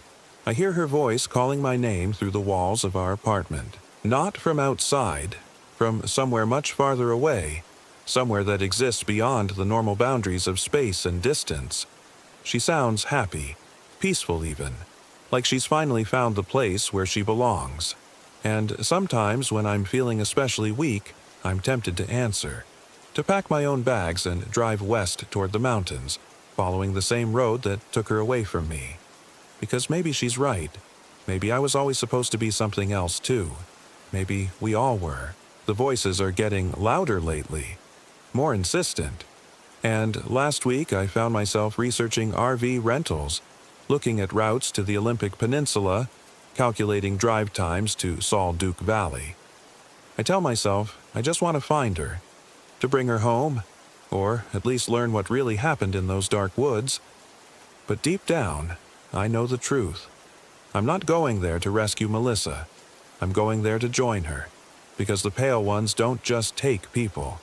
I hear her voice calling my name through the walls of our apartment. Not from outside, from somewhere much farther away, somewhere that exists beyond the normal boundaries of space and distance. She sounds happy, peaceful even, like she's finally found the place where she belongs. And sometimes when I'm feeling especially weak, I'm tempted to answer, to pack my own bags and drive west toward the mountains, following the same road that took her away from me. Because maybe she's right. Maybe I was always supposed to be something else too. Maybe we all were. The voices are getting louder lately, more insistent. And last week I found myself researching RV rentals, looking at routes to the Olympic Peninsula, calculating drive times to Sol Duke Valley. I tell myself I just want to find her, to bring her home, or at least learn what really happened in those dark woods. But deep down, I know the truth. I'm not going there to rescue Melissa. I'm going there to join her, because the Pale Ones don't just take people.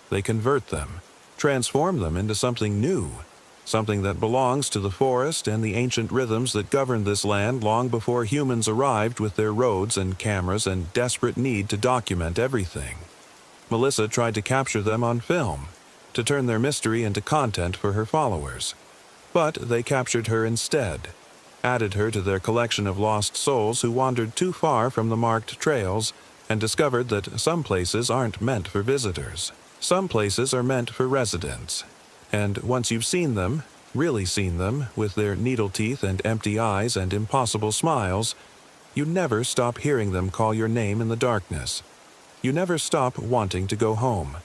They convert them, transform them into something new, something that belongs to the forest and the ancient rhythms that governed this land long before humans arrived with their roads and cameras and desperate need to document everything. Melissa tried to capture them on film, to turn their mystery into content for her followers. But they captured her instead, added her to their collection of lost souls who wandered too far from the marked trails and discovered that some places aren't meant for visitors. Some places are meant for residents. And once you've seen them, really seen them, with their needle teeth and empty eyes and impossible smiles, you never stop hearing them call your name in the darkness. You never stop wanting to go home.